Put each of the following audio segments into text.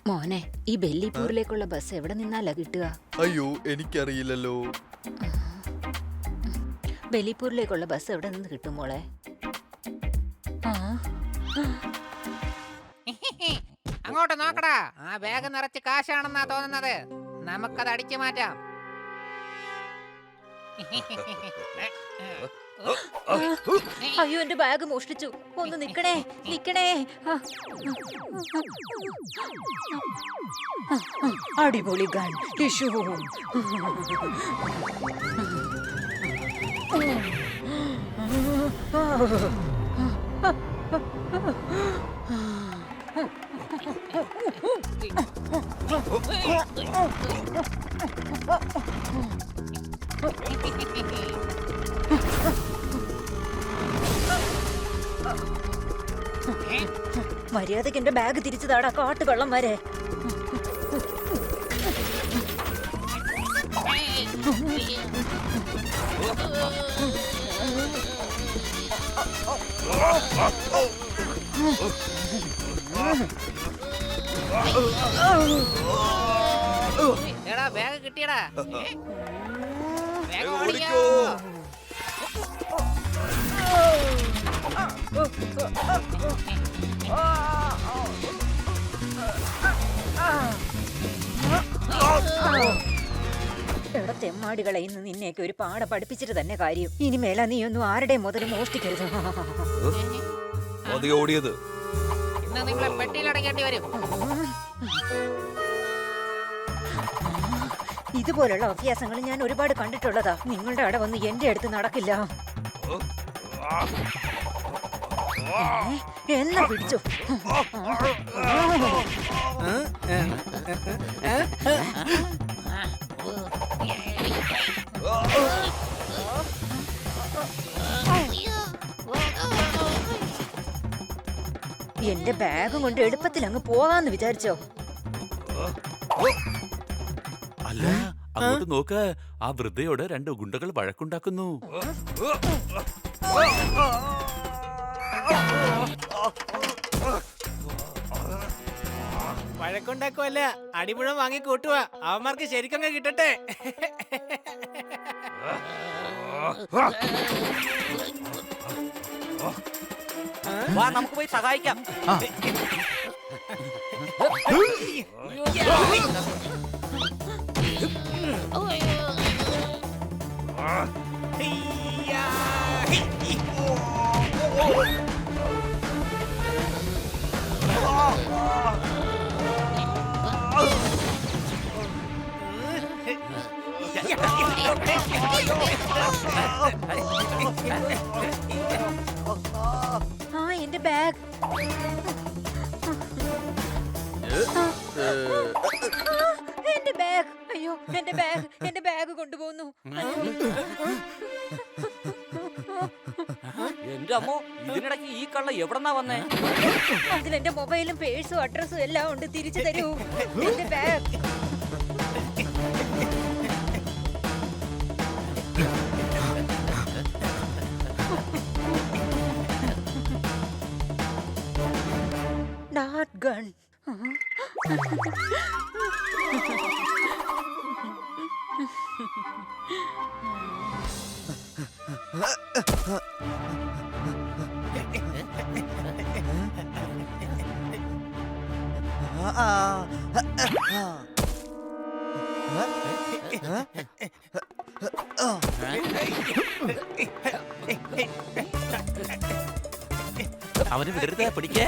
മോനെ, ഈ ബെല്ലിപ്പൂരിലേക്കുള്ള ബസ് എവിടെ നിന്നാലാ കിട്ടുക? അയ്യോ, എനിക്കറിയില്ലല്ലോ. ബെല്ലിപ്പൂരിലേക്കുള്ള ബസ് എവിടെ നിന്ന് കിട്ടും മോളെ? അങ്ങോട്ട് നോക്കടാ, ആ ബാഗ് നിറച്ച് കാശാണെന്നാ തോന്നുന്നത്. നമുക്കത് അടിച്ചു മാറ്റാം. അയ്യോ, എന്റെ ബാഗ് മോഷ്ടിച്ചു. ഒന്ന് നിക്കണേ, നിക്കണേ. അടിപൊളി ഗൺ. ടിഷ്യൂ. മര്യാദക്ക് എന്റെ ബാഗ് തിരിച്ചതാടാ കാട്ടുകള്ളം വരെ. എടാ, ബാഗ് കിട്ടിയടാ. ബാഗ് ഓടിക്കോ. എടാ തെമ്മാടികളെ, ഇന്ന് നിന്നെയൊക്കെ ഒരു പാഠ പഠിപ്പിച്ചിട്ട് തന്നെ കാര്യം. ഇനി മേല നീ ഒന്നും ആരുടെ മുതൽ മോഷ്ടിക്കരുത്. ഓടിയത് ഇന്ന് നിങ്ങളെ പെട്ടിയിലടക്കേണ്ടി വരും. ഇതുപോലുള്ള അഭ്യാസങ്ങൾ ഞാൻ ഒരുപാട് കണ്ടിട്ടുള്ളതാ. നിങ്ങളുടെ അവിടെ വന്ന് എന്റെ അടുത്ത് നടക്കില്ല. എന്നാ പിടിച്ചു. എന്റെ ബാഗും കൊണ്ട് എളുപ്പത്തിൽ അങ്ങ് പോകാന്ന് വിചാരിച്ചോ? അല്ല, അങ്ങോട്ട് നോക്ക്. ആ വൃദ്ധയോട് 2 ഗുണ്ടകൾ വഴക്കുണ്ടാക്കുന്നു. വഴക്കുണ്ടാക്കുവല്ല, അടിമുഴം വാങ്ങി കൂട്ടുക. അവന്മാർക്ക് ശരിക്കങ്ങ് കിട്ടട്ടെ. വാ, നമുക്ക് പോയി സഹായിക്കാം. ആ, എന്റെ ബാഗ്. എന്റെ ബാഗ്. അയ്യോ, എന്റെ ബാഗ്. എന്റെ ബാഗ് കൊണ്ടുപോകുന്നു. എന്റെ അമ്മോ, ഇതിനിടയ്ക്ക് ഈ കള്ള എവിടെന്നാ വന്നേ? അതിലെന്റെ മൊബൈലും പേഴ്സും അഡ്രസ്സും എല്ലാം ഉണ്ട്. തിരിച്ചു തരൂ എന്റെ ബാഗ്. Dart gun. അവന് വിടരുത്, പിടിക്കേ.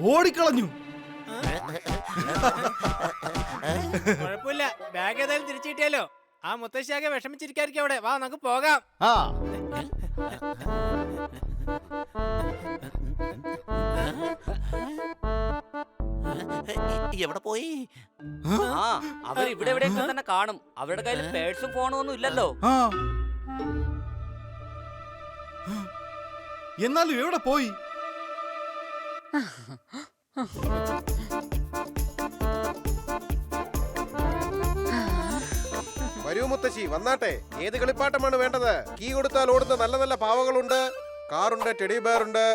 ഓടിക്കളഞ്ഞു. കുഴപ്പമില്ല, ബാഗ് ഏതായാലും തിരിച്ചു കിട്ടിയാലോ. ആ മുത്തശ്ശിയാകെ വിഷമിച്ചിരിക്കായിരിക്കും അവിടെ. വാ നമുക്ക് പോകാം. ആ എവിടെ പോയി? ആ അവർ ഇവിടെ എവിടെയൊക്കെ തന്നെ കാണും. അവരുടെ കയ്യിൽ പേഴ്സും ഫോണും ഒന്നും ഇല്ലല്ലോ. ആ എന്നാലും എവിടെ പോയി? വരൂ മുത്തശ്ശി, വന്നാട്ടെ. ഏത് കളിപ്പാട്ടമാണ് വേണ്ടത്? കീ കൊടുത്താൽ ഓടുന്ന നല്ല നല്ല പാവകളുണ്ട്, കാറുണ്ട്, ടെഡി ബെയർ ഉണ്ട്,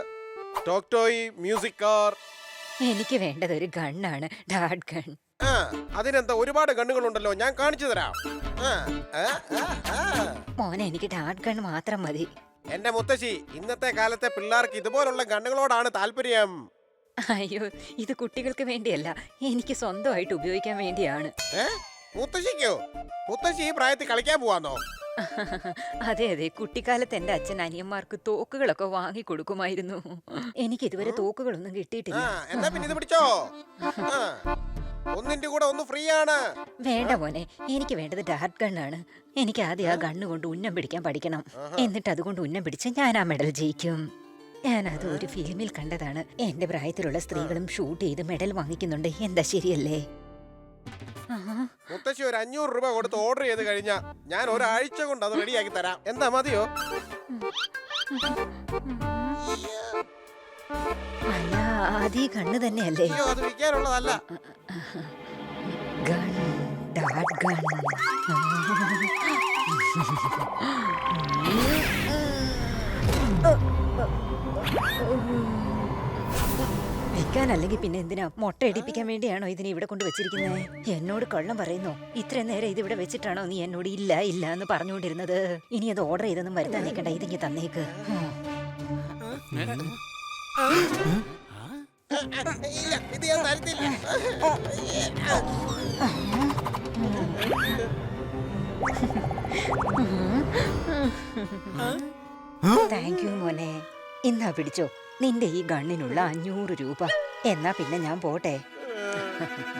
ടോക് ടോയ്, മ്യൂസിക് കാർ. എനിക്ക് വേണ്ടത് ഒരു ഗണ്ണാണ്, ഡാഡ് ഗൺ. ആ അതിനെന്താ, ഒരുപാട് ഗണ്ണുകളുണ്ടല്ലോ, ഞാൻ കാണിച്ചു തരാം. ആ, ആ, ആ, ആ. മോനെ എനിക്ക് ഡാഡ് ഗൺ മാത്രം മതി. എന്റെ മുത്തശ്ശി, ഇന്നത്തെ കാലത്തെ പിള്ളേർക്ക് ഇതുപോലുള്ള ഗണ്ണുകളോടാണ് താല്പര്യം. അയ്യോ, ഇത് കുട്ടികൾക്ക് വേണ്ടിയല്ല, എനിക്ക് സ്വന്തമായിട്ട് ഉപയോഗിക്കാൻ വേണ്ടിയാണ്. മുത്തശ്ശിക്കോ? മുത്തശ്ശി ഈ പ്രായത്തിൽ കളിക്കാൻ പോവാന്നോ? അതെ അതെ, കുട്ടിക്കാലത്ത് എന്റെ അച്ഛൻ അനിയന്മാർക്ക് തോക്കുകളൊക്കെ വാങ്ങി കൊടുക്കുമായിരുന്നു. എനിക്ക് ഇതുവരെ തോക്കുകളൊന്നും ആ കിട്ടിയിട്ടില്ല. എന്നാ പിന്നെ ഇത് പിടിച്ചോ. ആ, ഒന്നിന്റെ കൂടെ ഒന്ന് ഫ്രീ ആണ്. വേണ്ട മോനെ, എനിക്ക് വേണ്ടത് ഡാഡ് ഗണ്ണാണ്. എനിക്ക് ആദ്യം ആ ഗണ്ണ് കൊണ്ട് ഉന്നം പിടിക്കാൻ പഠിക്കണം. എന്നിട്ട് അതുകൊണ്ട് ഉന്നം പിടിച്ച് ഞാൻ ആ മെഡൽ ജയിക്കും. ഞാൻ അത് ഒരു ഫിലിമിൽ കണ്ടതാണ്. എന്റെ പ്രായത്തിലുള്ള സ്ത്രീകളും ഷൂട്ട് ചെയ്ത് മെഡൽ വാങ്ങിക്കുന്നുണ്ട്. എന്താ ശരിയല്ലേ? മുത്തശ്ശി ഒരു 500 രൂപ കൊടുത്ത് ഓർഡർ ചെയ്ത് കഴിഞ്ഞാ ഞാൻ ഒരാഴ്ച കൊണ്ട് അത് റെഡിയാക്കി തരാം. എന്താ, മതിയോ? അല്ല, അത് ഈ ഗണ്ണ് തന്നെയല്ലേ? അയ്യോ, അത് വിൽക്കാനുള്ളതല്ല. Gun, dad gun. വിൽക്കാനല്ലെങ്കിൽ പിന്നെ എന്തിനാ? മുട്ട ഇടിപ്പിക്കാൻ വേണ്ടിയാണോ ഇതിനെ ഇവിടെ കൊണ്ട് വെച്ചിരിക്കുന്നത്? എന്നോട് കള്ളം പറയുന്നോ? ഇത്രയും നേരം ഇത് ഇവിടെ വെച്ചിട്ടാണോ നീ എന്നോട് ഇല്ല ഇല്ല എന്ന് പറഞ്ഞുകൊണ്ടിരുന്നത്? ഇനി അത് ഓർഡർ ചെയ്തൊന്നും വരുത്താൻ നിൽക്കണ്ട, ഇതിങ്ങി തന്നേക്ക്. ഇല്ല, ഇത് ഞാൻ തരത്തില്ല. താങ്ക് യു മോനെ. ഇന്നാ പിടിച്ചോ നിന്റെ ഈ ഗണ്ണിനുള്ള 500 രൂപ. എന്നാ പിന്നെ ഞാൻ പോട്ടെ.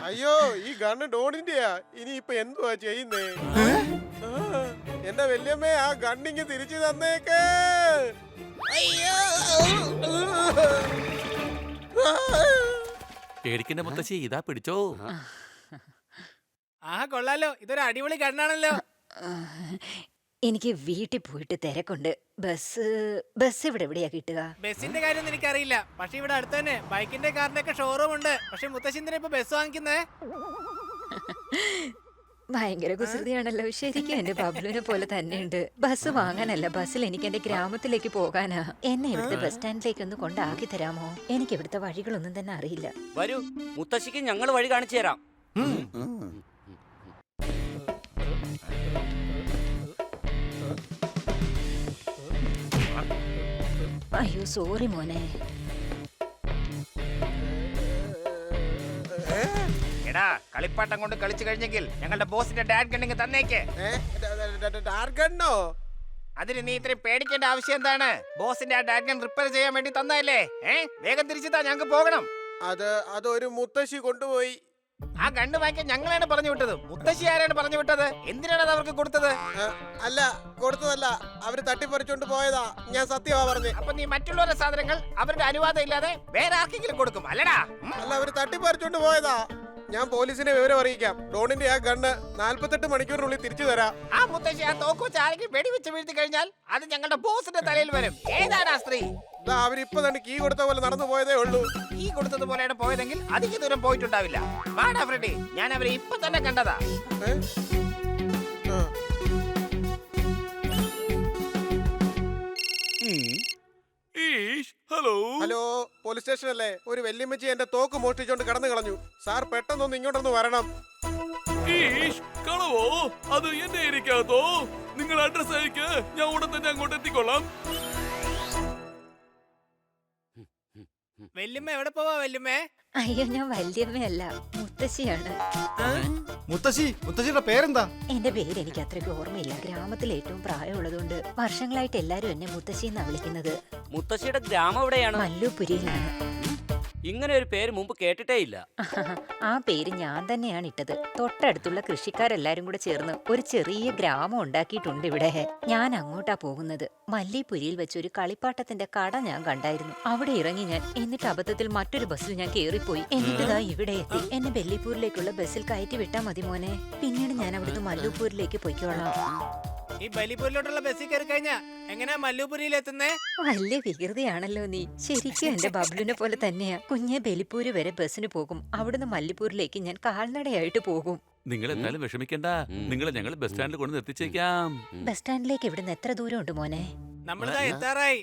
അയ്യോ, ഈ ഗണ്ണ് ഡോണിന്റെയാ. ഇനി ഇപ്പൊ എന്തുവാ ചെയ്യുന്നേ? എന്റെ വല്യമ്മേ, ആ ഗണ്ണിങ് തിരിച്ചു തന്നേക്ക്. അയ്യോ, പേടിക്കണ്ട മുത്തശ്ശി, ഇതാ പിടിച്ചോ. ആ കൊള്ളാലോ, ഇതൊരു അടിപൊളി കണ്ണാണല്ലോ. എനിക്ക് വീട്ടിൽ പോയിട്ട് തിരക്കുണ്ട്. ബസ് ഇവിടെ എവിടെയാ കിട്ടുക? ബസ്സിന്റെ കാര്യം എനിക്കറിയില്ല, പക്ഷെ ഇവിടെ അടുത്ത് തന്നെ ബൈക്കിന്റെ കാറിന്റെ ഒക്കെ ഷോറൂം ഉണ്ട്. പക്ഷെ മുത്തശ്ശിന്തിനെ ഇപ്പൊ ബസ് വാങ്ങിക്കുന്നേ? ഭയങ്കര കുസൃതിയാണല്ലോ. ശരിക്കും എന്റെ ബബ്ലുവിനെ പോലെ തന്നെയുണ്ട്. ബസ് വാങ്ങാനല്ല, ബസ്സിൽ എനിക്ക് എന്റെ ഗ്രാമത്തിലേക്ക് പോകാനാ. എന്നെ ഇവിടുത്തെ ബസ് സ്റ്റാൻഡിലേക്ക് ഒന്ന് കൊണ്ടാക്കി തരാമോ? എനിക്ക് ഇവിടുത്തെ വഴികളൊന്നും തന്നെ അറിയില്ല. വരൂ, മുത്തശ്ശിക്ക് ഞങ്ങൾ വഴി കാണിച്ചു തരാം. അയ്യോ സോറി മോനെ. എടാ, കളിപ്പാട്ടം കൊണ്ട് കളിച്ചു കഴിഞ്ഞെങ്കിൽ ഞങ്ങളുടെ ബോസിന്റെ ഡാഡ് ഗണ്ണിങ് തന്നേക്ക്. ഡാർക്ക് ഗണ്ണോ? അതിന് നീ ഇത്രയും പേടിക്കേണ്ട ആവശ്യം എന്താണ്? ബോസിന്റെ ആ ഡാഡ് ഗൺ റിപ്പയർ ചെയ്യാൻ വേണ്ടി തന്നതല്ലേ? വേഗം തിരിച്ചെത്താ, ഞങ്ങൾക്ക് പോകണം. അതൊരു മുത്തശ്ശി കൊണ്ടുപോയി. ആ ഗണ്ണ് വാങ്ങിക്കാൻ ഞങ്ങളാണ് പറഞ്ഞു വിട്ടത്. മുത്തശ്ശി ആരാണ് പറഞ്ഞു വിട്ടത്? എന്തിനാണ് അത് അവർക്ക് കൊടുത്തത്? അല്ല, കൊടുത്തതല്ല, അവര് തട്ടിപ്പറിച്ചോണ്ട് പോയതാ. ഞാൻ സത്യമാ പറഞ്ഞേ. അപ്പൊ നീ മറ്റുള്ളവരുടെ സാധനങ്ങൾ അവരുടെ അനുവാദം ഇല്ലാതെ വേറെ ആർക്കെങ്കിലും കൊടുക്കും, അല്ലടാ? അല്ല, അവര് തട്ടിപ്പറിച്ചോണ്ട് പോയതാ. ഞാൻ പോലീസിനെ വിവരം അറിയിക്കാം. ഡോണിന്റെ ആ ഗണ്ണ് 48 മണിക്കൂറിനുള്ളിൽ തിരിച്ചു തരാം. ആ മുത്തശ്ശി ആ തോക്ക് വെച്ച് ആരെങ്കിലും വെടിവെച്ച് വീഴ്ത്തി കഴിഞ്ഞാൽ അത് ഞങ്ങളുടെ ബോസിന്റെ തലയിൽ വരും. ഏതാണ് ആ സ്ത്രീ? അവരിപ്പൊ തന്നെ കീ കൊടുത്ത പോലെ നടന്നു പോയതേ ഉള്ളൂ. ഈ കൊടുത്തതുപോലെയാണ് പോയതെങ്കിൽ അധിക ദൂരം പോയിട്ടുണ്ടാവില്ല. വാടാ ഫ്രെഡി, ഞാൻ അവരെ ഇപ്പൊ തന്നെ കണ്ടതാ. ഹലോ ഹലോ, പോലീസ് സ്റ്റേഷനല്ലേ? ഒരു വെല്ലുമ്മച്ചി എന്റെ തോക്ക് മോഷ്ടിച്ചോണ്ട് കടന്നു കളഞ്ഞു. സാർ പെട്ടെന്നൊന്ന് ഇങ്ങോട്ടൊന്ന് വരണം. ഈഷ്, കളവോ? അത് എന്നെ ഇരിക്കാത്തോ? നിങ്ങൾ അഡ്രസ് അയക്ക്, ഞാൻ ഉടൻ തന്നെ അങ്ങോട്ട് എത്തിക്കൊള്ളാം. വല്യമ്മ എവിടെ പോവാ വല്യമ്മേ? അയ്യോ, ഞാൻ വല്യമ്മയല്ല, മുത്തശ്ശിയാണ്. മുത്തശ്ശിയുടെ പേരെന്താ? എന്റെ പേര് എനിക്ക് അത്രയ്ക്ക് ഓർമ്മയില്ല. ഗ്രാമത്തിൽ ഏറ്റവും പ്രായമുള്ളതുകൊണ്ട് വർഷങ്ങളായിട്ട് എല്ലാരും എന്നെ മുത്തശ്ശി എന്നാ വിളിക്കുന്നത്. മുത്തശ്ശിയുടെ ഗ്രാമം എവിടെയാണ്? മല്ലൂപുരിയിലാണ്. ഇങ്ങനെ ഒരു പേര് മുമ്പ് കേട്ടിട്ടേ ഇല്ല. ആ പേര് ഞാൻ തന്നെയാണ് ഇട്ടത്. തൊട്ടടുത്തുള്ള കൃഷിക്കാരെല്ലാരും കൂടെ ചേർന്ന് ഒരു ചെറിയ ഗ്രാമം ഉണ്ടാക്കിയിട്ടുണ്ട് ഇവിടെ. ഞാൻ അങ്ങോട്ടാ പോകുന്നത്. മല്ലിപുരിയിൽ വെച്ച് ഒരു കളിപ്പാട്ടത്തിന്റെ കട ഞാൻ കണ്ടായിരുന്നു. അവിടെ ഇറങ്ങി ഞാൻ. എന്നിട്ട് അബദ്ധത്തിൽ മറ്റൊരു ബസ്സിൽ ഞാൻ കേറിപ്പോയി. എന്നിട്ട് ഇവിടെ എത്തി. എന്നെ ബെല്ലിപ്പൂരിലേക്കുള്ള ബസ്സിൽ കയറ്റി വിട്ടാ മതി മോനെ. പിന്നീട് ഞാൻ അവിടുന്ന് മല്ലൂപൂരിലേക്ക് പൊയ്ക്കോളാം. ഈ ബലിപൂരിലോട്ടുള്ള ബസ്സിൽ കയറി കഴിഞ്ഞാ എങ്ങനെയാ മല്ലൂപുരിയിൽ എത്തുന്നേ? വലിയ വികൃതിയാണല്ലോ നീ. ശരിക്കും എന്റെ ബബ്ലുവിനെ പോലെ തന്നെയാ. കുഞ്ഞെ ബലിപ്പൂര് വരെ ബസ്സിന് പോകും. അവിടുന്ന് മല്ലിപ്പൂരിലേക്ക് ഞാൻ കാൽനടയായിട്ട് പോകും. നിങ്ങൾ എന്തായാലും വിഷമിക്കണ്ട. നിങ്ങളെ ഞങ്ങൾ ബസ് സ്റ്റാൻഡിൽ കൊണ്ട് നിർത്തിച്ചേക്കാം. ബസ് സ്റ്റാൻഡിലേക്ക് ഇവിടുന്ന് എത്ര ദൂരം ഉണ്ട് മോനെ? നമ്മളിതാ എത്താറായി.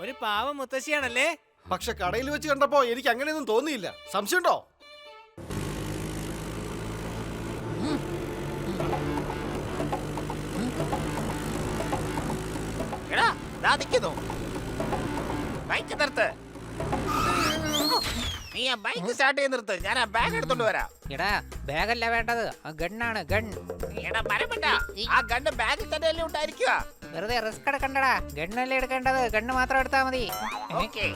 ഒരു പാവം മുത്തശ്ശിയാണല്ലേ? പക്ഷെ കടയിൽ വെച്ച് കണ്ടപ്പോ എനിക്ക് അങ്ങനെയൊന്നും തോന്നിയില്ല. സംശയമുണ്ടോ? എടാ, ദാ നിൽക്കുന്നു. ബൈക്ക് നിർത്ത്. നീ ആ ബൈക്ക് സ്റ്റാർട്ട് ചെയ്ത് നിർത്ത്. ഞാൻ ആ ബാഗ് എടുത്തോണ്ട് വരാം. എടാ ബാഗല്ല വേണ്ടത്, ആ ഗണ്ണാണ് ഗൺ. എടാ മരമണ്ട, ആ ഗണ്ണ് ബാഗിൽ തന്നെയല്ലേ ഉണ്ടായിരിക്കുക. വെറുതെ റിസ്ക് എടുക്കണ്ടടാ, ഗണ്ണല്ലേ എടുക്കേണ്ടത്. ഗണ്ണ് മാത്രം എടുത്താ മതി. ഓക്കേ.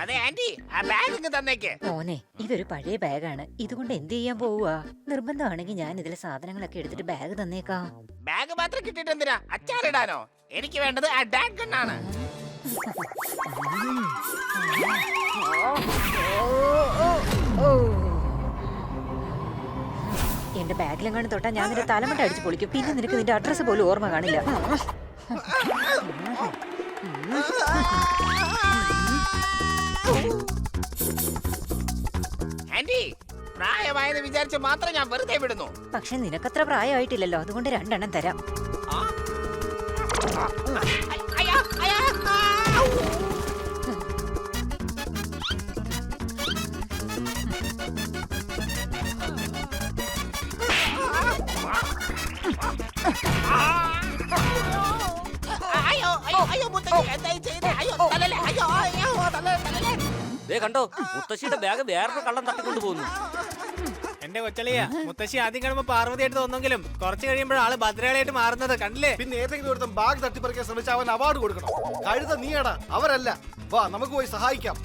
അതെ ആന്റി, ആ ബാഗ് ഇങ്ങ് തന്നേക്ക്. മോനെ, ഇതൊരു പഴയ ബാഗാണ്. ഇതുകൊണ്ട് എന്ത് ചെയ്യാൻ പോവുക? നിർബന്ധമാണെങ്കിൽ ഞാൻ ഇതിലെ സാധനങ്ങളൊക്കെ എടുത്തിട്ട് ബാഗ് തന്നേക്കാം. ബാഗ് മാത്രം കിട്ടിയിട്ട് എന്തിനാ? അച്ചാറിടാനോ? എനിക്ക് വേണ്ടത് ആ ഡാഗ് ഗണ്ണാണ്. എന്റെ ബാഗിലെങ്ങാനും തൊട്ടാ ഞാൻ നിന്റെ തലമുട്ട അടിച്ചു പൊളിക്കും. പിന്നെ നിനക്ക് നിന്റെ അഡ്രസ് പോലും ഓർമ്മ കാണില്ല. ആന്റി, പ്രായമായെന്ന് വിചാരിച്ച് മാത്രം ഞാൻ വെറുതെ വിടുന്നു. പക്ഷെ നിനക്കത്ര പ്രായമായിട്ടില്ലല്ലോ, അതുകൊണ്ട് 2 എണ്ണം തരാം. അയ്യാ, അയ്യാ, അയ്യോ, അയ്യോ, അയ്യോ, മുത്തശ്ശി, എന്തായി ചെയ്തേ? അയ്യോ, തലയിലെ, അയ്യോ, അയ്യോ, തലയിലെ. ദേ കണ്ടോ, മുത്തശ്ശിയുടെ ബാഗ് വേറൊരു കള്ളം തട്ടിക്കൊണ്ടു പോകുന്നു. എന്റെ കൊച്ചളിയ, മുത്തശ്ശി ആദ്യം കാണുമ്പോ പാർവതിയായിട്ട് തോന്നെങ്കിലും കുറച്ച് കഴിയുമ്പോൾ ആള് ഭദ്രകാളിയായിട്ട് മാറുന്നത് കണ്ടില്ലേ? പിന്നെ ഏതെങ്കിലും ഒരുത്തൻ ബാഗ് തട്ടിപ്പറിക്കാൻ ശ്രമിച്ച അവൻ അവാർഡ് കൊടുക്കണം. കഴുത നീയടാ, അവരല്ല. വാ, നമുക്ക് പോയി സഹായിക്കാം.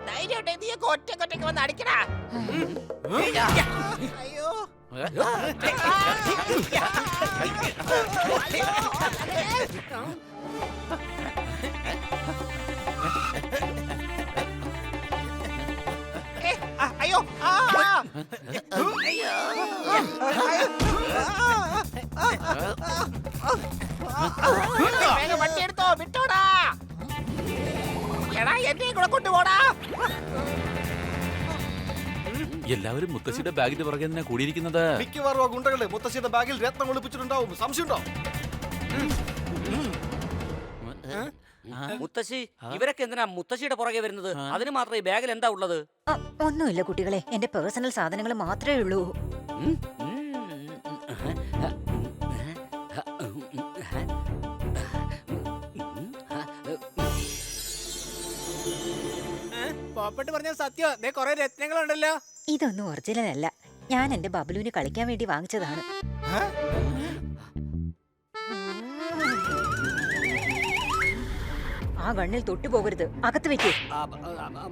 ധൈര്യമായിട്ട് നീയൊക്കെ ഒറ്റക്കൊറ്റയ്ക്ക് വന്ന് അടിക്കടാ. അയ്യോ, അയ്യോ, വേഗം വണ്ടി എടുത്തോ, വിട്ടോടാ. എടാ, എന്നെ കൂടെ കൊണ്ടുപോടാ. എല്ലാവരും മുത്തശ്ശിയുടെ ബാഗിന്റെ പുറകെ തന്നെ കൂടിയിരിക്കുന്നത്. മിക്കവാറും ആ ഗുണ്ടകള് മുത്തശ്ശിയുടെ ബാഗിൽ രത്നം ഒളിപ്പിച്ചിട്ടുണ്ടാവും. സംശയമുണ്ടോ? മുത്തശ്ശി, ഇവരൊക്കെ എന്തിനാ മുത്തശ്ശിയുടെ പുറകെ വരുന്നത്? അതിന് മാത്രം ഈ ബാഗിൽ എന്താ ഉള്ളത്? ഒന്നുമില്ല കുട്ടികളെ, എന്റെ പേഴ്സണൽ സാധനങ്ങൾ മാത്രമേ ഉള്ളൂ. പോപ്പട്ട് പറഞ്ഞ സത്യോ? ദേ കൊറേ രത്നങ്ങളുണ്ടല്ലോ. ഇതൊന്നും ഒറിജിനൽ അല്ല. ഞാൻ എന്റെ ബബ്ലുവിന് കളിക്കാൻ വേണ്ടി വാങ്ങിച്ചതാണ്. ആ ഗണ്ണിൽ തൊട്ടു പോകരുത്, അകത്ത് വെക്ക്.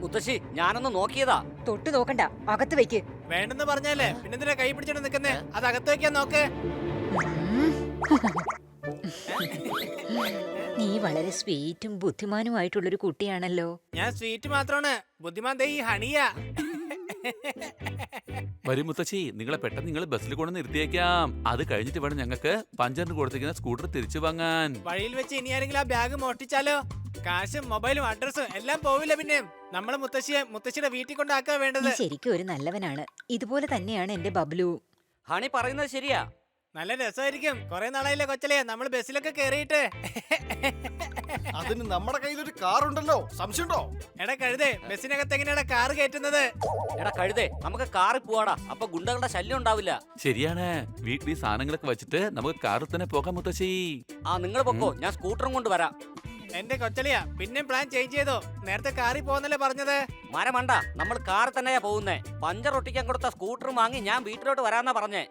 മുത്തശ്ശി, ഞാനൊന്ന് നോക്കിയതാ. തൊട്ടു നോക്കണ്ട, അകത്ത് വെക്ക്. വേണ്ടെന്ന് പറഞ്ഞാലേ പിന്നെന്തിനാ കൈ പിടിച്ചോണ്ട് നിക്കുന്നേ? അത് അകത്ത് വെക്കാൻ നോക്ക്. നീ വളരെ സ്വീറ്റും ബുദ്ധിമാനുമായിട്ടുള്ളൊരു കുട്ടിയാണല്ലോ. ഞാൻ സ്വീറ്റ് മാത്രമാണ്, ബുദ്ധിമാൻ ദേ ഈ ഹണിയാ. വരും മുത്തശ്ശി, നിങ്ങളെ പെട്ടെന്ന് നിങ്ങൾ ബസ്സിൽ കൊണ്ട് നിർത്തിയേക്കാം. അത് കഴിഞ്ഞിട്ട് വേണം ഞങ്ങൾക്ക് പഞ്ചറിന് കൊടുത്തിരിക്കുന്ന സ്കൂട്ടർ തിരിച്ചു വാങ്ങാൻ. വഴിയിൽ വെച്ച് ഇനി ആരെങ്കിലും ആ ബാഗ് മോഷ്ടിച്ചാലോ? കാശും മൊബൈലും അഡ്രസ്സും എല്ലാം പോവില്ല. പിന്നെ നമ്മള് മുത്തശ്ശിയുടെ വീട്ടിൽ കൊണ്ടാക്കാ വേണ്ടത്. നീ ശരിക്കും ഒരു നല്ലവനാണ്. ഇതുപോലെ തന്നെയാണ് എന്റെ ബബ്ലു. ഹണി പറയുന്നത് ശരിയാ. നല്ല രസമായിരിക്കും. കുറെ നാളായില്ലേ കൊച്ചലേ നമ്മൾ ബസ്സിലൊക്കെ കേറിയിട്ട്. അതിന് നമ്മുടെ കയ്യിലൊരു കാറുണ്ടല്ലോ, സംശയമുണ്ടോ? എടാ കഴുതേ, ബസ്സിനകത്ത് എങ്ങനെയാടാ കാറ് കയറ്റുന്നത്? എടാ കഴുതേ, നമുക്ക് കാറിൽ പോവാടാ. അപ്പൊ ഗുണ്ടകളുടെ ശല്യം ഉണ്ടാവില്ല. ശരിയാണ്. വീട്ടിൽ ഈ സാധനങ്ങളൊക്കെ വെച്ചിട്ട് നമുക്ക് കാറിൽ തന്നെ പോകാം മുത്തശ്ശി. ആ നിങ്ങൾ പൊക്കോ, ഞാൻ സ്കൂട്ടറും കൊണ്ട് വരാം. എന്റെ കൊച്ചലിയാ, പിന്നെ പ്ലാൻ ചേഞ്ച് ചെയ്തോ? നേരത്തെ കാറിൽ പോകുന്നല്ലേ പറഞ്ഞത്? മരമണ്ട, നമ്മൾ കാറിൽ തന്നെയാ പോകുന്നേ. പഞ്ചർ ഒട്ടിക്കാൻ കൊടുത്ത സ്കൂട്ടർ വാങ്ങി ഞാൻ വീട്ടിലോട്ട് വരാന്നാ പറഞ്ഞേ.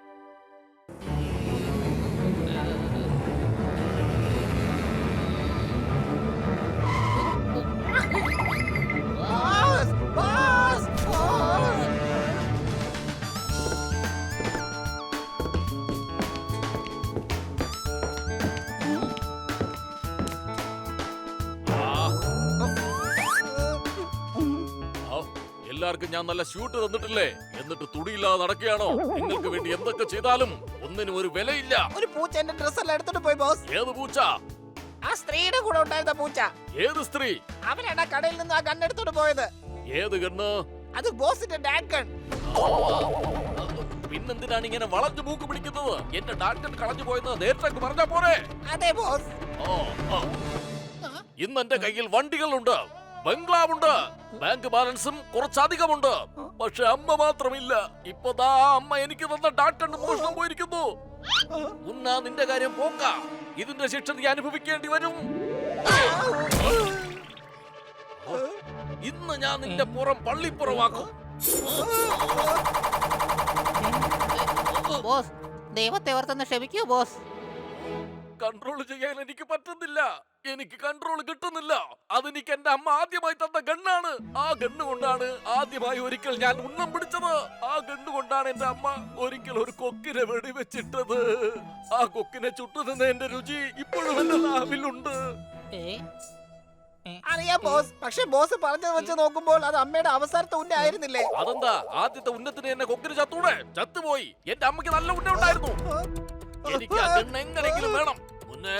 എല്ലാവർക്കും ഞാൻ നല്ല ഷൂട്ട് തന്നിട്ടില്ലേ? എന്നിട്ട് തുടിയില്ലാതെ നടക്കുകയാണോ? നിങ്ങൾക്ക് വേണ്ടി എന്തൊക്കെ ചെയ്താലും ഒന്നിനും ഒരു വിലയില്ല. ഒരു പൂച്ച എന്റെ ഡ്രസ് എല്ലാം എടുത്തോണ്ട് പോയി ബോസ്. ഏത് പൂച്ച? ആ സ്ത്രീയുടെ കൂടെ ഉണ്ടായിരുന്ന പൂച്ച. ഏത് സ്ത്രീ? അവനാണ് കടയിൽ നിന്ന് ആ ഗണ്ണ് എടുത്തോണ്ട് പോയത്. ഏത് ഗണ്ണ്? അത് ബോസിന്റെ ഡാഡ് ഗൺ. പിന്നെന്തിനാണ് ഇങ്ങനെ വളഞ്ഞു മൂക്ക് പിടിക്കുന്നത്? എന്റെ ഡാക്ടർ കളഞ്ഞു പോയെന്ന് നേരത്തെ പറഞ്ഞാ പോരെ? അതെ ബോസ്. ഇന്ന് എന്റെ കയ്യിൽ വണ്ടികളുണ്ട്, ബംഗ്ലാവുണ്ട്, ബാങ്ക് ബാലൻസും കുറച്ചധികമുണ്ട്. പക്ഷെ അമ്മ മാത്രമില്ല. ഇപ്പതാ അമ്മ എനിക്ക് തന്ന ഡാക്ടറിന് മോഷണം പോയിരിക്കുന്നു. ഉന്നാ നിന്റെ കാര്യം പോക്ക. ഇതിന്റെ ശിക്ഷ നീ അനുഭവിക്കേണ്ടി വരും. ഇന്ന് ഞാൻ നിന്റെ പുറം പള്ളിപ്പുറമാക്കും. ബോസ്, ദൈവത്തെ ഓർത്തൊന്ന് ക്ഷമിക്കൂ ബോസ്. കൺട്രോൾ ചെയ്യാൻ എനിക്ക് പറ്റുന്നില്ല. എനിക്ക് കൺട്രോൾ കിട്ടുന്നില്ല. അതെനിക്ക് എന്റെ അമ്മ ആദ്യമായി തന്ന ഗണ്ണാണ്. ആ ഗണ്ണ് കൊണ്ടാണ് ആദ്യമായി ഒരിക്കൽ ഞാൻ ഉന്നം പിടിച്ചത്. ആ ഗണ്ണ് കൊണ്ടാണ് എന്റെ അമ്മ ഒരിക്കൽ ഒരു കൊക്കിനെ വെടിവെച്ചിട്ടത്. ആ കൊക്കിനെ ചുട്ടുനിന്ന എന്റെ രുചി ഇപ്പോഴും എന്റെ നാവിലുണ്ട്. അറിയാം ബോസ്. പക്ഷെ ബോസ് പറഞ്ഞത് വെച്ച് നോക്കുമ്പോൾ അത് അമ്മയുടെ അവസാനത്തെ ഉന്ന ആയിരുന്നില്ലേ? അതെന്താ? ആദ്യത്തെ ഉന്നത്തിന് എന്നെ കൊക്കിന് ചത്തൂടെ? ചത്തുപോയി. എന്റെ അമ്മയ്ക്ക് നല്ല ഉന്ന ഉണ്ടായിരുന്നു. എനിക്ക് ആ ഗണ്ണ് എങ്ങനെങ്കിലും വേണം. മുന്നേ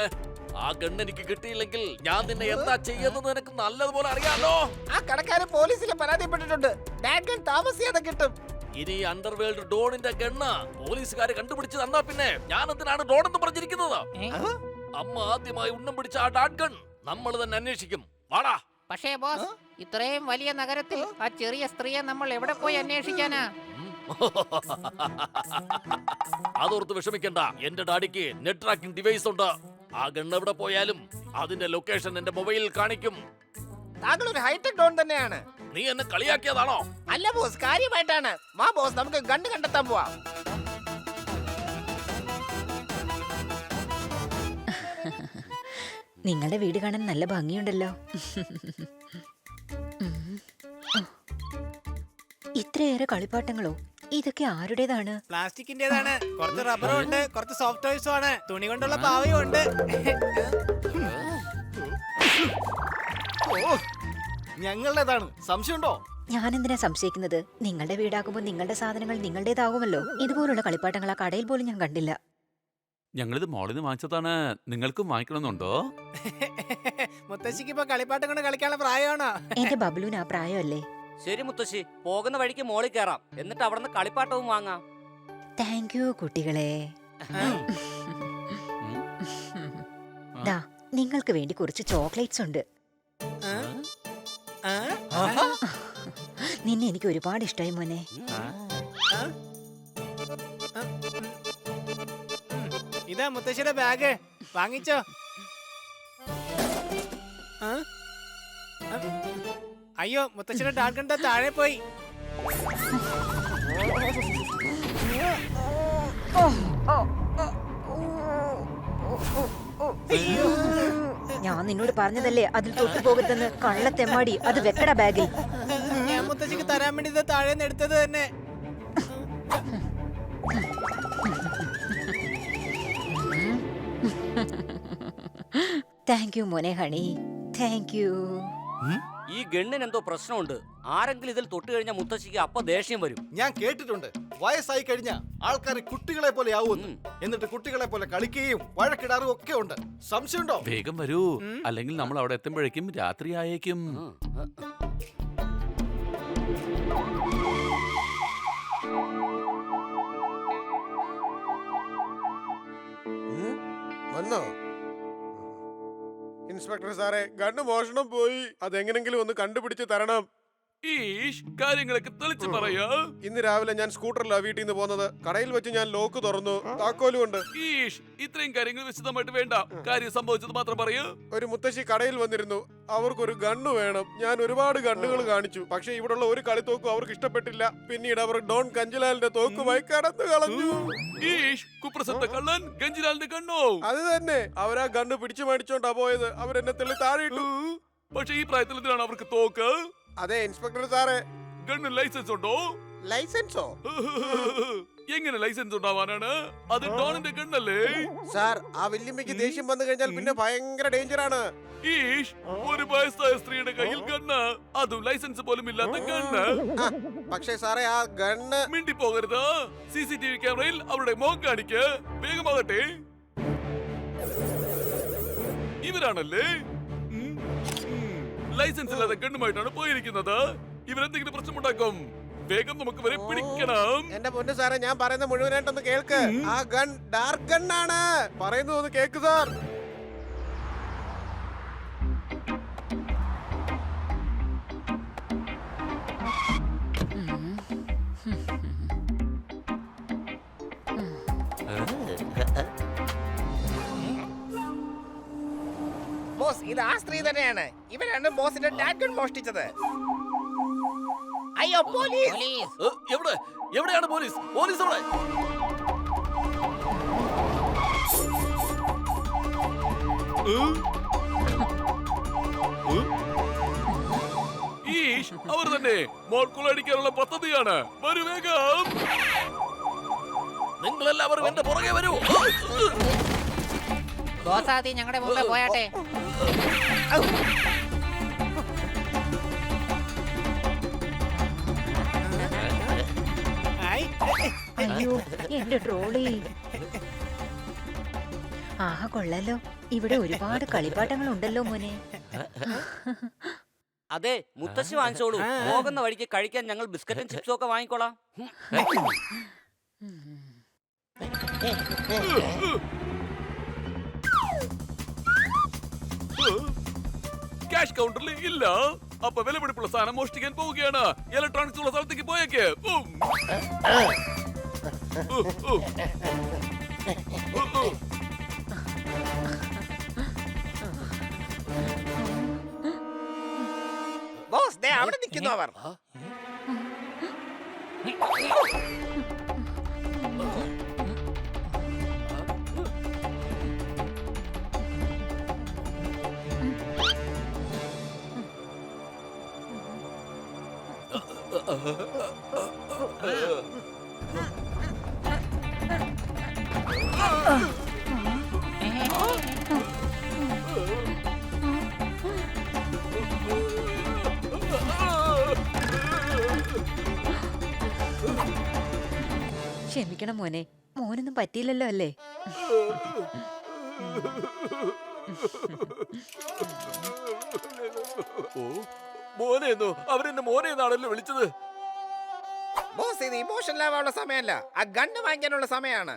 ആ ഗണ്ണ് എനിക്ക് കിട്ടിയില്ലെങ്കിൽ ഞാൻ നിന്നെ എന്താ ചെയ്യുന്നത് നിനക്ക് നല്ലതുപോലെ അറിയാലോ. ആ കടക്കാരൻ പോലീസിൽ പരാതിപ്പെട്ടിട്ടുണ്ട്. ഡാഡ് ഗൺ താമസിയാതെ കിട്ടും. ഇനി അണ്ടർവേൾഡ് ഡോണിന്റെ ഗണ്ണ് പോലീസുകാരെ കണ്ടുപിടിച്ച് തന്നാ പിന്നെ ഞാൻ എന്തിനാണ് ഡോൺ എന്ന് പറഞ്ഞിരിക്കുന്നത്? അമ്മ ആദ്യമായി ഉന്നം പിടിച്ച ആ ഡാഡ് ഗൺ നമ്മൾ തന്നെ അന്വേഷിക്കും. വാടാ. പക്ഷേ ബോസ്, ഇത്രയും വലിയ നഗരത്തിൽ ആ ചെറിയ സ്ത്രീയെ നമ്മൾ എവിടെ പോയി അന്വേഷിക്കാനാ? അതോർത്ത് വിഷമിക്കണ്ട. എന്റെ ഡാഡിക്ക് നെറ്റ് ട്രാക്കിംഗ് ഡിവൈസ് ഉണ്ട്. ആ ഗണ്ണ് എവിടെ പോയാലും അതിന്റെ ലൊക്കേഷൻ എന്റെ മൊബൈലിൽ കാണിക്കും. താങ്കൾ ഒരു ഹൈടെക് ഡോൺ തന്നെയാണ്. നീ എന്നെ കളിയാക്കിയതാണോ? അല്ല ബോസ്, കാര്യമായിട്ടാണ്. വാ ബോസ്, നമുക്ക് ഗണ്ണ് കണ്ടെത്താൻ പോവാം. നിങ്ങളുടെ വീട് കാണാൻ നല്ല ഭംഗിയുണ്ടല്ലോ. ഇത്രയേറെ കളിപ്പാട്ടങ്ങളോ? ഇതൊക്കെ ആരുടേതാണ്? പ്ലാസ്റ്റിക്കിന്റേതാണ്. കുറച്ച് റബ്ബറും ഉണ്ട്, കുറച്ച് സോഫ്റ്റ് ടോയ്സും ആണ്. തുണി കൊണ്ടുള്ള പാവയും ഉണ്ട്. ഞങ്ങളുടേതാണ്, സംശയമുണ്ടോ? ഞാൻ എന്തിനാ സംശയിക്കുന്നത്? നിങ്ങളുടെ വീടാകുമ്പോൾ നിങ്ങളുടെ സാധനങ്ങൾ നിങ്ങളുടേതാകുമല്ലോ. ഇതുപോലുള്ള കളിപ്പാട്ടങ്ങൾ ആ കടയിൽ പോലും ഞാൻ കണ്ടില്ല. ഞങ്ങളിത് മോളിൽ നിന്ന് വാങ്ങിച്ചതാണ്. നിങ്ങൾക്കും വാങ്ങിക്കണമെന്നുണ്ടോ? മുത്തശ്ശിക്ക് ഇപ്പൊ കളിപ്പാട്ടം കൊണ്ട് കളിക്കാനുള്ള പ്രായമാണോ? എന്റെ ബബ്ലുവിന് ആ പ്രായമല്ലേ? ശരി മുത്തശ്ശി, പോകുന്ന വഴിക്ക് മോളിൽ കയറാം. എന്നിട്ട് അവിടുന്ന് കളിപ്പാട്ടവും വാങ്ങാം. താങ്ക് യു കുട്ടികളെ. ദാ, നിങ്ങൾക്ക് വേണ്ടി കുറച്ച് ചോക്ലേറ്റ്സ് ഉണ്ട്. നിന്നെ എനിക്ക് ഒരുപാട് ഇഷ്ടമായി മോനെ. ഇതാ മുത്തശ്ശിയുടെ ബാഗ്, വാങ്ങിച്ചോ. അയ്യോ, മുത്തശ്ശിയുടെ ഡാഡ് ഗൺ താഴെ പോയി. ഞാൻ നിന്നോട് പറഞ്ഞതല്ലേ അതിൽ തൊട്ടു പോകരുതെന്ന്. കള്ളത്തെമ്മാടി, അത് വെക്കട ബാഗിൽ. ഞാൻ മുത്തശ്ശിക്ക് തരാൻ വേണ്ടി ഇത് താഴെ നിന്ന് എടുത്തത് തന്നെ. താങ്ക് യു മോനെ ഹണി, താങ്ക് യു. ഈ ഗണ്ണിന് എന്തോ പ്രശ്നമുണ്ട്. ആരെങ്കിലും ഇതിൽ തൊട്ട് കഴിഞ്ഞാൽ മുത്തശ്ശിക്ക് അപ്പൊ ദേഷ്യം വരും. ഞാൻ കേട്ടിട്ടുണ്ട് വയസ്സായി കഴിഞ്ഞ ആൾക്കാർ കുട്ടികളെ പോലെ ആവുമെന്ന്. എന്നിട്ട് കുട്ടികളെ പോലെ കളിക്കുകയും വഴക്കിടാറും ഒക്കെ ഉണ്ട്. സംശയമുണ്ടോ? വേഗം വരൂ, അല്ലെങ്കിൽ നമ്മൾ അവിടെ എത്തുമ്പോഴേക്കും രാത്രി ആയേക്കും. വന്നോ ഇൻസ്പെക്ടർ സാറേ? ഗണ്ണ് മോഷണം പോയി. അതെങ്ങനെങ്കിലും ഒന്ന് കണ്ടുപിടിച്ച് തരണം. ഈഷ്, കാര്യങ്ങളൊക്കെ തെളിച്ച് പറയാ. ഇന്ന് രാവിലെ ഞാൻ സ്കൂട്ടറിലാ വീട്ടിൽ നിന്ന് പോകുന്നത്. കടയിൽ വെച്ച് ഞാൻ ലോക്ക് തുറന്നു, താക്കോലും ഉണ്ട്. ഈഷ്, ഇത്രയും കാര്യങ്ങൾ വിശദമായിട്ട് വേണ്ട, കാര്യം സംഭവിച്ചത് മാത്രം പറയൂ. ഒരു മുത്തശ്ശി കടയിൽ വന്നിരുന്നു. അവർക്കൊരു ഗണ്ണ് വേണം. ഞാൻ ഒരുപാട് ഗണ്ണുകൾ കാണിച്ചു, പക്ഷെ ഇവിടുള്ള ഒരു കളിത്തോക്കും അവർക്ക് ഇഷ്ടപ്പെട്ടില്ല. പിന്നീട് അവർ ഡോൺ ഗഞ്ചലാലിന്റെ തോക്കുമായി കടന്നു കളഞ്ഞു. ഈഷ്, കുപ്രസിദ്ധ കള്ളൻ ഗഞ്ചിലാലിന്റെ കണ്ണോ? അത് തന്നെ. അവരാ ഗണ്ണ് പിടിച്ചു മേടിച്ചോണ്ടാ പോയത്. അവരെന്നെ തെളി താഴെയിട്ടു. പക്ഷെ ഈ പ്രായത്തിൽ എന്തിനാണ് അവർക്ക് തോക്ക്? അതെ ഇൻസ്പെക്ടർ സാറേ. ഗണ്ണ് ലൈസൻസ് ഉണ്ടോ? ലൈസൻസോ? എങ്ങനെ ലൈസൻസ് ഉണ്ടാവാനാണ്? അത് ഡോണിന്റെ ഗണ്ണല്ലേ? സാർ, ആ വല്യമ്മയ്ക്ക് ദേഷ്യം വന്നു കഴിഞ്ഞാൽ പിന്നെ ഭയങ്കര ഡേഞ്ചർ ആണ്. ഈഷ്, ഒരു വയസ്സായ സ്ത്രീയുടെ കയ്യിൽ ഗണ്ണ്, അതും ലൈസൻസ് പോലും ഇല്ലാത്ത ഗണ്ണ്. പക്ഷേ സാറേ, ആ ഗണ്ണ് മിണ്ടി പോകരുത്. CCTV ക്യാമറയിൽ അവരുടെ മുഖം കാണിക്ക്. വേഗമാകട്ടെ. ഇവരാണല്ലേ ലൈസൻസ് ഇല്ലാതെ ഗണ്ണുമായിട്ടാണ് പോയിരിക്കുന്നത്. ഇവരെന്തെങ്കിലും പ്രശ്നമുണ്ടാക്കും. വേഗം നമുക്ക് വരെ പിടിക്കണം. എന്റെ പൊന്നു സാറേ, ഞാൻ പറയുന്നത് മുഴുവനായിട്ടൊന്ന് കേൾക്ക്. ആ ഗൺ ഡാർക്ക് ഗണ്ണാണ്. പറയുന്നത് ഒന്ന് കേക്ക് സാർ. ബോസ്, ഇത് ആ സ്ത്രീ തന്നെയാണ്. ഇവരാണ് ബോസിന്റെ ഡാഡ് ഗൺ മോഷ്ടിച്ചത്. അയ്യോ പോലീസ്! എവിടെ എവിടെയാണ് പോലീസ്? പോലീസ് അവിടെ! ഈഷ്, അവർ തന്നെ മോൾക്കുളടിക്കാനുള്ള പദ്ധതിയാണ്. വരൂ വേഗം. നിങ്ങളെല്ലാവരും എന്റെ പുറകെ വരൂ. ബോസ് ആദ്യം ഞങ്ങളുടെ മുമ്പേ പോയാട്ടെ. അയ്യോ, എന്റെ ട്രോളി. ആഹ്, കൊള്ളാലോ. ഇവിടെ ഒരുപാട് കളിപ്പാട്ടങ്ങൾ ഉണ്ടല്ലോ മോനെ. അതെ, മുത്തശ്ശി വാങ്ങിച്ചോളൂ. പോകുന്ന വഴിക്ക് കഴിക്കാൻ ഞങ്ങൾ ബിസ്ക്കറ്റും ചിപ്സും ഒക്കെ വാങ്ങിക്കോളാം. ക്യാഷ് കൗണ്ടറിൽ ഇല്ല. അപ്പൊ വിലപിടിപ്പുള്ള സാധനം മോഷ്ടിക്കാൻ പോവുകയാണ്. ഇലക്ട്രോണിക്സ് ഉള്ള സ്ഥലത്തേക്ക് പോയേക്ക്. ബോസ്, ദേ അവിടെ നിൽക്കുന്നു അവർ. ക്ഷമിക്കണം മോനെ, മോനൊന്നും പറ്റിയില്ലല്ലോ അല്ലേ? മോനെന്നോ? അവരെന്നെ മോനെന്നാണല്ലോ വിളിച്ചത്. ബോസ്, ഇത് ഇമോഷണൽ ആവാനുള്ള സമയമല്ല, ആ ഗണ്ണ് വാങ്ങിക്കാനുള്ള സമയമാണ്.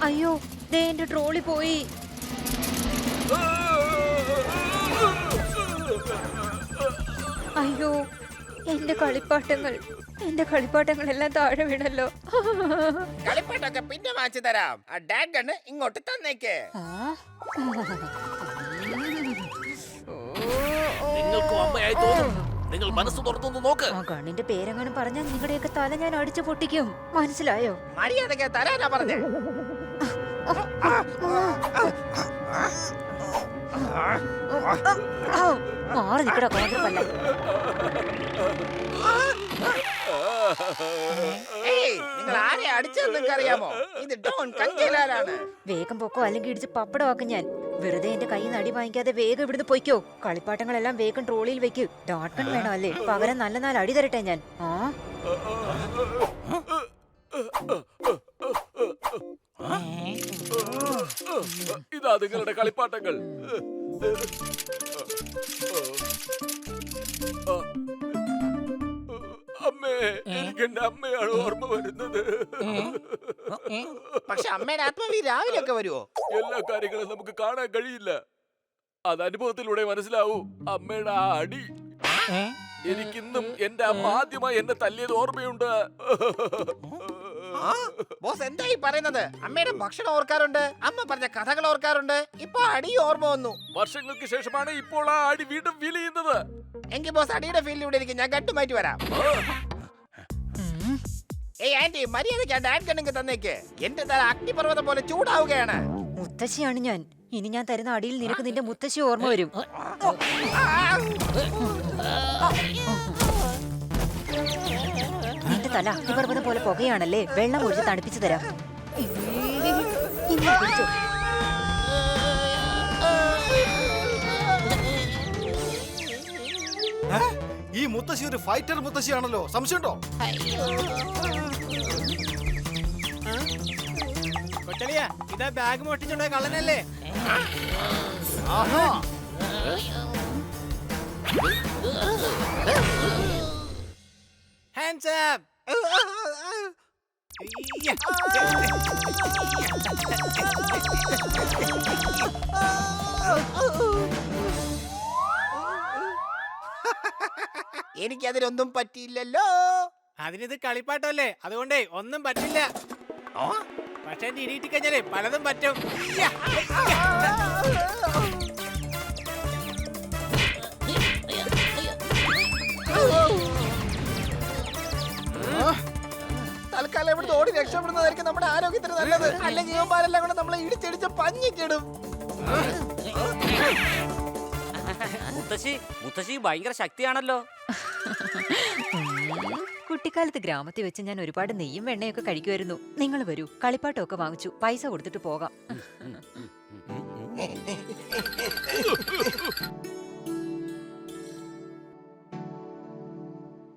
അയ്യോ, ദേ എന്റെ ട്രോളി പോയി. അയ്യോ, എന്റെ കളിപ്പാട്ടങ്ങളെല്ലാം താഴെ വീണല്ലോ. കളിപ്പാട്ടൊക്കെ പിന്നെ വാങ്ങിച്ചു തരാം. ആ ഡാഡ് ഗണ്ണ് ഇങ്ങോട്ട് തന്നേക്ക്. നിങ്ങൾക്ക് അമ്മയായി തോന്നും. നിങ്ങൾ മനസ്സ് തുറന്നു നോക്ക്. ആ ഗണ്ണിന്റെ പേരെങ്ങാനും പറഞ്ഞാൽ നിങ്ങളുടെയൊക്കെ തല ഞാൻ അടിച്ചു പൊട്ടിക്കും, മനസ്സിലായോ? മര്യാദയ്ക്ക് തരാനാ പറഞ്ഞേ. മാറി നിൽക്കട കോൺഗ്രപ്പല്ല. ഏയ്, നിങ്ങൾ ആരെ അടിച്ചതെന്ന് നിങ്ങൾക്ക് അറിയാമോ? ഇത് ഡോൺ കഞ്ചേലാലാണ്. വേഗം പൊക്കോ, അല്ലെങ്കിൽ ഇടിച്ച് പപ്പടമാക്കും ഞാൻ. വെറുതെ എന്റെ കൈ നടി വാങ്ങിക്കാതെ വേഗം ഇവിടുന്ന് പൊയ്ക്കോ. കളിപ്പാട്ടങ്ങളെല്ലാം വേഗം ട്രോളിയിൽ വെക്കൂ. ഡോട്ട് ഗൺ വേണോ അല്ലേ? പകരം നല്ല നാല് അടി തരട്ടെ ഞാൻ. ആ ഇതാ നിങ്ങളുടെ കളിപ്പാട്ടങ്ങൾ. അമ്മേ, എനിക്ക് എന്റെ അമ്മയാണ് ഓർമ്മ വരുന്നത്. പക്ഷെ അമ്മയുടെ ആത്മാവി രാവിലെ ഒക്കെ വരുമോ? എല്ലാ കാര്യങ്ങളും നമുക്ക് കാണാൻ കഴിയില്ല. അത് അനുഭവത്തിലൂടെ മനസ്സിലാവൂ. അമ്മയുടെ ആ അടി എനിക്കിന്നും എന്റെ അമ്മ ആദ്യമായി എന്നെ തല്ലിയത് ഓർമ്മയുണ്ട്. ബോസ് എന്തായി പറയുന്നത്? അമ്മയുടെ ഭക്ഷണം ഓർക്കാറുണ്ട്, അമ്മ പറഞ്ഞ കഥകൾ ഓർക്കാറുണ്ട്, ഇപ്പൊ അടി ഓർമ്മ വന്നു. വർഷങ്ങൾക്ക് ശേഷമാണ് ഇപ്പോൾ ആ അടി വീണ്ടും ഫീൽ ചെയ്യുന്നത്. എങ്കിൽ ബോസ് അടിയുടെ ഫീൽഡിൽ ഇവിടെ ഇരിക്കും, ഞാൻ ഗട്ട് മാറ്റി വരാം. ഏയ് ആന്റി, മര്യാദയ്ക്ക് ആ ഡാൻ കണ്ണിങ് തന്നേക്ക്. എന്റെ തല അഗ്നിപർവ്വതം പോലെ ചൂടാവുകയാണ്. മുത്തശ്ശിയാണ് ഞാൻ. ഇനി ഞാൻ തരുന്ന അടിയിൽ നിനക്ക് നിന്റെ മുത്തശ്ശി ഓർമ്മ വരും. നിന്റെ തല അഗ്നിപർവ്വതം പോലെ പുകയാണല്ലേ? വെള്ളം ഒഴിച്ച് തണുപ്പിച്ചു തരാം. ഇന്ന് പിടിച്ചോ. ഈ മുത്തശ്ശി ഒരു ഫൈറ്റർ മുത്തശ്ശിയാണല്ലോ, സംശയമുണ്ടോ? കൊച്ചളിയ, ഇതാ ബാഗ് മോഷ്ടിച്ചോണ്ടായ കള്ളനല്ലേ? ആഹാ. Hands up. എനിക്കതിനൊന്നും പറ്റിയില്ലല്ലോ. അതിനിത് കളിപ്പാട്ടല്ലേ, അതുകൊണ്ടേ ഒന്നും പറ്റില്ല. പക്ഷെ എന്റെ ഇടിയിട്ട് കഴിഞ്ഞാലേ പലതും പറ്റും. തൽക്കാലം ഇവിടുന്ന് ഓടി രക്ഷപ്പെടുന്നതായിരിക്കും നമ്മുടെ ആരോഗ്യത്തിന് നല്ലത്. അല്ലെങ്കിൽ ജീവന്മാരെല്ലാം കൂടെ നമ്മളെ ഇടിച്ചിടിച്ച് പഞ്ഞിക്കിടും. മുത്തശ്ശി ഭയങ്കര ശക്തിയാണല്ലോ. കുട്ടിക്കാലത്ത് ഗ്രാമത്തിൽ വെച്ച് ഞാൻ ഒരുപാട് നെയ്യും വെണ്ണയൊക്കെ കഴിക്കുമായിരുന്നു. നിങ്ങൾ വരൂ, കളിപ്പാട്ടമൊക്കെ വാങ്ങിച്ചു, പൈസ കൊടുത്തിട്ട് പോകാം.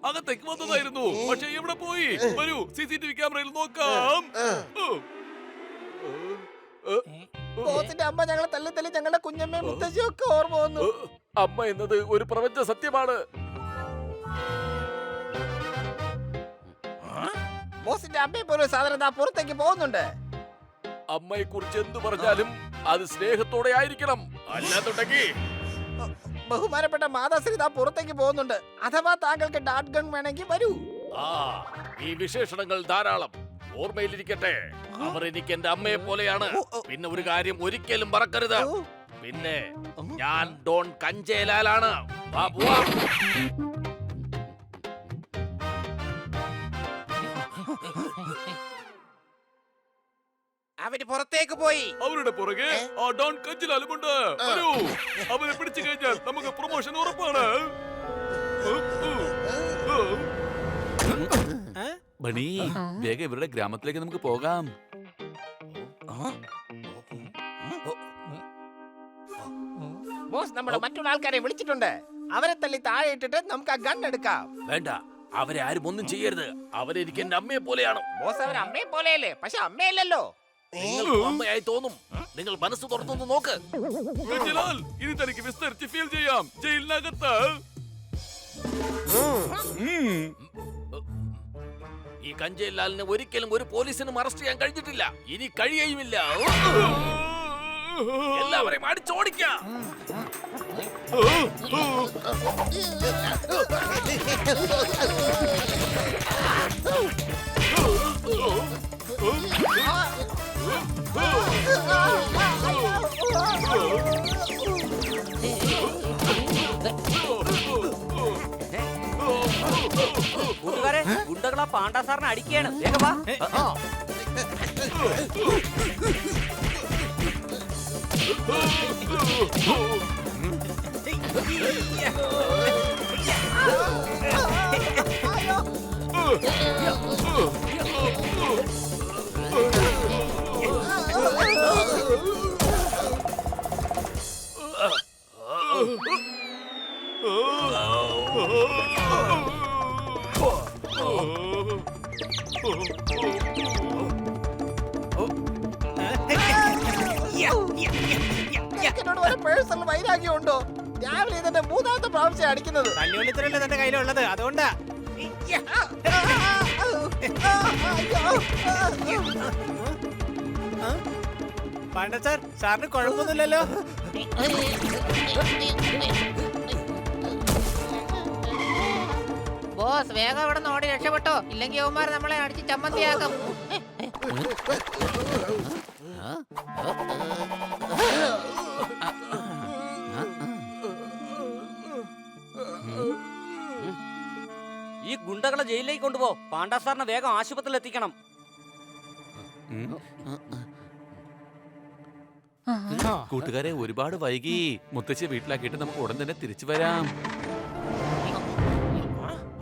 അകത്തേക്ക് വന്നതായിരുന്നു, പക്ഷെ എവിടെ പോയി? വരൂ, CCTV ക്യാമറയിൽ നോക്കാം. ബോസിന്റെ അമ്മ ഞങ്ങളെ തല്ലി തല്ലി ഞങ്ങളുടെ കുഞ്ഞമ്മയും മുത്തശ്ശിയും ഒക്കെ ഓർമ്മ വന്നു. അമ്മ എന്നത് ഒരു പ്രപഞ്ച സത്യമാണ്. ബോസിന്റെ അമ്മയെ പോലും സാധാരണ പുറത്തേക്ക് പോകുന്നുണ്ട്. അമ്മയെ കുറിച്ച് എന്തു പറഞ്ഞാലും അത് സ്നേഹത്തോടെ ആയിരിക്കണം, അല്ലാന്നുണ്ടെങ്കിൽ. ബഹുമാനപ്പെട്ട മാതാശ്രീ താ പുറത്തേക്ക് പോകുന്നുണ്ട്. അഥവാ താങ്കൾക്ക് ഡാട്ട് ഗൺ വേണമെങ്കിൽ വരൂ. ഈ വിശേഷണങ്ങൾ ധാരാളം ഓർമ്മയിലിരിക്കട്ടെ. അവർ എനിക്ക് എന്റെ അമ്മയെ പോലെയാണ്. പിന്നെ ഒരു കാര്യം ഒരിക്കലും മറക്കരുത്, പിന്നെ ഞാൻ ഡോൺ കഞ്ചേലാലാണ്. വാ, പോവാം. അവര് പുറത്തേക്ക് പോയി. അവരുടെ പുറകെ ആ ഡോൺ കഞ്ചേലാലുമുണ്ട്. വരൂ, അവരെ പിടിച്ചു കഴിഞ്ഞാൽ നമുക്ക് പ്രൊമോഷൻ ഉറപ്പാണ്. ബണി, വേഗം ഇവരുടെ ഗ്രാമത്തിലേക്ക് നമുക്ക് പോകാം. ബോസ് നമ്മുടെ മറ്റുള്ള ആൾക്കാരെ വിളിച്ചിട്ടുണ്ട്. അവരെ തല്ലി താഴെ ഇട്ടിട്ട് നമുക്ക് ആ ഗൺ എടുക്കാം. വേണ്ട, അവരെ ആരും ഒന്നും ചെയ്യരുത്. അവരെനിക്ക് എന്റെ അമ്മയെ പോലെയാണ്. ബോസ് അവർ അമ്മയെ പോലെയല്ലേ? പക്ഷെ അമ്മയല്ലല്ലോ. നിങ്ങൾക്ക് അമ്മയായി തോന്നും. നിങ്ങൾ മനസ്സ് തുറന്നു നോക്ക്. കഞ്ചേലാൽ, ഇനി തനിക്ക് വിസ്തരിച്ച് ഫീൽ ചെയ്യാം. ജയിലിനകത്ത് ഈ കഞ്ചേലാലിനെ ഒരിക്കലും ഒരു പോലീസിനും അറസ്റ്റ് ചെയ്യാൻ കഴിഞ്ഞിട്ടില്ല, ഇനി കഴിയുമില്ല. എല്ലാവരെയും അടിച്ചോടിക്കാം. ഗുണ്ടകൾ ആ പാണ്ഡ സാറിനെ അടിക്കുകയാണ്. വേഗം വാ. എന്നോട് ഒരു പേഴ്സണൽ വൈരാഗ്യം ഉണ്ടോ? രാവിലെ ഇതെന്റെ മൂന്നാമത്തെ പ്രാവശ്യം അടിക്കുന്നത്. തല്ലുകൊള്ളിത്തരല്ലേ തന്റെ കയ്യിലുള്ളത്, അതുകൊണ്ടാ. പാണ്ഡ സാർ, സാറിന് കുഴപ്പമൊന്നുമില്ലല്ലോ? ബോസ് വേഗം ഇവിടെ നിന്ന് ഓടി രക്ഷപ്പെട്ടോ, ഇല്ലെങ്കിൽ യവന്മാർ നമ്മളെ അടിച്ച് ചമ്മന്തിയാക്കും. ഈ ഗുണ്ടകളെ ജയിലിലേക്ക് കൊണ്ടുപോ. പാണ്ഡ സാറിനെ വേഗം ആശുപത്രിയിൽ എത്തിക്കണം. കൂട്ടുകാരെ ഒരുപാട് വൈകി. മുത്തശ്ശിയെ വീട്ടിലാക്കിയിട്ട് നമുക്ക് ഉടൻ തന്നെ തിരിച്ചു വരാം.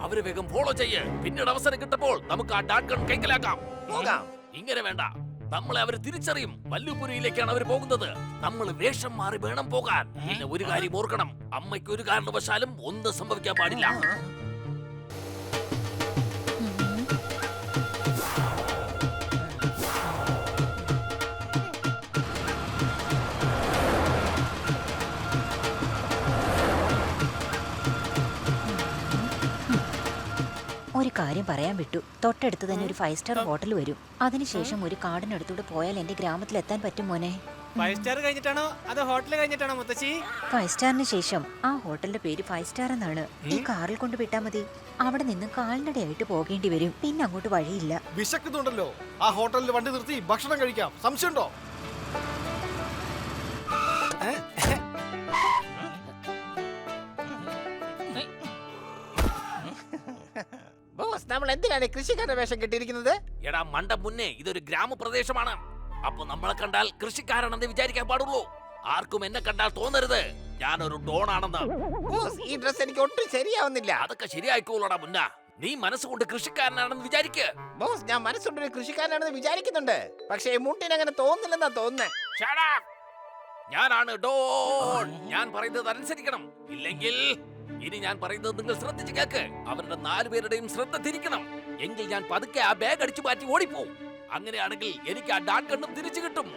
അവരെ വേഗം ഫോളോ ചെയ്യ്. പിന്നീട് അവസരം കിട്ടുമ്പോൾ നമുക്ക് ആ ഡാറ്റ് ഗൺ കൈക്കലാക്കാം. പോകാം. ഇങ്ങനെ വേണ്ട, നമ്മളെ അവർ തിരിച്ചറിയും. വല്ലുപുരിയിലേക്കാണ് അവർ പോകുന്നത്. നമ്മൾ വേഷം മാറി വേണം പോകാൻ. പിന്നെ ഒരു കാര്യം ഓർക്കണം, അമ്മയ്ക്ക് ഒരു കാരണവശാലും ഒന്നും സംഭവിക്കാൻ പാടില്ല. ഒരു കാര്യം പറയാൻ വിട്ടു. തൊട്ടടുത്ത് തന്നെ ഒരു 5 സ്റ്റാർ ഹോട്ടൽ വരും. അതിനുശേഷം ഒരു കാടിനടുത്തൂടെ പോയാൽ എന്റെ ഗ്രാമത്തിൽ എത്താൻ പറ്റും മോനെ. 5 സ്റ്റാർ കഴിഞ്ഞിട്ടാണോ അതോ ഹോട്ടൽ കഴിഞ്ഞിട്ടാണോ മുത്തശ്ശി? 5 സ്റ്റാറിന് ശേഷം ആ ഹോട്ടലിന്റെ പേര് 5 സ്റ്റാർ എന്നാണ്. ഈ കാറിൽ കൊണ്ട് വിട്ടാ മതി. അവിടെ നിന്ന് കാൽനടയായിട്ട് പോകേണ്ടി വരും. പിന്നെ അങ്ങോട്ട് വഴിയില്ല. വിശക്കുന്നുണ്ടല്ലോ, ആ ഹോട്ടലിൽ വണ്ടി നിർത്തി ഭക്ഷണം കഴിക്കാം. സംശയമുണ്ടോ? ബോസ്, നമ്മൾ എന്തിനാണ് കൃഷിക്കാരുടെ വേഷം കെട്ടിയിരിക്കുന്നത്? എടാ മണ്ട മുന്നേ, ഇതൊരു ഗ്രാമപ്രദേശമാണ്. അപ്പൊ നമ്മളെ കണ്ടാൽ കൃഷിക്കാരാണെന്ന് വിചാരിക്കാൻ പാടുള്ളൂ. ആർക്കും എന്നെ കണ്ടാൽ തോന്നരുത് ഞാനൊരു ഡോൺ ആണെന്ന്. ബോസ്, ഈ ഡ്രസ് എനിക്ക് ഒട്ടും ശരിയാവുന്നില്ല. അതൊക്കെ ശരിയായിക്കോളൂടാ മുന്ന. നീ മനസ്സുകൊണ്ട് കൃഷിക്കാരനാണെന്ന് വിചാരിക്ക്. ബോസ്, ഞാൻ മനസ്സുകൊണ്ട് ഒരു കൃഷിക്കാരനാണെന്ന് വിചാരിക്കുന്നുണ്ട്. പക്ഷേ മുണ്ടിന് അങ്ങനെ തോന്നില്ലെന്നാ തോന്നുന്നേ. Shut up! ഞാനാണ് ഡോൺ. ഞാൻ പറയുന്നത് അനുസരിക്കണം. ഇല്ലെങ്കിൽ ഇനി ഞാൻ പറയുന്നത് നിങ്ങൾ ശ്രദ്ധിച്ച് കേക്ക്. അവരുടെ 4 പേരുടെയും ശ്രദ്ധ തിരിക്കണം. എങ്കിൽ ഞാൻ പതുക്കെ ആ ബാഗ് അടിച്ചു മാറ്റി ഓടിപ്പോവും. അങ്ങനെയാണെങ്കിൽ എനിക്ക് ആ ഡാറ്റ് ഗണ്ണും തിരിച്ചു കിട്ടും.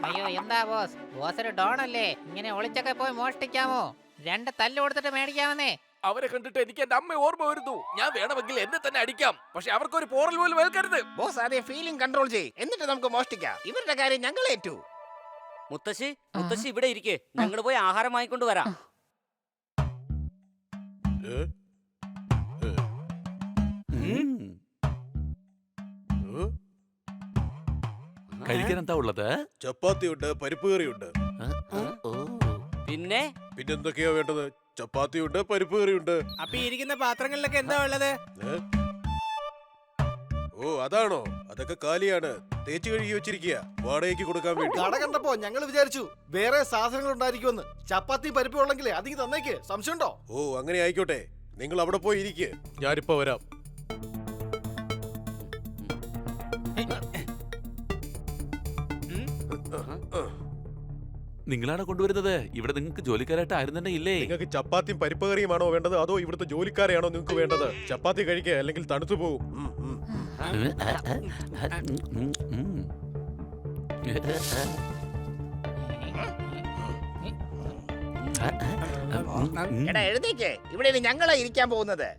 അയ്യോ എന്താ ബോസ്, ബോസ് ഒരു ഡോൺ അല്ലേ? ഇങ്ങനെ ഒളിച്ചൊക്കെ പോയി മോഷ്ടിക്കാമോ? 2 തല്ല് കൊടുത്തിട്ട് മേടിക്കാമെന്നേ. അവരെ കണ്ടിട്ട് എനിക്ക് എന്റെ അമ്മ ഓർമ്മ വരുന്നു. ഞാൻ വേണമെങ്കിൽ എന്നെ തന്നെ അടിക്കാം, പക്ഷെ അവർക്കൊരു പോറൽ പോലും ഏൽക്കരുത്. ബോസ്, ആദ്യം ഫീലിംഗ് കൺട്രോൾ ചെയ്യ്, എന്നിട്ട് നമുക്ക് മോഷ്ടിക്കാം. ഇവരുടെ കാര്യം ഞങ്ങൾ ഏറ്റു. മുത്തശ്ശി, മുത്തശ്ശി ഇവിടെ ഇരിക്കേ, ഞങ്ങൾ പോയി ആഹാരം വാങ്ങിക്കൊണ്ട് വരാം. കഴിക്കാൻ എന്താ ഉള്ളത്? ചപ്പാത്തിയുണ്ട്, പരിപ്പ് കറിയുണ്ട്. പിന്നെ പിന്നെന്തൊക്കെയാ വേണ്ടത്? ചപ്പാത്തിയുണ്ട്, പരിപ്പ് കറിയുണ്ട്. അപ്പൊ ഈ ഇരിക്കുന്ന പാത്രങ്ങളിലൊക്കെ എന്താ ഉള്ളത്? ഓ, അതാണോ? അതൊക്കെ കാലിയാണ്. തേച്ച് കഴുകി വെച്ചിരിക്കുക, വാടകയ്ക്ക് കൊടുക്കാൻ വേണ്ടി. കട കണ്ടപ്പോ ഞങ്ങൾ വിചാരിച്ചു വേറെ സാധനങ്ങൾ ഉണ്ടായിരിക്കുമെന്ന്. ചപ്പാത്തി പരിപ്പ് ഉള്ളെങ്കിലേ അതിക്ക് തന്നേക്ക്. സംശയമുണ്ടോ? ഓ, അങ്ങനെ ആയിക്കോട്ടെ. നിങ്ങൾ അവിടെ പോയി ഇരിക്കുക, ഞാനിപ്പോ വരാം. നിങ്ങളാണ് കൊണ്ടുവരുന്നത്? ഇവിടെ നിങ്ങൾക്ക് ജോലിക്കാരായിട്ട് ആരും തന്നെ ഇല്ലേ? നിങ്ങൾക്ക് ചപ്പാത്തിയും പരിപ്പ് കറിയുമാണോ വേണ്ടത്, അതോ ഇവിടുത്തെ ജോലിക്കാരെയാണോ നിങ്ങൾക്ക് വേണ്ടത്? ചപ്പാത്തി കഴിക്കുക, അല്ലെങ്കിൽ തണുത്തു പോകും. എടാ എഴുന്നേക്ക്, ഇവിടെ ഇനി ഞങ്ങളാ ഇരിക്കാൻ പോകുന്നത്.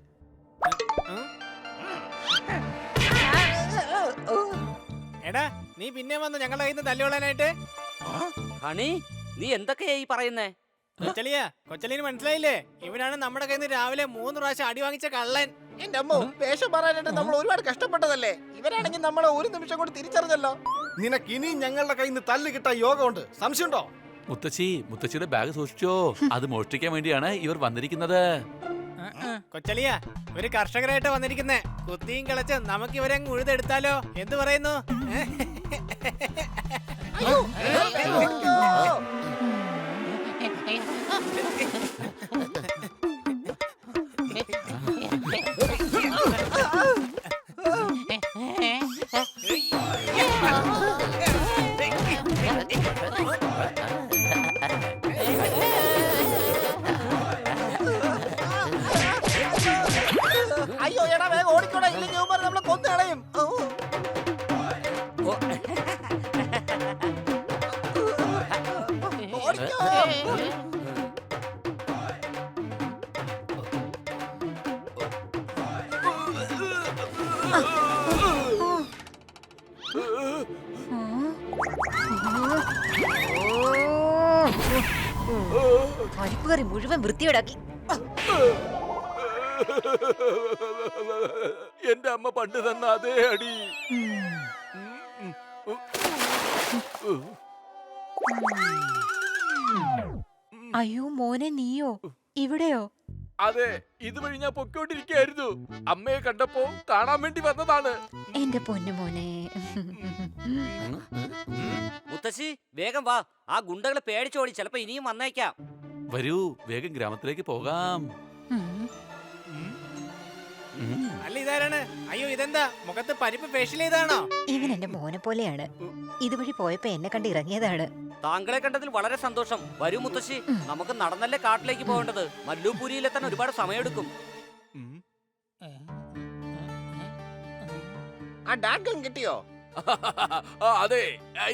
എടാ, നീ പിന്നെ വന്നു ഞങ്ങളെ കയ്യിൽ നിന്ന് തല്ലുകൊള്ളാനായിട്ട്? ഹണി, നീ എന്തൊക്കെയാ ഈ പറയുന്നേ? കൊച്ചലിന് മനസ്സിലായില്ലേ? ഇവനാണ് നമ്മുടെ കയ്യിൽ നിന്ന് രാവിലെ 3 പ്രാവശ്യം അടി വാങ്ങിച്ച കള്ളൻ. എന്റെ അമ്മ, വേഷം പറയാനായിട്ട് നമ്മൾ ഒരുപാട് കഷ്ടപ്പെട്ടതല്ലേ. ഇവരാണെങ്കിൽ നമ്മളെ ഒരു നിമിഷം കൊണ്ട് തിരിച്ചറിഞ്ഞല്ലോ. നിനക്ക് ഇനി ഞങ്ങളുടെ കയ്യിൽ നിന്ന് തല്ല് കിട്ടാൻ യോഗമുണ്ട്. സംശയമുണ്ടോ? മുത്തശ്ശിയുടെ ബാഗ് സൂക്ഷിച്ചോ. അത് മോഷ്ടിക്കാൻ വേണ്ടിയാണ് ഇവർ വന്നിരിക്കുന്നത്. കൊച്ചളിയ ഒരു കർഷകരായിട്ട് വന്നിരിക്കുന്നേ. കുത്തിയും കിളച്ച് നമുക്ക് ഇവരെ അങ്ങ് ഉഴുതെടുത്താലോ? എന്ത് പറയുന്നു? അയ്യോ എടാ വേഗം ഓടിക്കോടാ, ഇല്ലെങ്കിൽ ഇവന്മാര് നമ്മളെ കൊന്നു കളയും. ഓടിക്കോ. പരിപ്പ് കറി മുഴുവൻ വൃത്തിയോടാക്കി. എന്റെ അമ്മ പണ്ട് തന്ന അതേ അടി. അയ്യോ മോനെ, നീയോ ഇവിടെയോ? അതെ, ഇതുവഴി ഞാൻ പൊക്കോണ്ടിരിക്കുകയായിരുന്നു. അമ്മയെ കണ്ടപ്പോ കാണാൻ വേണ്ടി വന്നതാണ്. എന്റെ പൊന്നു മോനെ. മുത്തശ്ശി വേഗം വാ, ആ ഗുണ്ടകളെ പേടിച്ചോടി, ചിലപ്പോ ഇനിയും വന്നേക്കാം. വരൂ, വേഗം ഗ്രാമത്തിലേക്ക് പോകാം. അല്ല ഇതാരാണ്? അയ്യോ ഇതെന്താ മുഖത്ത് പരിപ്പ് ഫേഷ്യൽ ചെയ്താണോ? ഇവൻ എന്റെ മോനെ പോലെയാണ്. ഇതുവഴി പോയപ്പോ എന്നെ കണ്ട് ഇറങ്ങിയതാണ്. താങ്കളെ കണ്ടതിൽ വളരെ സന്തോഷം. വരൂ മുത്തശ്ശി, നമുക്ക് നടന്നല്ലേ കാട്ടിലേക്ക് പോകേണ്ടത്. മല്ലൂപുരിയിലെത്താൻ ഒരുപാട് സമയമെടുക്കും. ആ ഡാഗൺ കിട്ടിയോ? അതെ,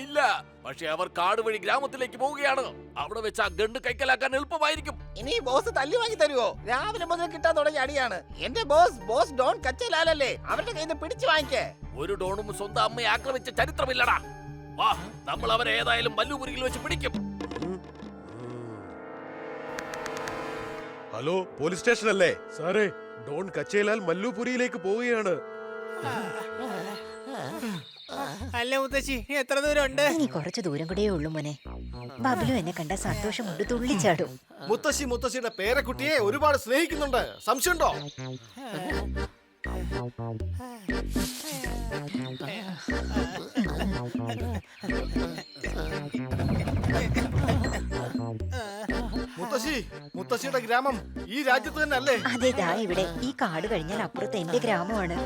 ഇല്ല. പക്ഷെ അവർ കാട് വഴി ഗ്രാമത്തിലേക്ക് പോവുകയാണ്. അവിടെ വെച്ച് ആ ഗണ്ട് കൈക്കലാക്കാൻ എളുപ്പമായിരിക്കും. ഇനി ബോസ് തല്ലി വാങ്ങി തരുവോ? രാവിലെ മുതൽ കിട്ടാൻ തുടങ്ങിയ അടിയാണ്. എന്റെ ബോസ് ഡോൺ കച്ചലാലല്ലേ, അവരുടെ കയ്യിൽ നിന്ന് പിടിച്ചു വാങ്ങിക്കേ. ഒരു ഡോണും സ്വന്തം അമ്മയെ ആക്രമിച്ച ചരിത്രമില്ലടാ. വാ, നമ്മൾ അവരെ ഏതായാലും മല്ലൂപുരിയിൽ വെച്ച് പിടിക്കും. ഹലോ, പോലീസ് സ്റ്റേഷൻ അല്ലേ? സാറേ, ഡോൺ കച്ചേലാൽ മല്ലൂപുരിയിലേക്ക് പോവുകയാണ്. അല്ല മുത്തശ്ശി, എത്ര ദൂരം ഉണ്ട്? ഇനി കുറച്ചു ദൂരം കൂടെ ഉള്ളു മോനെ. ബബ്ലു എന്നെ കണ്ട സന്തോഷം കൊണ്ട് തുള്ളിച്ചാടും. മുത്തശ്ശിയുടെ പേരക്കുട്ടിയെ ഒരുപാട് സ്നേഹിക്കുന്നുണ്ട്. സംശയമുണ്ടോ? മുത്തശ്ശിയുടെ ഗ്രാമം ഈ രാജ്യത്ത് തന്നെ അല്ലേ? അതെ, ദാ ഇവിടെ. ഈ കാട് കഴിഞ്ഞാൽ അപ്പുറത്ത് എന്റെ ഗ്രാമമാണ്.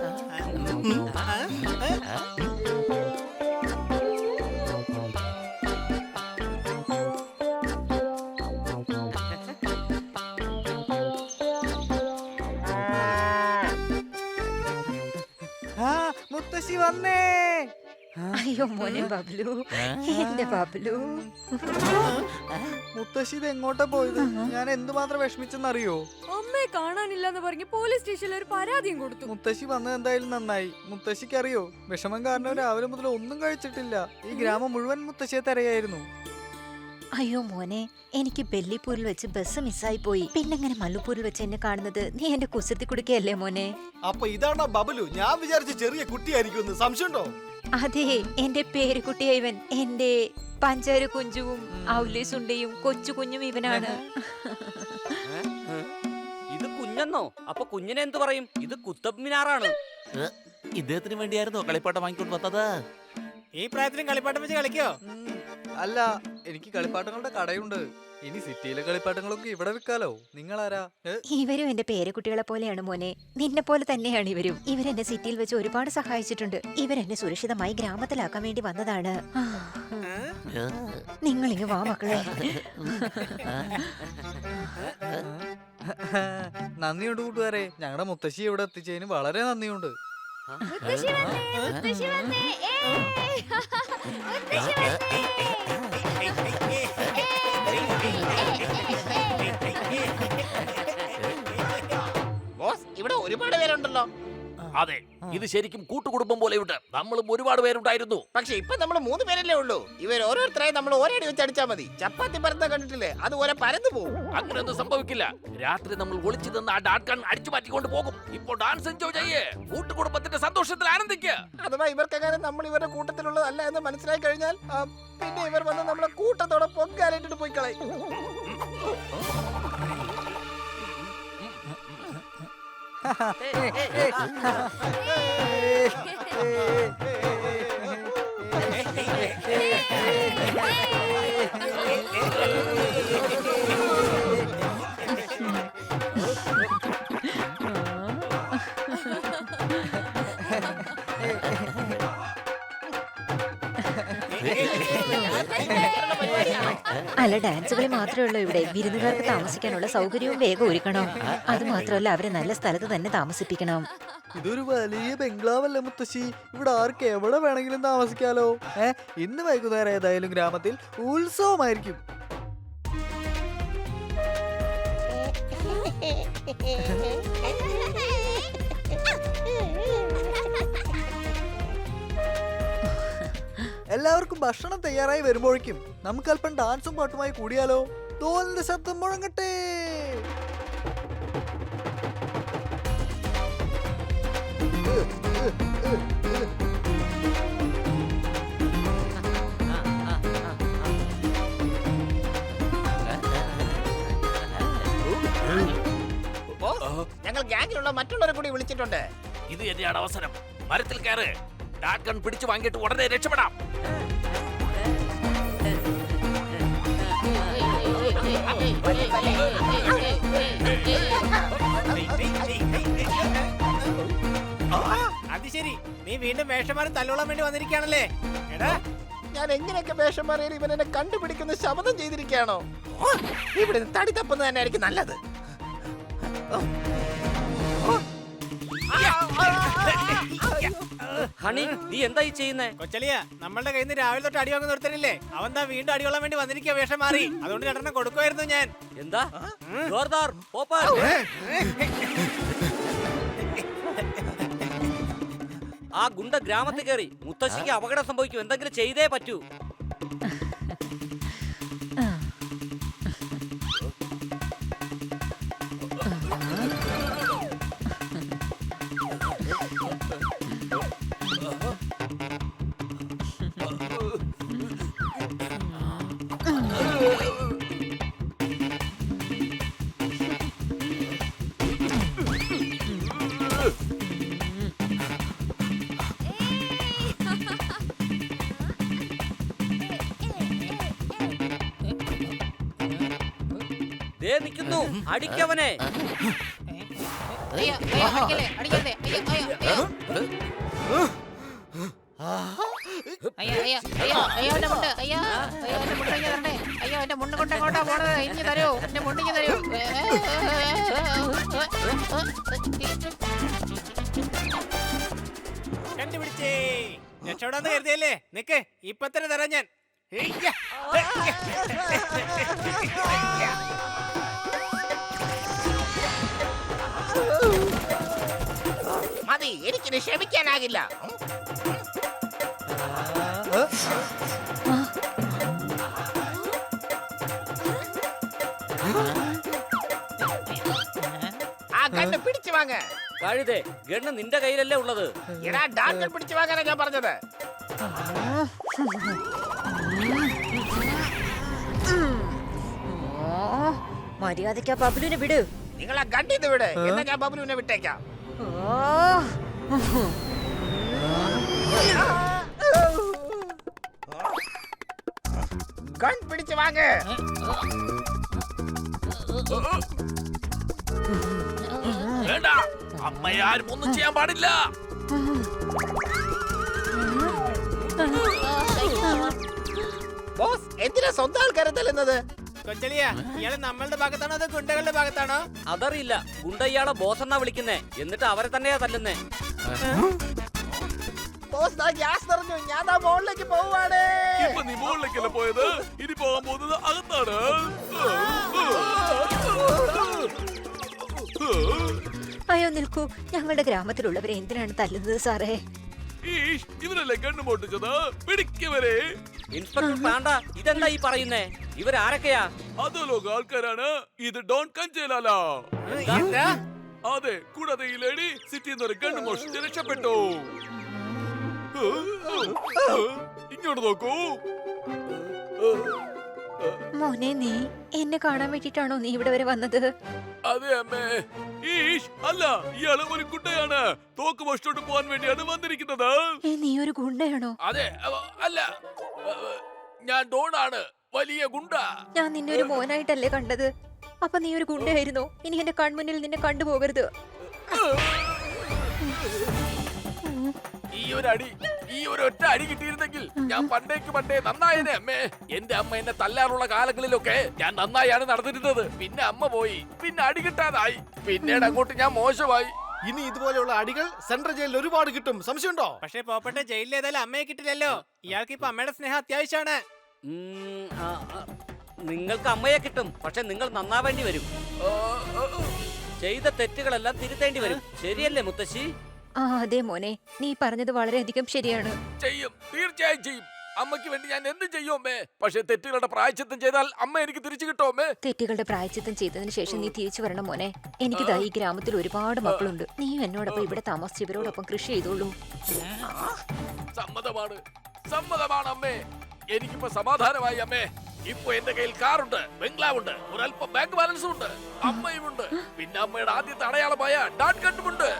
മുത്തശ്ശി വന്നേ. അയ്യോ മോനെ ബബ്ലു, എന്റെ ബബ്ലു. മുത്തശ്ശി ഇത് എങ്ങോട്ടാ പോയത്? ഞാൻ എന്തുമാത്രം വിഷമിച്ചെന്നറിയോ? അമ്മയെ കാണാനില്ലെന്ന് പറഞ്ഞ് പോലീസ് സ്റ്റേഷനിൽ ഒരു പരാതിയും കൊടുത്തു. മുത്തശ്ശി വന്നത് എന്തായാലും നന്നായി. മുത്തശ്ശിക്ക് അറിയോ, വിഷമം കാരണം രാവിലെ മുതൽ ഒന്നും കഴിച്ചിട്ടില്ല. ഈ ഗ്രാമം മുഴുവൻ മുത്തശ്ശിയെ തിരയായിരുന്നു. അയ്യോ മോനെ, എനിക്ക് ബെല്ലിപ്പൂരിൽ വെച്ച് ബസ് മിസ്സായി പോയി. പിന്നെങ്ങനെ മല്ലുപൂരിൽ വെച്ച് എന്നെ കാണുന്നത്? നീ എന്റെ കുസൃതി കുടിക്കല്ലേ മോനെ? അപ്പൊ ഇതാണോ ബബലു? ഞാൻ വിചാരിച്ച ചെറിയ കുട്ടിയായിരിക്കും. സംശയമുണ്ടോ? അതെ, എന്റെ പേരുകുട്ടിയ ഇവൻ. എന്റെ പഞ്ചാര കുഞ്ചുവും ഔലേസുണ്ടയും കൊച്ചു കുഞ്ഞും ഇവനാണ്. ഇത് കുഞ്ഞെന്നോ? അപ്പൊ കുഞ്ഞിനെ എന്ത് പറയും? ഇത് കുത്തബ് മിനാറാണ്. ഇദ്ദേഹത്തിന് വേണ്ടിയായിരുന്നോ കളിപ്പാട്ടം വാങ്ങിക്കൊണ്ട് വന്നത്? ഈ പ്രായത്തിലും കളിപ്പാട്ടം വെച്ച് കളിക്കോ? അല്ല, എനിക്ക് കളിപ്പാട്ടങ്ങളുടെ കടയുണ്ട്. ഇനി സിറ്റിയിലെ കളിപ്പാട്ടങ്ങളൊക്കെ ഇവിടെ വിൽക്കാലോ. നിങ്ങളാരാ? ഇവരും എന്റെ പേരക്കുട്ടികളെ പോലെയാണ് മോനെ. നിന്നെ പോലെ തന്നെയാണ് ഇവരും. ഇവരെന്നെ സിറ്റിയിൽ വെച്ച് ഒരുപാട് സഹായിച്ചിട്ടുണ്ട്. ഇവരെന്നെ സുരക്ഷിതമായി ഗ്രാമത്തിലാക്കാൻ വേണ്ടി വന്നതാണ്. നിങ്ങൾ ഇങ്ങ് വാ മക്കളെ. നന്ദിയുണ്ട് കൂട്ടുകാരെ. ഞങ്ങളുടെ മുത്തശ്ശി ഇവിടെ എത്തിച്ചതിന് വളരെ നന്ദിയുണ്ട്. മുത്തശ്ശി വന്നേ, മുത്തശ്ശി വന്നേ, മുത്തശ്ശി വന്നേ. ബോസ്, ഇവിടെ ഒരുപാട് പേരുണ്ടല്ലോ. അതെ, ഇത് ശരിക്കും കൂട്ടുകുടുംബം പോലെയുണ്ട്. നമ്മളും ഒരുപാട് പേരുണ്ടായിരുന്നു. പക്ഷെ ഇപ്പൊ നമ്മൾ 3 പേരല്ലേ ഉള്ളൂ. ഇവർ ഓരോരുത്തരായി നമ്മൾ ഒരടി വെച്ച് അടിച്ചാ മതി. ചപ്പാത്തി പരത്താൻ കണ്ടിട്ടില്ലേ? അതുപോലെ പരന്നു പോകും. അങ്ങനെയൊന്നും സംഭവിക്കില്ല. രാത്രി നമ്മൾ ഒളിച്ചു നിന്ന് ആ ഡാൻസ് അടിച്ചു മാറ്റിക്കൊണ്ട് പോകും. ഇപ്പോൾ ഡാൻസ് എൻജോയ് ചെയ്യേ. കൂട്ടുകുടുംബത്തിന്റെ സന്തോഷത്തിൽ ആനന്ദിക്കുക. അഥവാ ഇവർക്കെങ്ങനെ നമ്മൾ ഇവരുടെ കൂട്ടത്തിലുള്ളതല്ല എന്ന് മനസ്സിലായി കഴിഞ്ഞാൽ പിന്നെ ഇവർ വന്ന് നമ്മളെ കൂട്ടത്തോടെ പൊക്കാലിട്ടിട്ട് പോയി കളയും. അല്ല, ഡാൻസ് കളി മാത്രമേ ഉള്ളൂ ഇവിടെ. വിരുന്നുകാർക്ക് താമസിക്കാനുള്ള സൗകര്യവും വേഗം ഒരുക്കണം. അത് മാത്രമല്ല, അവരെ നല്ല സ്ഥലത്ത് തന്നെ താമസിപ്പിക്കണം. ഇതൊരു വലിയ ബംഗ്ലാവല്ലേ മുത്തശ്ശി? ഇവിടെ ആർക്ക് എവിടെ വേണമെങ്കിലും താമസിക്കാലോ. ഇന്ന് വൈകുന്നേരം ഏതായാലും ഗ്രാമത്തിൽ ഉത്സവമായിരിക്കും. എല്ലാവർക്കും ഭക്ഷണം തയ്യാറായി വരുമ്പോഴേക്കും നമുക്ക് അല്പം ഡാൻസും പാട്ടുമായി കൂടിയാലോ? തോലിന്റെ ശബ്ദം മുഴങ്ങട്ടെ. ഞങ്ങൾ ഗ്യാങ്ങിലുള്ള മറ്റുള്ളവരെ കൂടി വിളിച്ചിട്ടുണ്ട്. ഇത് തന്നെയാണ് അവസരം. മരത്തിൽ കയറ്. ഡാറ്റ് ഗൺ പിടിച്ചു വാങ്ങിയിട്ട് ഉടനെ രക്ഷപ്പെടാം. അത് ശരി, നീ വീണ്ടും വേഷമാരും തല്ലോളാൻ വേണ്ടി വന്നിരിക്കുകയാണല്ലേ? എടാ, ഞാൻ എങ്ങനെയൊക്കെ വേഷം മാറിയാൽ ഇവൻ എന്നെ കണ്ടുപിടിക്കുന്ന ശബ്ദം ചെയ്തിരിക്കുകയാണോ? ഇവിടെ തടി തപ്പുന്നത് തന്നെ ആയിരിക്കും നല്ലത്. ഹണി, നീ എന്തായി ചെയ്യുന്നേ? കൊച്ചളിയ, നമ്മളുടെ കയ്യിൽ നിന്ന് രാവിലെ തൊട്ട് അടി വാങ്ങുന്ന ഒരുത്തരില്ലേ, അവൻ ദാ വീണ്ടും അടികൊള്ളാൻ വേണ്ടി വന്നിരിക്കുക വേഷം മാറി. അതുകൊണ്ട് രണ്ടെണ്ണം കൊടുക്കുമായിരുന്നു ഞാൻ. എന്താ? ജോർദാർ, ഓപ്പൺ. ആ ഗുണ്ട ഗ്രാമത്തിൽ കയറി മുത്തശ്ശിക്ക് അപകടം സംഭവിക്കും. എന്തെങ്കിലും ചെയ്തേ പറ്റൂ. ദേ നിൽക്കുന്നു, അടിക്കവനെ. അയ്യോ, അയ്യോ, അടിക്കല്ലേ, അടിക്കല്ലേ, അയ്യോ, അയ്യോ, അയ്യോ. അയ്യോ, അയ്യോ, അയ്യോ, അയ്യോ, എന്റെ മുണ്ട്, അയ്യോ, അയ്യോ, എന്റെ മുണ്ട് ഇങ്ങ് തരണ്ടേ. അയ്യോ, എന്റെ മുണ്ട് കൊണ്ട് എങ്ങോട്ടാ പോണത്? ഇഞ്ഞ് തരൂ, എന്റെ മുണ്ട് ഇഞ്ഞ് തരൂ. കണ്ടുപിടിച്ചേ. രക്ഷപ്പെടാന്ന് കരുതിയല്ലേ? നിക്ക്, ഇപ്പൊ തന്നെ തരാം ഞാൻ. ഹെയ്യ. മതി, എനിക്കിനി ക്ഷമിക്കാനാകില്ല. ആ ഗണ്ണ് പിടിച്ചു വാങ്ങ. കഴുതേ, ഗണ്ണ് നിന്റെ കയ്യിലല്ലേ ഉള്ളത്? എടാ, ഡാർക്കൺ പിടിച്ചു വാങ്ങാനാ ഞാൻ പറഞ്ഞത്. മര്യാദയ്ക്ക് ആ ബബ്ലുവിനെ വിട്. നിങ്ങൾ ആ ഗണ്ണിന്ന് വിട്, എന്നാ ഞാൻ ബബ്ലുവിനെ വിട്ടേക്കാം. ഗൺ പിടിച്ചു വാങ്ങ. വേണ്ട, അമ്മയെ ആരും ഒന്നും ചെയ്യാൻ പാടില്ല. ബോസ്, എന്തിനാ സ്വന്തം ആൾക്കാരെ തല്ലുന്നത്? കൊച്ചളിയ, ഇയാള് നമ്മളുടെ ഭാഗത്താണോ അതോ ഗുണ്ടകളുടെ ഭാഗത്താണോ? അതറിയില്ല. ഗുണ്ട ഇയാളെ ബോസ് എന്നാ വിളിക്കുന്നേ. എന്നിട്ട് അവരെ തന്നെയാ തല്ലുന്നേ. ബോസ്, ദാ ഗ്യാസ് നിറഞ്ഞു. ഞാൻ ദാ മുകളിലേക്ക് പോവാണ്. ഇപ്പൊ നീ മുകളിലേക്കല്ല പോയത്, ഇനി പോകാൻ പോകുന്നത് അകത്താണ്. അയ്യോ നിൽക്കൂ, ഞങ്ങളുടെ ഗ്രാമത്തിലുള്ളവരെ എന്തിനാണ് തല്ലുന്നത് സാറേ? ഇവരല്ലേ കണ്ണു പൊട്ടിച്ചത്? പിടിക്കവരെ. ഇൻസ്പെക്ടർ പാണ്ട, ഇതെന്താ ഈ പറയുന്നേ? ഇവരാരൊക്കെയാ? അതോ ലോക ആൾക്കാരാണ്. ഇത് ഡോൺ കഞ്ചേലാല. എന്താ? അതെ, കൂടാതെ ഈ ലേഡി സിറ്റിയിൽ നിന്ന് ഒരു ഗണ്ണ് മോഷ്ടിച്ച് രക്ഷപ്പെട്ടു. ഇങ്ങോട്ട് നോക്കൂ. മോനെ, നീ എന്നെ കാണാൻ വേണ്ടിട്ടാണോ നീ ഇവിടെ വരെ വന്നത്? അതെ അമ്മേ. ഈഷ്, അല്ല, ഇയാള് ഒരു ഗുണ്ടയാണ്. തോക്ക് മോഷ്ടിച്ചോണ്ട് പോകാൻ വേണ്ടിയാണ് വന്നിരിക്കുന്നത്. നീ ഒരു ഗുണ്ടയാണോ? അതെ, അല്ല, ഞാൻ ഡോണാണ്, വലിയ ഗുണ്ട. ഞാൻ നിന്നെ ഒരു മോനായിട്ടല്ലേ കണ്ടത്. അപ്പൊ നീ ഒരു ഗുണ്ടയായിരുന്നോ? ഇനി എന്റെ കൺമുന്നിൽ നിന്നെ കണ്ടുപോകരുത്. ഈ ഒരു ഒറ്റ അടി കിട്ടിയിരുന്നെങ്കിൽ ഞാൻ പണ്ടേ നന്നായേനെ അമ്മേ. എന്റെ അമ്മ എന്നെ തല്ലാറുള്ള കാലങ്ങളിലൊക്കെ ഞാൻ നന്നായാണ് നടന്നിരുന്നത്. പിന്നെ അമ്മ പോയി, പിന്നെ അടി കിട്ടാതായി, പിന്നീട് അങ്ങോട്ട് ഞാൻ മോശമായി. ഇനി ഇതുപോലെയുള്ള അടികൾ സെൻട്രൽ ജയിലിൽ ഒരുപാട് കിട്ടും, സംശയമുണ്ടോ? പക്ഷേ പോപ്പട്ടെ, ജയിലിൽ ഏതായാലും അമ്മയെ കിട്ടില്ലല്ലോ. ഇയാൾക്ക് ഇപ്പൊ അമ്മയുടെ സ്നേഹം അത്യാവശ്യമാണ്. നിങ്ങൾക്ക് അമ്മയെ കിട്ടും, പക്ഷെ നിങ്ങൾ നന്നാവേണ്ടി വരും. ചെയ്ത തെറ്റുകളെല്ലാം തിരുത്തേണ്ടി വരും. ശരിയല്ലേ മുത്തശ്ശി? ആ അതെ മോനെ, നീ പറഞ്ഞത് വളരെയധികം ശരിയാണ്. ചെയ്യും, തീർച്ചയായും ചെയ്യും. അമ്മയ്ക്ക് വേണ്ടി ഞാൻ എന്ത് ചെയ്യും അമ്മേ. പക്ഷെ തെറ്റുകളുടെ പ്രായശ്ചിത്തം ചെയ്താൽ അമ്മ എനിക്ക് തിരിച്ചു കിട്ടും അമ്മേ. തെറ്റുകളുടെ പ്രായശ്ചിത്തം ചെയ്തതിനു ശേഷം നീ തിരിച്ചു വരണം മോനെ. എനിക്ക് ദാ ഈ ഗ്രാമത്തിൽ ഒരുപാട് മക്കളുണ്ട്. നീ എന്നോടൊപ്പം ഇവിടെ താമസിച്ച് ഇവരോടൊപ്പം കൃഷി ചെയ്തോളൂ. സമ്മതമാണ് അമ്മേ. എനിക്കിപ്പോ സമാധാനമായി അമ്മേ. ഇപ്പൊ എന്റെ കയ്യിൽ കാറുണ്ട്, ബംഗ്ലാവുണ്ട്, ഒരല്പം ബാങ്ക് ബാലൻസും ഉണ്ട്, അമ്മയുമുണ്ട്. പിന്നെ അമ്മയുടെ ആദ്യത്തെ അടയാളമായ ഡാറ്റ് കണ്ടുമുണ്ട്.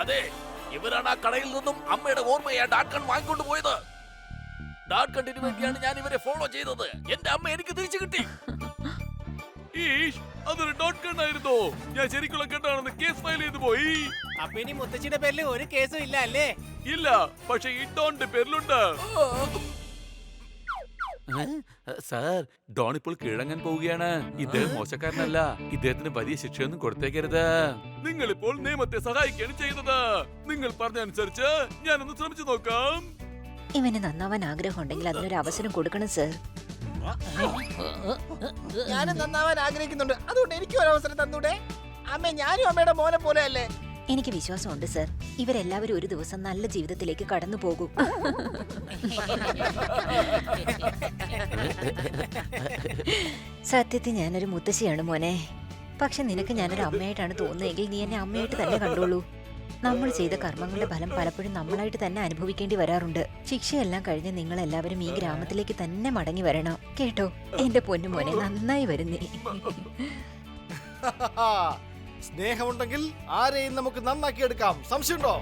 അതെ, ഇവരാണ് ആ കടയിൽ നിന്നും അമ്മയുടെ ഓർമ്മയാ ഡാറ്റ് കൺ വാങ്ങിക്കൊണ്ട് പോയത്. ഡാറ്റ് കണ്ടിന് വേണ്ടിയാണ് ഞാൻ ഇവരെ ഫോളോ ചെയ്തത്. എന്റെ അമ്മ എനിക്ക് തിരിച്ചു കിട്ടി. ഈഷ്, അതൊരു ഡോട്ട് ഗൺ ആയിരുന്നോ? ഞാൻ ശരിക്കുള്ള ഗണ്ണാണെന്ന് കേസ് ഫയൽ ചെയ്തു പോയി. അപ്പൊ ഇനി മുത്തശ്ശിയുടെ പേരിൽ ഒരു കേസും ഇല്ല അല്ലേ? ഇല്ല, പക്ഷെ ഈ ഡോണിന്റെ പേരിലുണ്ട്. സാർ, ഡോൺ ഇപ്പോൾ കീഴടങ്ങാൻ പോവുകയാണ്. ഇദ്ദേഹം മോശക്കാരനല്ല. ഇദ്ദേഹത്തിന് വലിയ ശിക്ഷയൊന്നും കൊടുത്തേക്കരുത്. നിങ്ങൾ ഇപ്പോൾ നിയമത്തെ സഹായിക്കുകയാണ് ചെയ്യുന്നത്. നിങ്ങൾ പറഞ്ഞനുസരിച്ച് ഞാനൊന്ന് ശ്രമിച്ചു നോക്കാം. ഇവന് നന്നാവാൻ ആഗ്രഹമുണ്ടെങ്കിൽ അതിനൊരു അവസരം കൊടുക്കണം സർ. ഞാനും നന്നാവാൻ ആഗ്രഹിക്കുന്നുണ്ട്, അതുകൊണ്ട് എനിക്കും ഒരു അവസരം തന്നൂടെ? അമ്മ, ഞാനും അമ്മയുടെ മോനെ പോലെ അല്ലേ? എനിക്ക് വിശ്വാസമുണ്ട് സർ. ഇവരെല്ലാവരും ഒരു ദിവസം നല്ല ജീവിതത്തിലേക്ക് കടന്നു പോകും. സത്യത്തിൽ ഞാനൊരു മുത്തശ്ശിയാണ് മോനെ. പക്ഷെ നിനക്ക് ഞാനൊരു അമ്മയായിട്ടാണ് തോന്നുന്നതെങ്കിൽ നീ എന്നെ അമ്മയായിട്ട് തന്നെ കണ്ടോളൂ. നമ്മൾ ചെയ്ത കർമ്മങ്ങളുടെ ഫലം പലപ്പോഴും നമ്മളായിട്ട് തന്നെ അനുഭവിക്കേണ്ടി വരാറുണ്ട്. ശിക്ഷയെല്ലാം കഴിഞ്ഞ് നിങ്ങൾ എല്ലാവരും ഈ ഗ്രാമത്തിലേക്ക് തന്നെ മടങ്ങി വരണം, കേട്ടോ? എന്റെ പൊന്നു മോനെ, നന്നായി വരുന്നേ. സ്നേഹമുണ്ടെങ്കിൽ ആരെയും നമുക്ക് നന്നാക്കിയെടുക്കാം, സംശയമുണ്ടോ?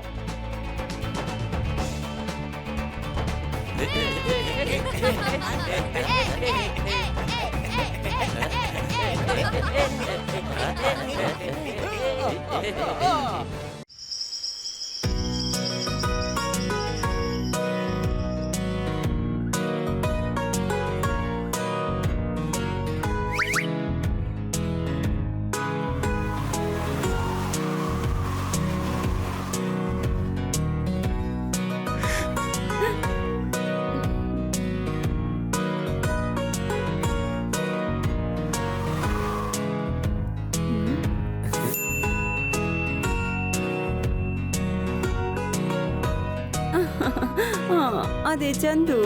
അതെ ചന്തു,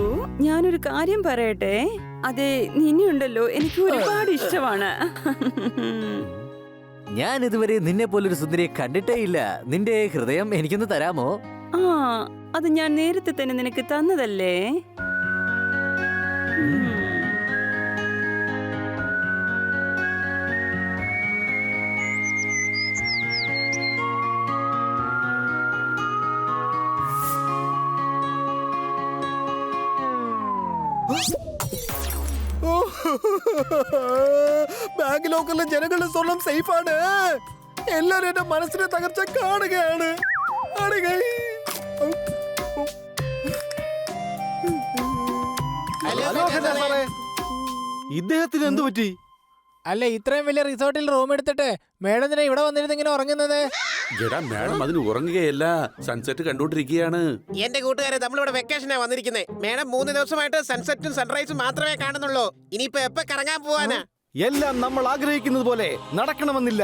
ഞാനൊരു കാര്യം പറയട്ടെ. അതെ, നിന്നെയുണ്ടല്ലോ എനിക്ക് ഒരുപാട് ഇഷ്ടമാണ്. ഞാൻ ഇതുവരെ നിന്നെ പോലൊരു സുന്ദരിയെ കണ്ടിട്ടേ ഇല്ല. നിന്റെ ഹൃദയം എനിക്കൊന്ന് തരാമോ? ആ, അത് ഞാൻ നേരത്തെ തന്നെ നിനക്ക് തന്നതല്ലേ. ബാങ്ക് ലോക്കറിലെ ജനങ്ങളുടെ സ്വർണം സേഫാണ്. എല്ലാരും എന്റെ മനസ്സിനെ തകർച്ച കാണുകയാണ്. ഇദ്ദേഹത്തിന് എന്തു പറ്റി? അല്ല, ഇത്രയും വലിയ റിസോർട്ടിൽ റൂം എടുത്തിട്ട് മേഡം എന്തിനാ ഇവിടെ വന്നിരുന്ന് ഇങ്ങനെ ഉറങ്ങുന്നത്? മേഡം അതിന് ഉറങ്ങുകയല്ല, സൺസെറ്റ് കണ്ടോണ്ടിരിക്കുകയാണ്. എന്റെ കൂട്ടുകാരെ, നമ്മളിവിടെ വെക്കേഷനാ വന്നിരിക്കുന്നത്. മേഡം 3 ദിവസമായിട്ട് സൺസെറ്റും സൺറൈസും മാത്രമേ കാണുന്നുള്ളൂ. ഇനിയിപ്പോ എപ്പോ കറങ്ങാൻ പോവാനാ? എല്ലാം നമ്മൾ ആഗ്രഹിക്കുന്നത് പോലെ നടക്കണമെന്നില്ല.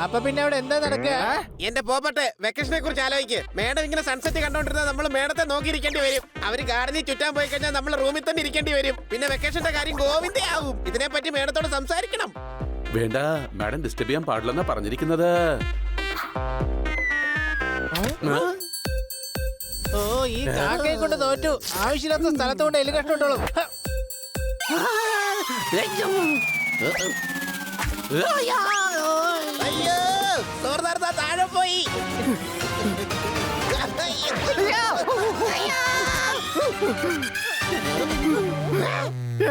അപ്പൊ പിന്നെ അവിടെ എന്താ നടക്കുക? എന്റെ പോപ്പട്ടെ, വെക്കേഷനെ കുറിച്ച് ആലോചിക്ക്. മേഡം ഇങ്ങനെ സൺസെറ്റ് കണ്ടോണ്ടിരുന്നാൽ നമ്മൾ മേഡത്തെ നോക്കിയിരിക്കേണ്ടി വരും. അവര് ഗാർഡനിൽ ചുറ്റാൻ പോയി കഴിഞ്ഞാൽ നമ്മൾ റൂമിൽ തന്നെ ഇരിക്കേണ്ടി വരും. പിന്നെ വെക്കേഷന്റെ കാര്യം ഗോവിന്ദയാവും. ഇതിനെപ്പറ്റി മേഡത്തോട് സംസാരിക്കണം. വേണ്ട, മാഡം ഡിസ്റ്റർബ് ചെയ്യാൻ പാടില്ലെന്നാ പറഞ്ഞിരിക്കുന്നത്. ഓ, ഈ കാക്കയെ കൊണ്ട് തോറ്റു. ആവശ്യമില്ലാത്ത സ്ഥലത്തുകൊണ്ട് എലി കഷ്ടോളൂ. അയ്യോ സോർദാർ താഴെ പോയി.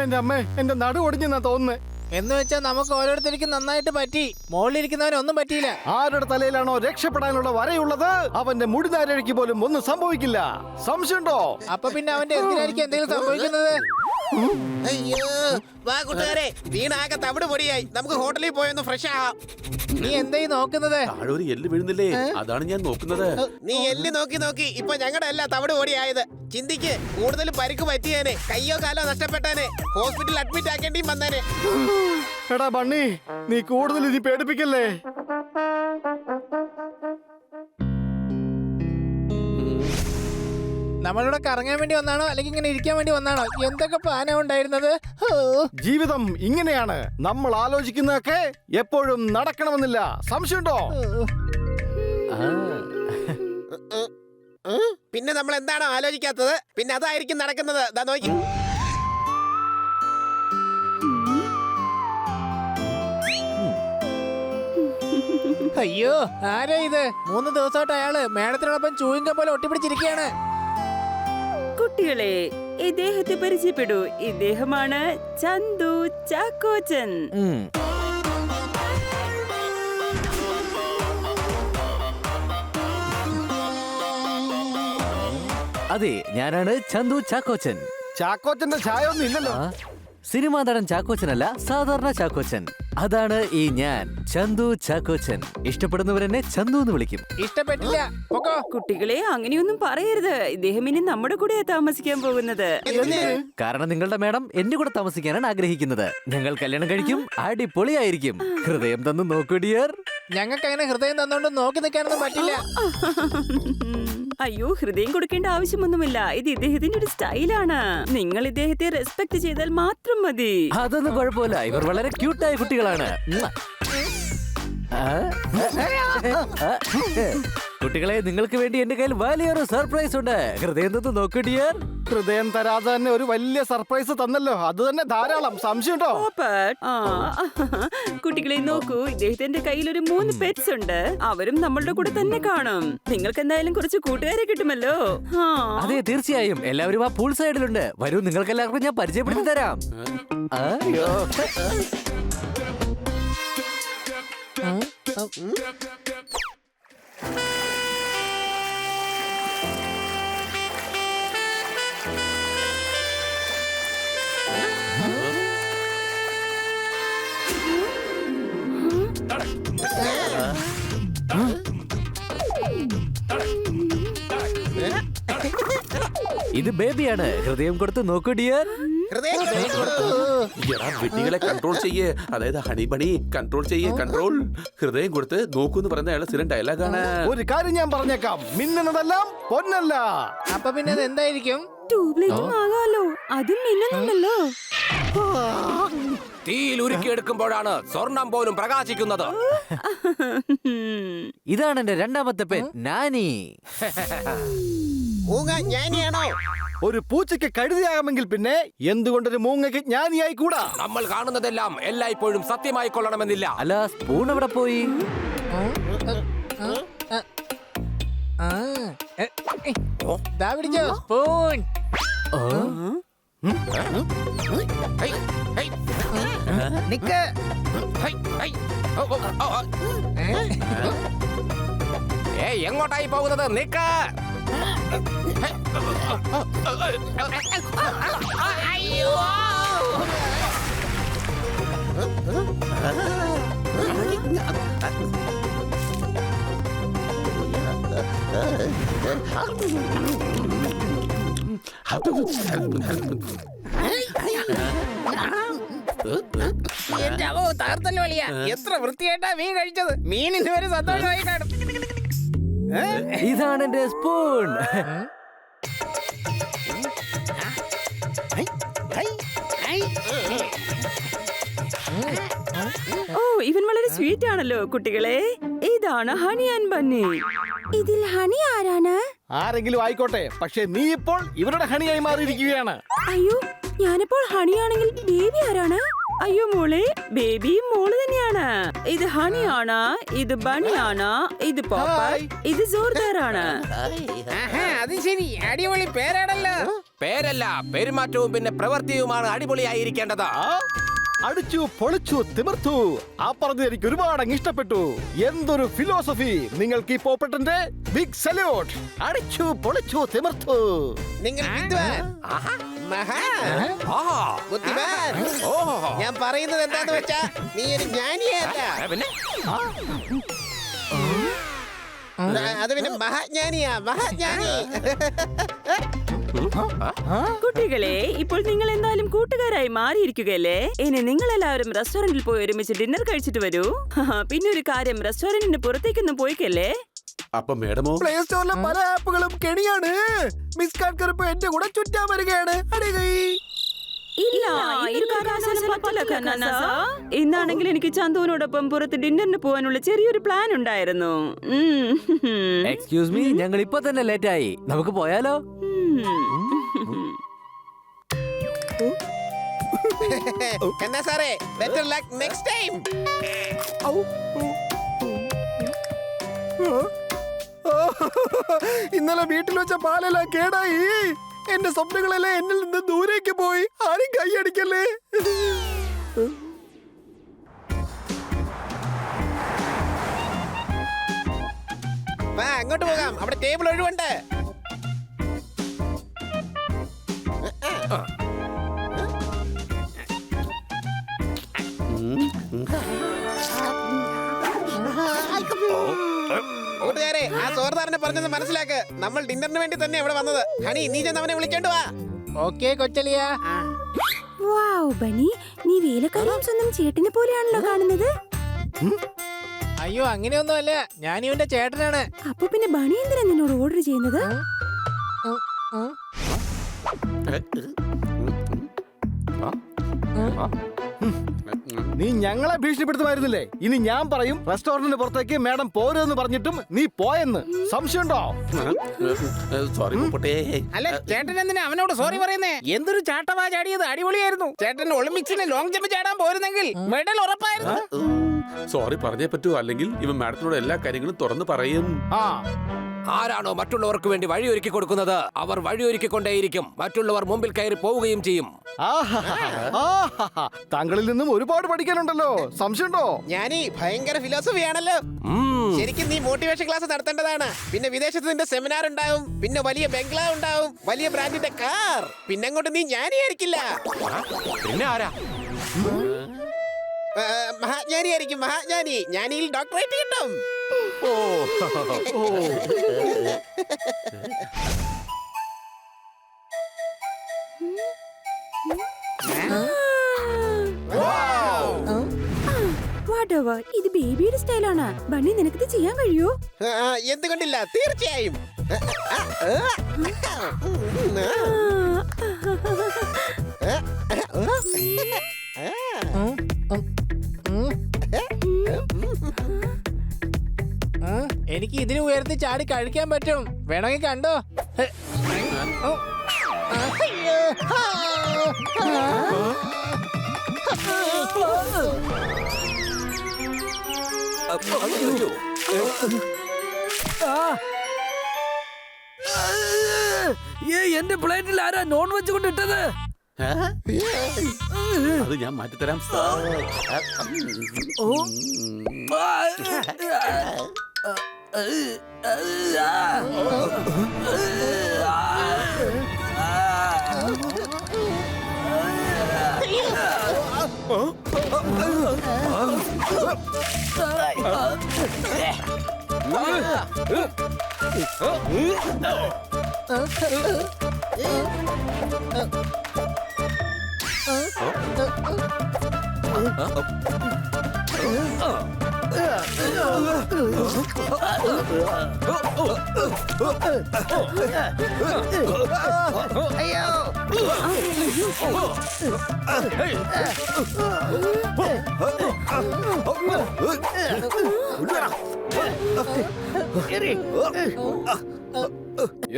എന്റെ അമ്മേ, എന്റെ നടു ഒടിഞ്ഞെന്നാ തോന്നുന്നേ. എന്ന് വെച്ചാൽ നമുക്ക് ഓരോരുത്തർക്കും നന്നായിട്ട് പറ്റി, മുകളിലിരിക്കുന്നവനൊന്നും പറ്റിയില്ല. ആരുടെ തലയിലാണോ രക്ഷപ്പെടാനുള്ള വരയുള്ളത് അവന്റെ മുടിനാരഴിക്ക് പോലും ഒന്നും സംഭവിക്കില്ല. സംശയമുണ്ടോ? അപ്പൊ പിന്നെ അവന്റെ എന്തിനായിരിക്കും എന്തെങ്കിലും സംഭവിക്കുന്നത്? അയ്യോ വാ കൂട്ടുകാരെ, വീണാകെ തവിട് പൊടിയായി. നമുക്ക് ഹോട്ടലിൽ പോയൊന്ന് ഫ്രഷ് ആവാം. നീ എന്തായി നോക്കുന്നത്? താഴെ ഒരു എല്ല് വീഴുന്നില്ലേ, അതാണ് ഞാൻ നോക്കുന്നത്. നീ എല്ലി നോക്കി നോക്കി ഇപ്പൊ ഞങ്ങളുടെ അല്ല തവിട് പൊടിയായത്. ചിന്തിക്ക്, കൂടുതൽ പരിക്ക് പറ്റിയേനെ, കയ്യോ കാലോ നഷ്ടപ്പെട്ടാനെ, ഹോസ്പിറ്റലിൽ അഡ്മിറ്റ് ആക്കേണ്ടിയും വന്നേനെ. എടാ ബണ്ണി, നീ കൂടുതൽ ഇനി പേടിപ്പിക്കല്ലേ. നമ്മളിവിടെ കറങ്ങാൻ വേണ്ടി വന്നാണോ അല്ലെങ്കിൽ ഇങ്ങനെ ഇരിക്കാൻ വേണ്ടി വന്നാണോ? എന്തൊക്കെ പ്ലാനാ ഉണ്ടായിരുന്നത്? ജീവിതം ഇങ്ങനെയാണ്, നമ്മൾ ആലോചിക്കുന്നതൊക്കെ എപ്പോഴും നടക്കണമെന്നില്ല. സംശയമുണ്ടോ? പിന്നെ നമ്മൾ എന്താണോ ആലോചിക്കാത്തത്, പിന്നെ അതായിരിക്കും നടക്കുന്നത്. ദാ നോക്കി. അയ്യോ, ആരാ ഇത്? 3 ദിവസമായിട്ട് അയാള് മേഡത്തിനോടൊപ്പം ചൂയിങ്ക പോലെ ഒട്ടിപ്പിടിച്ചിരിക്കുകയാണ്. കുട്ടികളെ, ഇദ്ദേഹത്തെ പരിചയപ്പെടൂ. ഇദ്ദേഹമാണ് ചന്തു ചാക്കോച്ചൻ. അതെ, ഞാനാണ് ചന്തു ചാക്കോച്ചൻ. ചാക്കോച്ചന്റെ ചായ ഒന്നും ഇല്ലല്ലോ. സിനിമാ നടൻ ചാക്കോച്ചനല്ല, സാധാരണ ചാക്കോച്ചൻ. അതാണ് ഈ ഞാൻ, ചന്തു ചാക്കോച്ചൻ. ഇഷ്ടപ്പെടുന്നവരെന്നെ ചന്തു എന്ന് വിളിക്കും. ഇഷ്ടപ്പെട്ടില്ല. കുട്ടികളെ, അങ്ങനെയൊന്നും പറയരുത്. ഇദ്ദേഹം ഇനി നമ്മുടെ കൂടെ താമസിക്കാൻ പോകുന്നത്. കാരണം നിങ്ങളുടെ മേഡം എന്റെ കൂടെ താമസിക്കാനാണ് ആഗ്രഹിക്കുന്നത്. ഞങ്ങൾ കല്യാണം കഴിക്കും, അടിപൊളിയായിരിക്കും. ഹൃദയം തന്നു നോക്കൂ ഡിയർ. ഞങ്ങൾക്ക് അങ്ങനെ ഹൃദയം തന്നോണ്ട് നോക്കി നിൽക്കാനൊന്നും പറ്റില്ല. അയ്യോ, ഹൃദയം കൊടുക്കേണ്ട ആവശ്യമൊന്നുമില്ല. ഇത് ഇദ്ദേഹത്തിന്റെ ഒരു സ്റ്റൈലാണ്. നിങ്ങൾ ഇദ്ദേഹത്തെ റെസ്പെക്ട് ചെയ്താൽ മാത്രം മതി. അതൊന്നും കുഴപ്പമില്ല, ഇവർ വളരെ ക്യൂട്ടായ കുട്ടികളാണ്. കുട്ടികളെ, നിങ്ങൾക്ക് വേണ്ടി എന്റെ കയ്യിൽ വലിയൊരു സർപ്രൈസ് ഉണ്ട്. ഹൃദയം തന്നു നോക്കൂ ഡിയർ. ഹൃദയം തരാതെ തന്നെ ഒരു വലിയ സർപ്രൈസ് തന്നല്ലോ, അത് തന്നെ ധാരാളം. സംശയമുണ്ടോ? കുട്ടികളെ നോക്കൂ, ഇദ്ദേഹത്തിന്റെ കയ്യിൽ ഒരു 3 പെറ്റ്സ് ഉണ്ട്. അവരും നമ്മളുടെ കൂടെ തന്നെ കാണും. നിങ്ങൾക്ക് എന്തായാലും കുറച്ച് കൂട്ടുകാരെ കിട്ടുമല്ലോ. അതെ, തീർച്ചയായും. എല്ലാവരും ആ പൂൾ സൈഡിലുണ്ട്. വരൂ, നിങ്ങൾക്ക് എല്ലാവർക്കും ഞാൻ പരിചയപ്പെടുത്തി തരാം. അയ്യോ, ഇത് ബേബിയാണ്. ഹൃദയം കൊടുത്ത് നോക്കൂ ഡിയർ. വെട്ടികളെ കൺട്രോൾ ചെയ്യേ, അതായത് ഹണിബണി കൺട്രോൾ ചെയ്യേ, കൺട്രോൾ. ഹൃദയം കൊടുത്ത് നോക്കൂന്ന് പറയുന്ന അയാളെ സ്ഥിരം ഡയലോഗാണ്. ഒരു കാര്യം ഞാൻ പറഞ്ഞേക്കാം, മിന്നുന്നതെല്ലാം പൊന്നല്ല. അപ്പൊ പിന്നെ അത് എന്തായിരിക്കും? ട്യൂബ്ലൈറ്റും ആകാലോ, അതും മിന്നുന്നുണ്ടല്ലോ. തീയിൽ ഉരുക്കിയെടുക്കുമ്പോഴാണ് സ്വർണം പോലും പ്രകാശിക്കുന്നത്. ഇതാണ് എന്റെ രണ്ടാമത്തെ പെൻ, നാനി. ജ്ഞാനിയാണോ? ഒരു പൂച്ചയ്ക്ക് കഴുതിയാകാമെങ്കിൽ പിന്നെ എന്തുകൊണ്ടൊരു മൂങ്ങയ്ക്ക് ജ്ഞാനിയായി കൂടാ? നമ്മൾ കാണുന്നതെല്ലാം എല്ലായ്പ്പോഴും സത്യമായി കൊള്ളണമെന്നില്ല. അല്ല, സ്പൂൺ എവിടെ പോയി? ദാ പിടിച്ചോ സ്പൂൺ. നിക്ക്. എങ്ങോട്ടായി പോകുന്നത്? നിക്ക്. എന്റെ അവോ തകർത്തല്ലോ വലിയ. എത്ര വൃത്തിയായിട്ടാ മീൻ കഴിച്ചത്. മീൻ ഇതുവരെ സന്തോഷമായി കാണും. ഇതാണ് എന്റെ സ്പൂൺ. ഓ, ഇവൻ വളരെ സ്വീറ്റ് ആണല്ലോ. കുട്ടികളെ, ഇതാണ് ഹണി ആൻഡ് ബന്നി. ഇതിൽ ഹണി ആരാണ്? ആരെങ്കിലും ആയിക്കോട്ടെ, പക്ഷെ നീ ഇപ്പോൾ ഇവരുടെ ഹണിയായി മാറിയിരിക്കുകയാണ്. അയ്യോ, ഞാനിപ്പോൾ ഹണിയാണെങ്കിൽ ബേബി ആരാണ്? അയ്യോ മോളെ, ബേബി മോള് തന്നെയാണ്. ഇത് ഹണിയാണ്, ഇത് ബണിയാണ്, ഇത് പോപ്പർ, ഇത് ജോർദാറാണ്. അത് ശരി, അടിപൊളി പേരാണല്ലോ. പേരല്ല, പെരുമാറ്റവും പിന്നെ പ്രവൃത്തിയുമാണ് അടിപൊളിയായിരിക്കേണ്ടത്. അടിച്ചു പൊളിച്ചു തിമിർത്തു. ആ പറഞ്ഞത് എനിക്ക് ഒരുപാട് അങ്ങ് ഇഷ്ടപ്പെട്ടു. എന്തൊരു ഫിലോസഫി. നിങ്ങൾക്ക് ഈ പോപ്പട്ടന്റെ ബിഗ് സല്യൂട്ട്. അടിച്ചു പൊളിച്ചു തിമിർത്തു. നിങ്ങൾ വിദ്വാൻ, ബുദ്ധിമാൻ. ഞാൻ പറയുന്നത് എന്താന്ന് വെച്ചാ നീ ഒരു ജ്ഞാനിയല്ല, അത് പിന്നെ മഹാജ്ഞാനിയാ, മഹാജ്ഞാനി. കുട്ടികളെ, ഇപ്പോൾ നിങ്ങൾ എന്തായാലും കൂട്ടുകാരായി മാറിയിരിക്കുകയല്ലേ? ഇനി നിങ്ങൾ എല്ലാവരും റെസ്റ്റോറന്റിൽ പോയി ഒരുമിച്ച് ഡിന്നർ കഴിച്ചിട്ട് വരൂ. പിന്നെ ഒരു കാര്യം, റെസ്റ്റോറന്റിന് പുറത്തേക്കൊന്നും പോയിക്കല്ലേ. അപ്പൊ മേഡമോ? പ്ലേ സ്റ്റോറിലെ പല ആപ്പുകളും കെണിയാണ്. മിസ് കാർക്കറിപ്പ് എന്റെ കൂടെ ചുറ്റാൻ വരികയാണ്. അടികൈ. ഇല്ല, ഒരു കാരണവശാലും പറ്റില്ല കന്നാസ. ഇന്നാണെങ്കിൽ എനിക്ക് ചന്തുവിനോടൊപ്പം പുറത്ത് ഡിന്നറിന് പോകാനുള്ള ചെറിയൊരു പ്ലാൻ ഉണ്ടായിരുന്നു. എക്സ്ക്യൂസ് മീ, ഞങ്ങൾ ഇപ്പൊ തന്നെ ലേറ്റ് ആയി. നമുക്ക് പോയാലോ? എന്നാ സാറേ, ബെറ്റർ ലക്ക് നെക്സ്റ്റ് ടൈം. ഇന്നലെ വീട്ടിൽ വെച്ച പാലെല്ലാം കേടായി. എന്റെ സ്വപ്നങ്ങളെല്ലാം എന്നിൽ നിന്ന് ദൂരേക്ക് പോയി. ആരും കൈയടിക്കല്ലേ. വാ, അങ്ങോട്ട് പോകാം. അവിടെ ടേബിൾ ഒഴിവുണ്ട്. കൂട്ടുകാരെ, ആ സോർദാറിനെ പറഞ്ഞത് മനസ്സിലാക്ക്. നമ്മൾ ഡിന്നറിന് വേണ്ടി തന്നെ ഇവിടെ വന്നത്. ഹണി, നീ ചെന്ന് അവനെ വിളിച്ചോണ്ട് വാ. ഓക്കേ കൊച്ചലിയ. വാവ് ബണി, നീ വേലക്കാരിയും സ്വന്തം ചേട്ടനെ പോലെയാണല്ലോ കാണുന്നത്. അയ്യോ, അങ്ങനെയൊന്നും അല്ല, ഞാൻ ഇവന്റെ ചേട്ടനാണ്. അപ്പൊ പിന്നെ ബണി എന്തിനാ നിന്നോട് ഓർഡർ ചെയ്യുന്നത്? നീ ഞങ്ങളെ ഭീഷണിപ്പെടുത്തുമായിരുന്നില്ലേ? ഇനി ഞാൻ പറയും റെസ്റ്റോറന്റിന് പുറത്തേക്ക് മേഡം പോരെന്ന് പറഞ്ഞിട്ടും നീ പോയെന്ന്. സംശയമുണ്ടോ? സോറി പൊട്ടേ. അല്ല, ചേട്ടൻ എന്തിനാ അവനോട് സോറി പറയുന്നേ? എന്തൊരു ചാട്ടമാ ചാടിയത്, അടിപൊളിയായിരുന്നു. ചേട്ടൻ ഒളിമ്പിക്സിന് ലോങ് ജമ്പ് ചാടാൻ പോയിരുന്നെങ്കിൽ മെഡൽ ഉറപ്പായിരുന്നു. സോറി പറഞ്ഞേ പറ്റൂ, അല്ലെങ്കിൽ ഇവൻ മാഡത്തിനോട് എല്ലാ കാര്യങ്ങളും തുറന്ന് പറയും. ആരാണോ മറ്റുള്ളവർക്ക് വേണ്ടി വഴിയൊരുക്കി കൊടുക്കുന്നത്, അവർ വഴിയൊരുക്കിക്കൊണ്ടേയിരിക്കും. മറ്റുള്ളവർ മുമ്പിൽ കയറി പോവുകയും ചെയ്യും. താങ്കളിൽ നിന്നും ഒരുപാട് പഠിക്കാനുണ്ടല്ലോ. സംശയമുണ്ടോ? ഞാനീ ഭയങ്കര ഫിലോസഫിയാണല്ലോ. ശരിക്കും നീ മോട്ടിവേഷൻ ക്ലാസ് നടത്തേണ്ടതാണ്. പിന്നെ വിദേശത്ത് നിന്റെ സെമിനാർ ഉണ്ടാവും, പിന്നെ വലിയ ബംഗ്ലാവ് ഉണ്ടാവും, വലിയ ബ്രാൻഡിന്റെ കാർ. പിന്നെ അങ്ങോട്ട് നീ ജ്ഞാനിയായിരിക്കില്ല, പിന്നെ ആരാ? മഹാജ്ഞാനിയായിരിക്കും. മഹാജ്ഞാനി. ജ്ഞാനിയിൽ ഡോക്ടറേറ്റ് കിട്ടും. ഇത് ബേബിയുടെ സ്റ്റൈലാണ്. ബണ്ണി, നിനക്കിത് ചെയ്യാൻ കഴിയോ? എന്തുകൊണ്ടില്ല, തീർച്ചയായും. എനിക്ക് ഇതിന് ഉയർത്തി ചാടി കഴിക്കാൻ പറ്റും. വേണമെങ്കിൽ കണ്ടോ. എന്റെ പ്ലേറ്റിൽ ആരാ നോൺ വെജ് കൊണ്ട് ഇട്ടത്? അത് ഞാൻ മാറ്റിത്തരാം.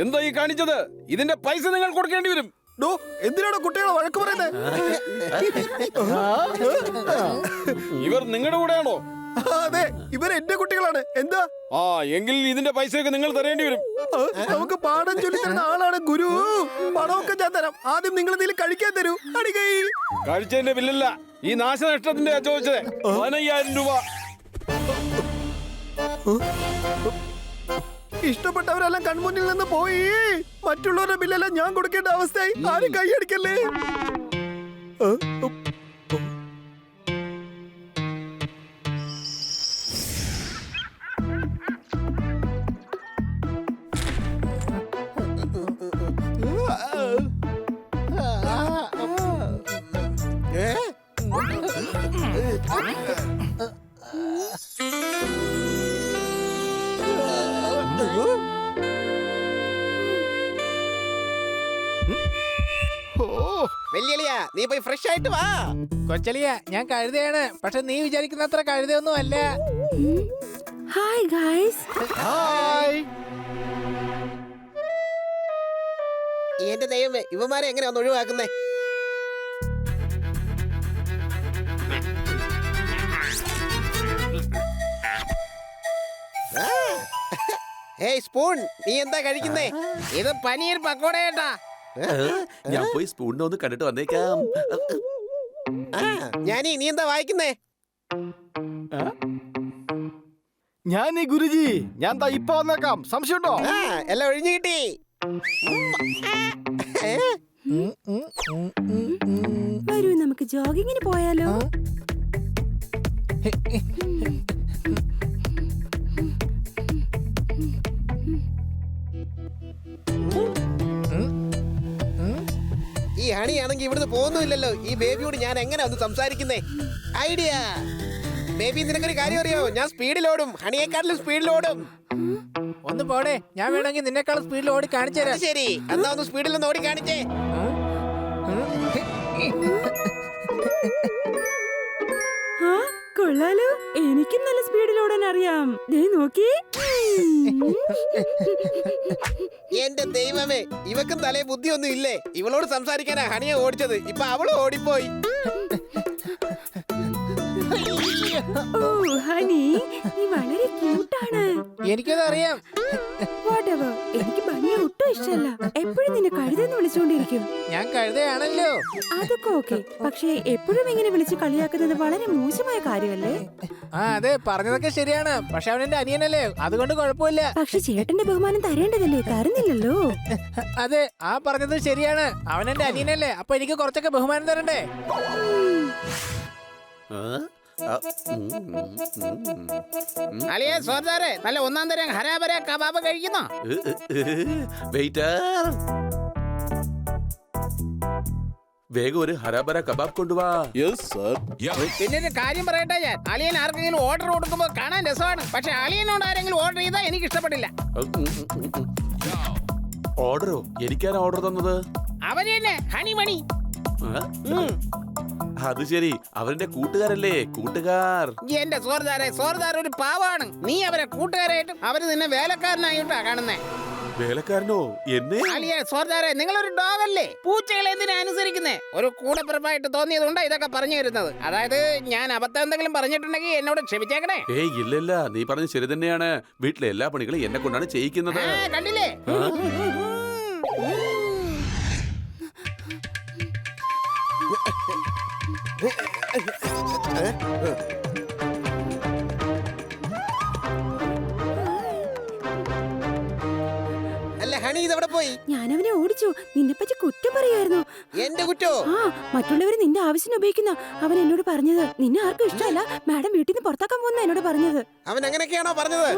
എന്താ ഈ കാണിച്ചത്? ഇതിന്റെ പൈസ നിങ്ങൾ കൊടുക്കേണ്ടി വരും. എന്തിനാണോ കുട്ടികളെ വഴക്ക് പറയുന്നത്? ഇവർ നിങ്ങളുടെ കൂടെയാണോ? അതെ, ഇവർ എന്റെ കുട്ടികളാണ്. എന്താ? ആ, എങ്കിൽ ഇതിന്റെ പൈസയൊക്കെ നിങ്ങൾ തരേണ്ടി വരും. നമുക്ക് പാഠം ചൊല്ലി തരുന്ന ആളാണ് ഗുരു. പണമൊക്കെ ഞാൻ തരാം. ആദ്യം നിങ്ങൾ എന്തെങ്കിലും കഴിക്കാൻ തരൂ. അടികൈ. കഴിച്ചതിന്റെ ബില്ലല്ല, ഈ നാശനഷ്ടത്തിന്റെ ചോദിച്ചത്. 15,000 രൂപ. ഇഷ്ടപ്പെട്ടവരെല്ലാം കൺമുന്നിൽ നിന്ന് പോയി. മറ്റുള്ളവരുടെ ബില്ലെല്ലാം ഞാൻ കൊടുക്കേണ്ട അവസ്ഥയായി. ആരും കൈയടിക്കല്ലേ. വെല്ലിയളിയാ, നീ പോയി ഫ്രഷ് ആയിട്ട് വാ. കൊച്ചലിയ, ഞാൻ കഴുതയാണ്. പക്ഷെ നീ വിചാരിക്കുന്ന അത്ര കഴുതയൊന്നും അല്ല. Hi guys. ഹായ്. എന്റെ ദൈവമേ, ഇവന്മാരെ എങ്ങനെയാ ഒന്ന് ഒഴിവാക്കുന്നേ? ഹേയ് സ്പൂൺ, നീ എന്താ കഴിക്കുന്നേ? ഇത് പനീർ പക്കോടേട്ടാ. ഞാൻ പോയി സ്പൂണിനെ ഒന്ന് കണ്ടിട്ട് വന്നേക്കാം. ഞാനീ, നീ എന്താ വായിക്കുന്നേ? ഞാൻ ഈ ഗുരുജി. ഞാൻ ദാ ഇപ്പൊ വന്നേക്കാം. സംശയമുണ്ടോ? എല്ലാം ഒഴിഞ്ഞു കിട്ടി. വരൂ, നമുക്ക് ജോഗിങ്ങിന് പോയാലോ? ഈ ഹണിയാണെങ്കിൽ ഇവിടുന്ന് പോകുന്നില്ലല്ലോ. ഈ ബേബിയോട് ഞാൻ എങ്ങനെ ഒന്ന് സംസാരിക്കുന്നേ? ഐഡിയ. ബേബി, നിനക്കൊരു കാര്യം അറിയോ? ഞാൻ സ്പീഡിലോടും, ഹണിയെക്കാട്ടിലും സ്പീഡിലോടും. ഒന്ന് പോടെ, ഞാൻ വേണമെങ്കിൽ നിന്നെക്കാളും സ്പീഡിൽ ഓടി കാണിച്ചു തരാം. ശരി, എന്നാ ഒന്ന് സ്പീഡിൽ ഒന്ന് ഓടി കാണിച്ചേ. ആ, കൊള്ളാലോ. എനിക്കും നല്ല സ്പീഡിൽ ഓടാൻ അറിയാം. ദേ നോക്കി. എന്റെ ദൈവമേ, ഇവക്കും തലേ ബുദ്ധിയൊന്നും ഇല്ലേ? ഇവളോട് സംസാരിക്കാനാ ഹണിയെ ഓടിച്ചത്. ഇപ്പൊ അവള് ഓടിപ്പോയി. ഓ ഹണി, നീ വളരെ ക്യൂട്ടാണ്. എനിക്കത് അറിയാം. Whatever. എനിക്ക് ബണ്ണിയെ ഒട്ടും ഇഷ്ടമല്ല. എപ്പോഴും നിന്നെ കഴുതെന്ന് വിളിച്ചുകൊണ്ടിരിക്കും. ഞാൻ കഴുതയാണല്ലോ. അതൊക്കെ ഓക്കെ, പക്ഷേ എപ്പോഴും ഇങ്ങനെ വിളിച്ച് കളിയാക്കുന്നത് വളരെ മോശമായ കാര്യമല്ലേ? ആ, അതെ, പറഞ്ഞതൊക്കെ ശരിയാണ്. പക്ഷെ അവൻ എന്റെ അനിയനല്ലേ, അതുകൊണ്ട് കുഴപ്പമില്ല. പക്ഷെ ചേട്ടന്റെ ബഹുമാനം തരേണ്ടതല്ലേ? തരുന്നില്ലല്ലോ. അതെ, ആ പറഞ്ഞത് ശരിയാണ്. അവൻ എന്റെ അനിയനല്ലേ, അപ്പൊ എനിക്ക് കുറച്ചൊക്കെ ബഹുമാനം തരണ്ടേ? അളിയെ സോദാരെ, നല്ല ഒന്നാം തരം ഹരാബര കബാബ് കഴിക്കുന്നോ? വെയിറ്റർ, വേഗം ഒരു ഹരാബര കബാബ് കൊണ്ടുവാ. പിന്നെ ഒരു കാര്യം പറയട്ടെ, ഞാൻ അളിയൻ ആർക്കെങ്കിലും ഓർഡർ കൊടുക്കുമ്പോൾ കാണാൻ രസമാണ്. പക്ഷെ അളിയനോട് ആരെങ്കിലും ഓർഡർ ചെയ്താൽ എനിക്ക് ഇഷ്ടപ്പെട്ടില്ല. ഓർഡറോ? എനിക്കാണ് ഓർഡർ തന്നത്. അവര് തന്നെ, ഹണിമണി. അത് ശരി, അവരുടെ കൂട്ടുകാരല്ലേ? കൂട്ടുകാർ. എന്റെ സോർദാർ ഒരു പാവാണ്. നീ അവരെ കൂട്ടുകാരായിട്ടും അവര് നിന്നെ വേലക്കാരനായിട്ടാ കാണുന്നേ. വേലക്കാരനോ? എന്നെ? അളിയെ സോർദാരെ, നിങ്ങളൊരു ഡോഗ് അല്ലേ? പൂച്ചകളെ എന്തിനാ അനുസരിക്കുന്നേ? ഒരു കൂടപ്പിറപ്പായിട്ട് തോന്നിയതുകൊണ്ടാ ഇതൊക്കെ പറഞ്ഞു തരുന്നത്. അതായത് ഞാൻ അബദ്ധം എന്തെങ്കിലും പറഞ്ഞിട്ടുണ്ടെങ്കിൽ എന്നോട് ക്ഷമിച്ചേക്കണേ. ഏയ് ഇല്ലല്ല, നീ പറഞ്ഞത് ശരി തന്നെയാണ്. വീട്ടിലെ എല്ലാ പണികളും എന്നെ കൊണ്ടാണ് ചെയ്യിക്കുന്നത്. കണ്ടില്ലേ? അല്ല ഹണി, ഇതെവിടെ പോയി? ഞാനവനെ ഓടിച്ചു. നിന്നെപ്പറ്റി കുറ്റം പറയായിരുന്നു. എന്റെ കുറ്റോ? ആ, മറ്റുള്ളവര് നിന്റെ ആവശ്യത്തിന് ഉപയോഗിക്കുന്ന അവൻ എന്നോട് പറഞ്ഞത്. നിന്നെ ആർക്കും ഇഷ്ടമല്ല, മാഡം വീട്ടിൽ നിന്ന് പുറത്താക്കാൻ പോകുന്ന എന്നോട് പറഞ്ഞത്. അവൻ അങ്ങനെയൊക്കെയാണോ പറഞ്ഞത്?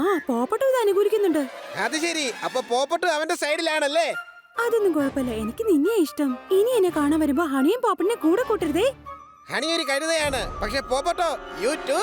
ആ, പോപ്പട്ടോ ഇത് അനുകൂലിക്കുന്നുണ്ട്. അത് ശരി, അപ്പൊ പോപ്പട്ട് അവന്റെ സൈഡിലാണല്ലേ? അതൊന്നും കുഴപ്പമില്ല, എനിക്ക് നിന്നെ ഇഷ്ടം. ഇനി എന്നെ കാണാൻ വരുമ്പോ ഹണിയും പോപ്പട്ടിനെ കൂടെ കൂട്ടരുതേ. ഹണി ഒരു കഴുതയാണ്, പക്ഷെ പോപ്പട്ടോ യു ടു.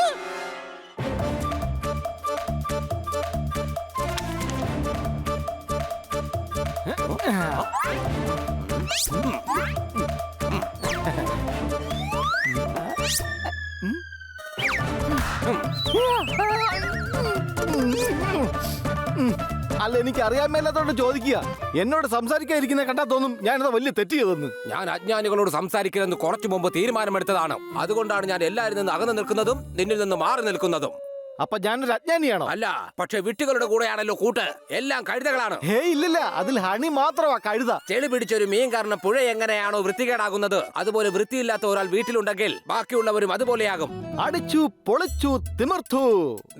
അല്ല എനിക്ക് അറിയാൻ മേലാത്തോണ്ട് ചോദിക്കുക. എന്നോട് സംസാരിക്കാതിരിക്കുന്ന കണ്ടാ തോന്നും ഞാനിത് വലിയ തെറ്റ് ചെയ്തെന്ന്. ഞാൻ അജ്ഞാനികളോട് സംസാരിക്കണമെന്ന് കുറച്ചു മുമ്പ് തീരുമാനമെടുത്തതാണ്. അതുകൊണ്ടാണ് ഞാൻ എല്ലാവരിൽ നിന്ന് അകന്നു നിൽക്കുന്നതും നിന്നിൽ നിന്ന് മാറി നിൽക്കുന്നതും. അപ്പൊ ഞാനൊരു അജ്ഞാനിയാണോ? അല്ല, പക്ഷെ വിട്ടുകളുടെ കൂടെയാണല്ലോ കൂട്ട്. എല്ലാം കഴുതകളാണ്. ഹേ ഇല്ലില്ല, അതിൽ ഹണി മാത്രമാ കഴുത. ചെളി പിടിച്ചൊരു മീൻ കാരണം പുഴ എങ്ങനെയാണോ വൃത്തികേടാകുന്നത്, അതുപോലെ വൃത്തിയില്ലാത്ത ഒരാൾ വീട്ടിലുണ്ടെങ്കിൽ ബാക്കിയുള്ളവരും അതുപോലെയാകും. അടിച്ചു പൊളിച്ചു തിമിർത്തു.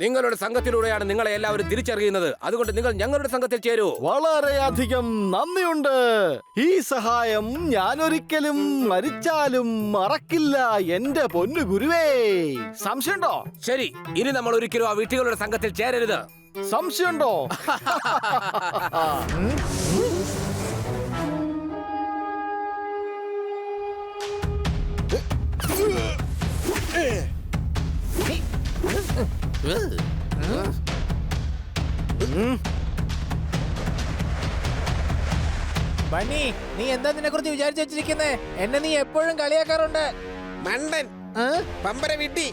നിങ്ങളുടെ സംഘത്തിലൂടെയാണ് നിങ്ങളെ എല്ലാവരും തിരിച്ചറിയുന്നത്. അതുകൊണ്ട് നിങ്ങൾ ഞങ്ങളുടെ സംഘത്തിൽ ചേരൂ. വളരെയധികം നന്ദിയുണ്ട്. ഈ സഹായം ഞാൻ ഒരിക്കലും മരിച്ചാലും മറക്കില്ല എന്റെ പൊന്നു ഗുരുവേ. സംശയമുണ്ടോ? ശരി, ഇനി നമ്മൾ ഒരിക്കലും ആ വീട്ടുകളുടെ സംഘത്തിൽ ചേരരുത്. സംശയമുണ്ടോ? ബണ്ണി, നീ എന്താ നിന്നെ കുറിച്ച് വിചാരിച്ചു വെച്ചിരിക്കുന്നേ? എന്നെ നീ എപ്പോഴും കളിയാക്കാറുണ്ട്. മണ്ടൻ, പമ്പര വിട്ടി,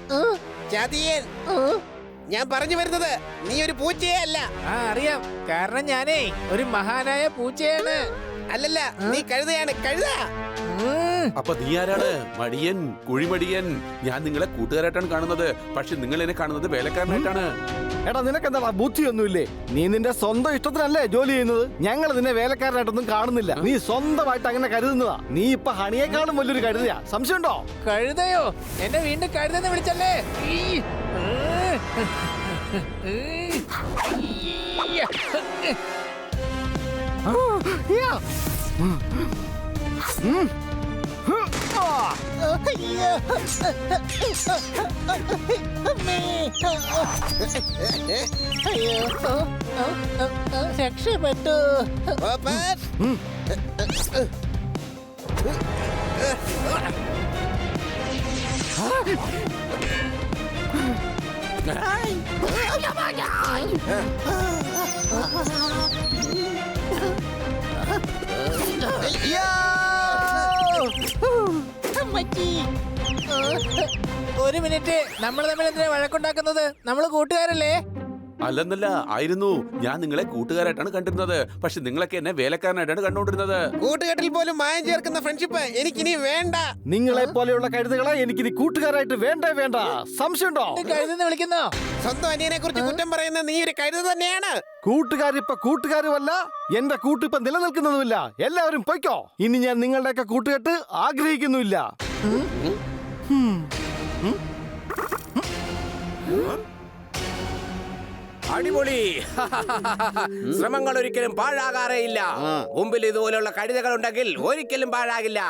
ചതിയൻ. ഞാൻ പറഞ്ഞു വരുന്നത് നീ ഒരു പൂച്ചയേ അല്ല. അറിയാം, കാരണം ഞാനേ ഒരു മഹാനായ പൂച്ചയാണ്. അല്ലല്ല, നീ കഴുതയാണ്, കഴുത. അപ്പൊ നീ ആരാണ്? മടിയൻ, കുഴിമടിയൻ. ഞാൻ നിങ്ങളെ കൂട്ടുകാരായിട്ടാണ് കാണുന്നത്, പക്ഷെ നിങ്ങൾ എന്നെ കാണുന്നത് വേലക്കാരനായിട്ടാണ്. എടാ നിനക്കെന്താ ബുദ്ധിയൊന്നുമില്ലേ? നീ നിന്റെ സ്വന്തം ഇഷ്ടത്തിനല്ലേ ജോലി ചെയ്യുന്നത്? ഞങ്ങൾ നിന്നെ വേലക്കാരനായിട്ടൊന്നും കാണുന്നില്ല. നീ സ്വന്തമായിട്ട് അങ്ങനെ കരുതുന്നതാ. നീ ഇപ്പൊ ഹണിയേക്കാളും വലിയൊരു കഴുതയാ. സംശയമുണ്ടോ? കഴുതയോ? എന്നെ വീണ്ടും കഴുതെന്ന് വിളിച്ചല്ലേ? രക്ഷപ്പെട്ടു. ഒരു മിനിറ്റ്, നമ്മൾ തമ്മിൽ എന്തിനാ വഴക്കുണ്ടാക്കുന്നത്? നമ്മൾ കൂട്ടുകാരല്ലേ? അല്ലെന്നല്ല, ആയിരുന്നു. ഞാൻ നിങ്ങളെ കൂട്ടുകാരായിട്ടാണ് കണ്ടിരുന്നത്, പക്ഷെ നിങ്ങളൊക്കെ എന്നെ വേലക്കാരനായിട്ടാണ് കണ്ടുകൊണ്ടിരുന്നത്. കൂട്ടുകെട്ടിൽ പോലും മായം ചേർക്കുന്ന ഫ്രണ്ട്ഷിപ്പ് എനിക്കിനി വേണ്ട. നിങ്ങളെ പോലെയുള്ള കഴുതകളെ എനിക്കിനി കൂട്ടുകാരായിട്ട് വേണ്ടേ വേണ്ട. സംശയമുണ്ടോ? കഴുതെന്ന് വിളിക്കുന്നോ? സ്വന്തം അനിയനെ കുറിച്ച് കുറ്റം പറയുന്ന നീ ഒരു കഴുത തന്നെയാണ്. കൂട്ടുകാരിപ്പ കൂട്ടുകാരുമല്ല, എന്റെ കൂട്ടിപ്പ നിലനിൽക്കുന്നതുമില്ല. എല്ലാവരും പൊയ്ക്കോ. ഇനി ഞാൻ നിങ്ങളുടെയൊക്കെ കൂട്ടുകെട്ട് ആഗ്രഹിക്കുന്നുമില്ല. അടിപൊളി. ശ്രമങ്ങൾ ഒരിക്കലും പാഴാകാറേയില്ല. മുമ്പിൽ ഇതുപോലെയുള്ള കഴുതകൾ ഉണ്ടെങ്കിൽ ഒരിക്കലും പാഴാകില്ല.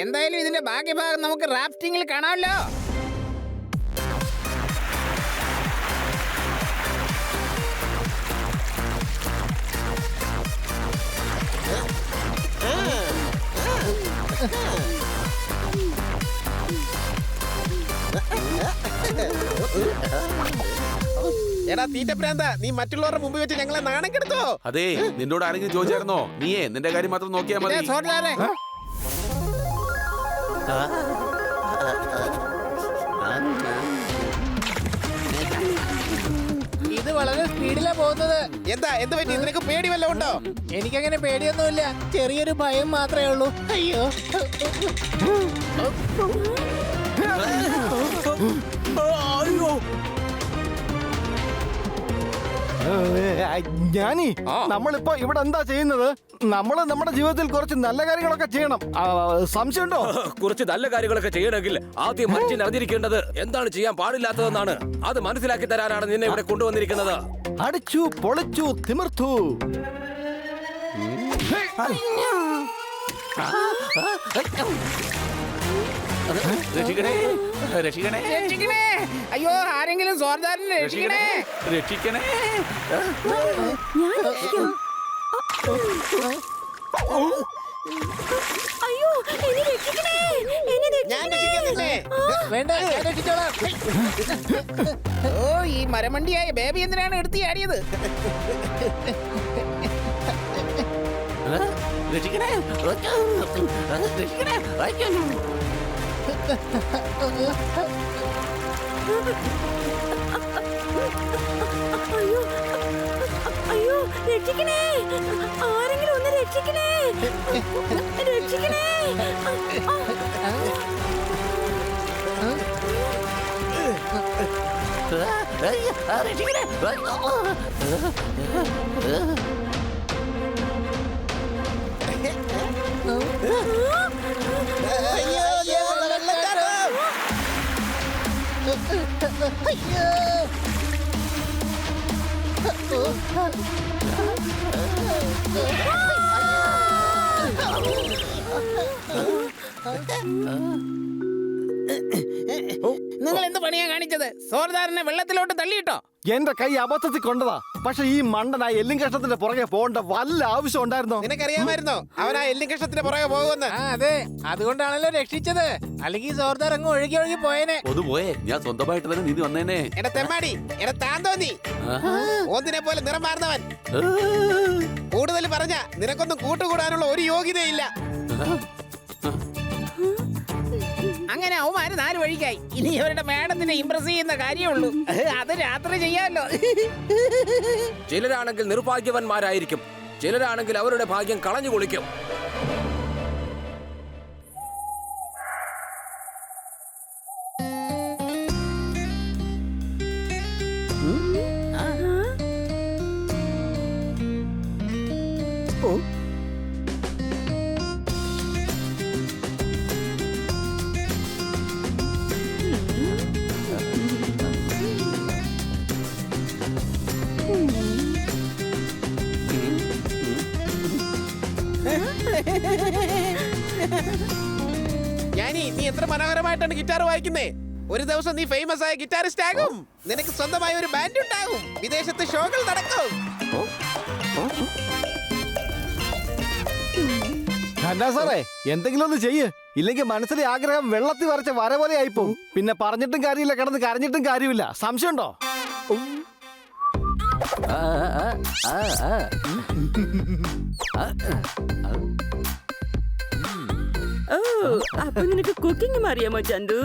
എന്തായാലും ഇതിന്റെ ബാക്കി ഭാഗം നമുക്ക് റാഫ്റ്റിംഗിൽ കാണാമല്ലോ. എടാ തീറ്റപ്രാന്ത, നീ മറ്റുള്ളവരുടെ മുമ്പിൽ വെച്ച് ഞങ്ങളെ നാണം കെടുത്തോ? അതെ, നിന്നോട് ആരെങ്കിലും ചോദിച്ചായിരുന്നോ? നീയേ നിന്റെ കാര്യം മാത്രം നോക്കിയാ മതി. ഇത് വളരെ സ്പീഡിലാ പോകുന്നത്. എന്ത് പറ്റി? നിനക്ക് പേടി വല്ലതും ഉണ്ടോ? എനിക്കങ്ങനെ പേടിയൊന്നുമില്ല, ചെറിയൊരു ഭയം മാത്രമേ ഉള്ളൂ. അയ്യോ, ഞാനീ നമ്മളിപ്പോ ഇവിടെ എന്താ ചെയ്യുന്നത്? നമ്മള് നമ്മുടെ ജീവിതത്തിൽ കുറച്ച് നല്ല കാര്യങ്ങളൊക്കെ ചെയ്യണം. സംശയമുണ്ടോ? കുറച്ച് നല്ല കാര്യങ്ങളൊക്കെ ചെയ്യണമെങ്കിൽ ആദ്യം മനുഷ്യൻ അറിഞ്ഞിരിക്കേണ്ടത് എന്താണ് ചെയ്യാൻ പാടില്ലാത്തതെന്നാണ്. അത് മനസ്സിലാക്കി തരാനാണ് നിന്നെ ഇവിടെ കൊണ്ടുവന്നിരിക്കുന്നത്. അടിച്ചു പൊളിച്ചു തിമിർത്തു. രക്ഷിക്കണേ, രക്ഷിക്കണേ, രക്ഷിക്കണേ. അയ്യോ, ആരെങ്കിലും സോർദാറിനെ രക്ഷിക്കണേ, രക്ഷിക്കണേ. അയ്യോ, എന്നെ രക്ഷിക്കണേ, ഞാൻ രക്ഷിക്കുന്നില്ലേ? വേണ്ട, ഞാൻ രക്ഷിച്ചോളാം. ഓ, ഈ മരമണ്ടിയായ ബേബി എന്തിനാണ് എടുത്ത് ചാടിയത്? രക്ഷിക്കണേ, രക്ഷിക്കണേ. അയ്യോ, അയ്യോ. രക്ഷിക്കണേ, ആരെങ്കിലും ഒന്ന് രക്ഷിക്കണേ, രക്ഷിക്കണേ. നിങ്ങൾ എന്ത് പണിയാ കാണിച്ചത്? സോർദാറിനെ വെള്ളത്തിലോട്ട് തള്ളിയിട്ടോ? എന്റെ കൈ അബദ്ധത്തിൽ കൊണ്ടതാ. പക്ഷെ ഈ മണ്ടനായ എല്ലും കഷ്ണത്തിന്റെ പുറകെ പോകേണ്ട വല്ല ആവശ്യം ഉണ്ടായിരുന്നോ? നിനക്കറിയാമായിരുന്നോ അവനാ എല്ലും കഷ്ണത്തിന്റെ പുറകെ പോകുമെന്ന്? അതെ, അതുകൊണ്ടാണല്ലോ രക്ഷിച്ചത്. അല്ലെങ്കിൽ സോർദാർ അങ്ങ് ഒഴുകി ഒഴുകി പോയേനെ. ഒന്ന് പോയേ, ഞാൻ സ്വന്തമായിട്ട് തന്നെ നീതി വന്നേനെ. എടാ തെമ്മാടി, എടാ താൻ തോന്നി ഓന്തിനെ പോലെ നിറം മാറുന്നവൻ. കൂടുതൽ പറഞ്ഞ നിനക്കൊന്നും കൂട്ടുകൂടാനുള്ള ഒരു യോഗ്യതയില്ല. അങ്ങനെ അവന്മാര് 4 വഴിക്കായി. ഇനി അവരുടെ മാഡത്തിനെ ഇംപ്രസ് ചെയ്യുന്ന കാര്യമുള്ളൂ. അത് രാത്രി ചെയ്യാമല്ലോ. ചിലരാണെങ്കിൽ നിർഭാഗ്യവന്മാരായിരിക്കും, ചിലരാണെങ്കിൽ അവരുടെ ഭാഗ്യം കളഞ്ഞു കുളിക്കും. ഞാനീ നീ എത്ര മനോഹരമായിട്ടാണ് ഗിറ്റാർ വായിക്കുന്നേ. ഒരു ദിവസം നീ ഫേമസ് ആയ ഗിറ്റാറിസ്റ്റ് ആകും. നിനക്ക് സ്വന്തമായ ഒരു ബാൻഡ് ഉണ്ടാകും. വിദേശത്ത് ഷോകൾ നടക്കും. സാറേ, എന്തെങ്കിലും ഒന്ന് ചെയ്യ്. ഇല്ലെങ്കിൽ മനസ്സിലെ ആഗ്രഹം വെള്ളത്തിൽ വരച്ച വര പോലെ ആയിപ്പോ. പിന്നെ പറഞ്ഞിട്ടും കാര്യമില്ല, കിടന്ന് കരഞ്ഞിട്ടും കാര്യമില്ല. സംശയമുണ്ടോ? ഓ, അപ്പൊ നിനക്ക് കുക്കിംഗ് അറിയാമോ ചന്തു?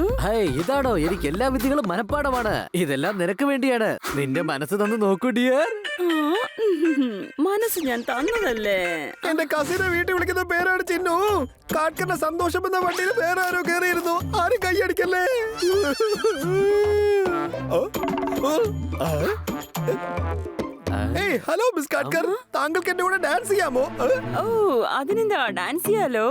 ഇതാണോ? എനിക്ക് എല്ലാ വിദ്യകളും മനപ്പാടമാണ്. ഇതെല്ലാം നിനക്ക് വേണ്ടിയാണ്. നിന്റെ മനസ്സ് തന്ന് നോക്കൂ ഡിയർ. മനസ്സ് ഞാൻ തന്നതല്ലേ. എന്റെ കസിനെ വീട്ടിൽ വിളിക്കുന്ന പേരാണ് ചിന്നു. കാട്കറിന്റെ സന്തോഷം എന്ന വണ്ടിയിൽ വേറെ ആരോ കയറിയിരുന്നു. ആരും കൈയടിക്കല്ലേ. ഹലോ മിസ് കാട്കർ, താങ്കൾക്ക് എന്റെ കൂടെ ഡാൻസ് ചെയ്യാമോ? ഓ, അതിനെന്താ, ഡാൻസ് ചെയ്യാലോ.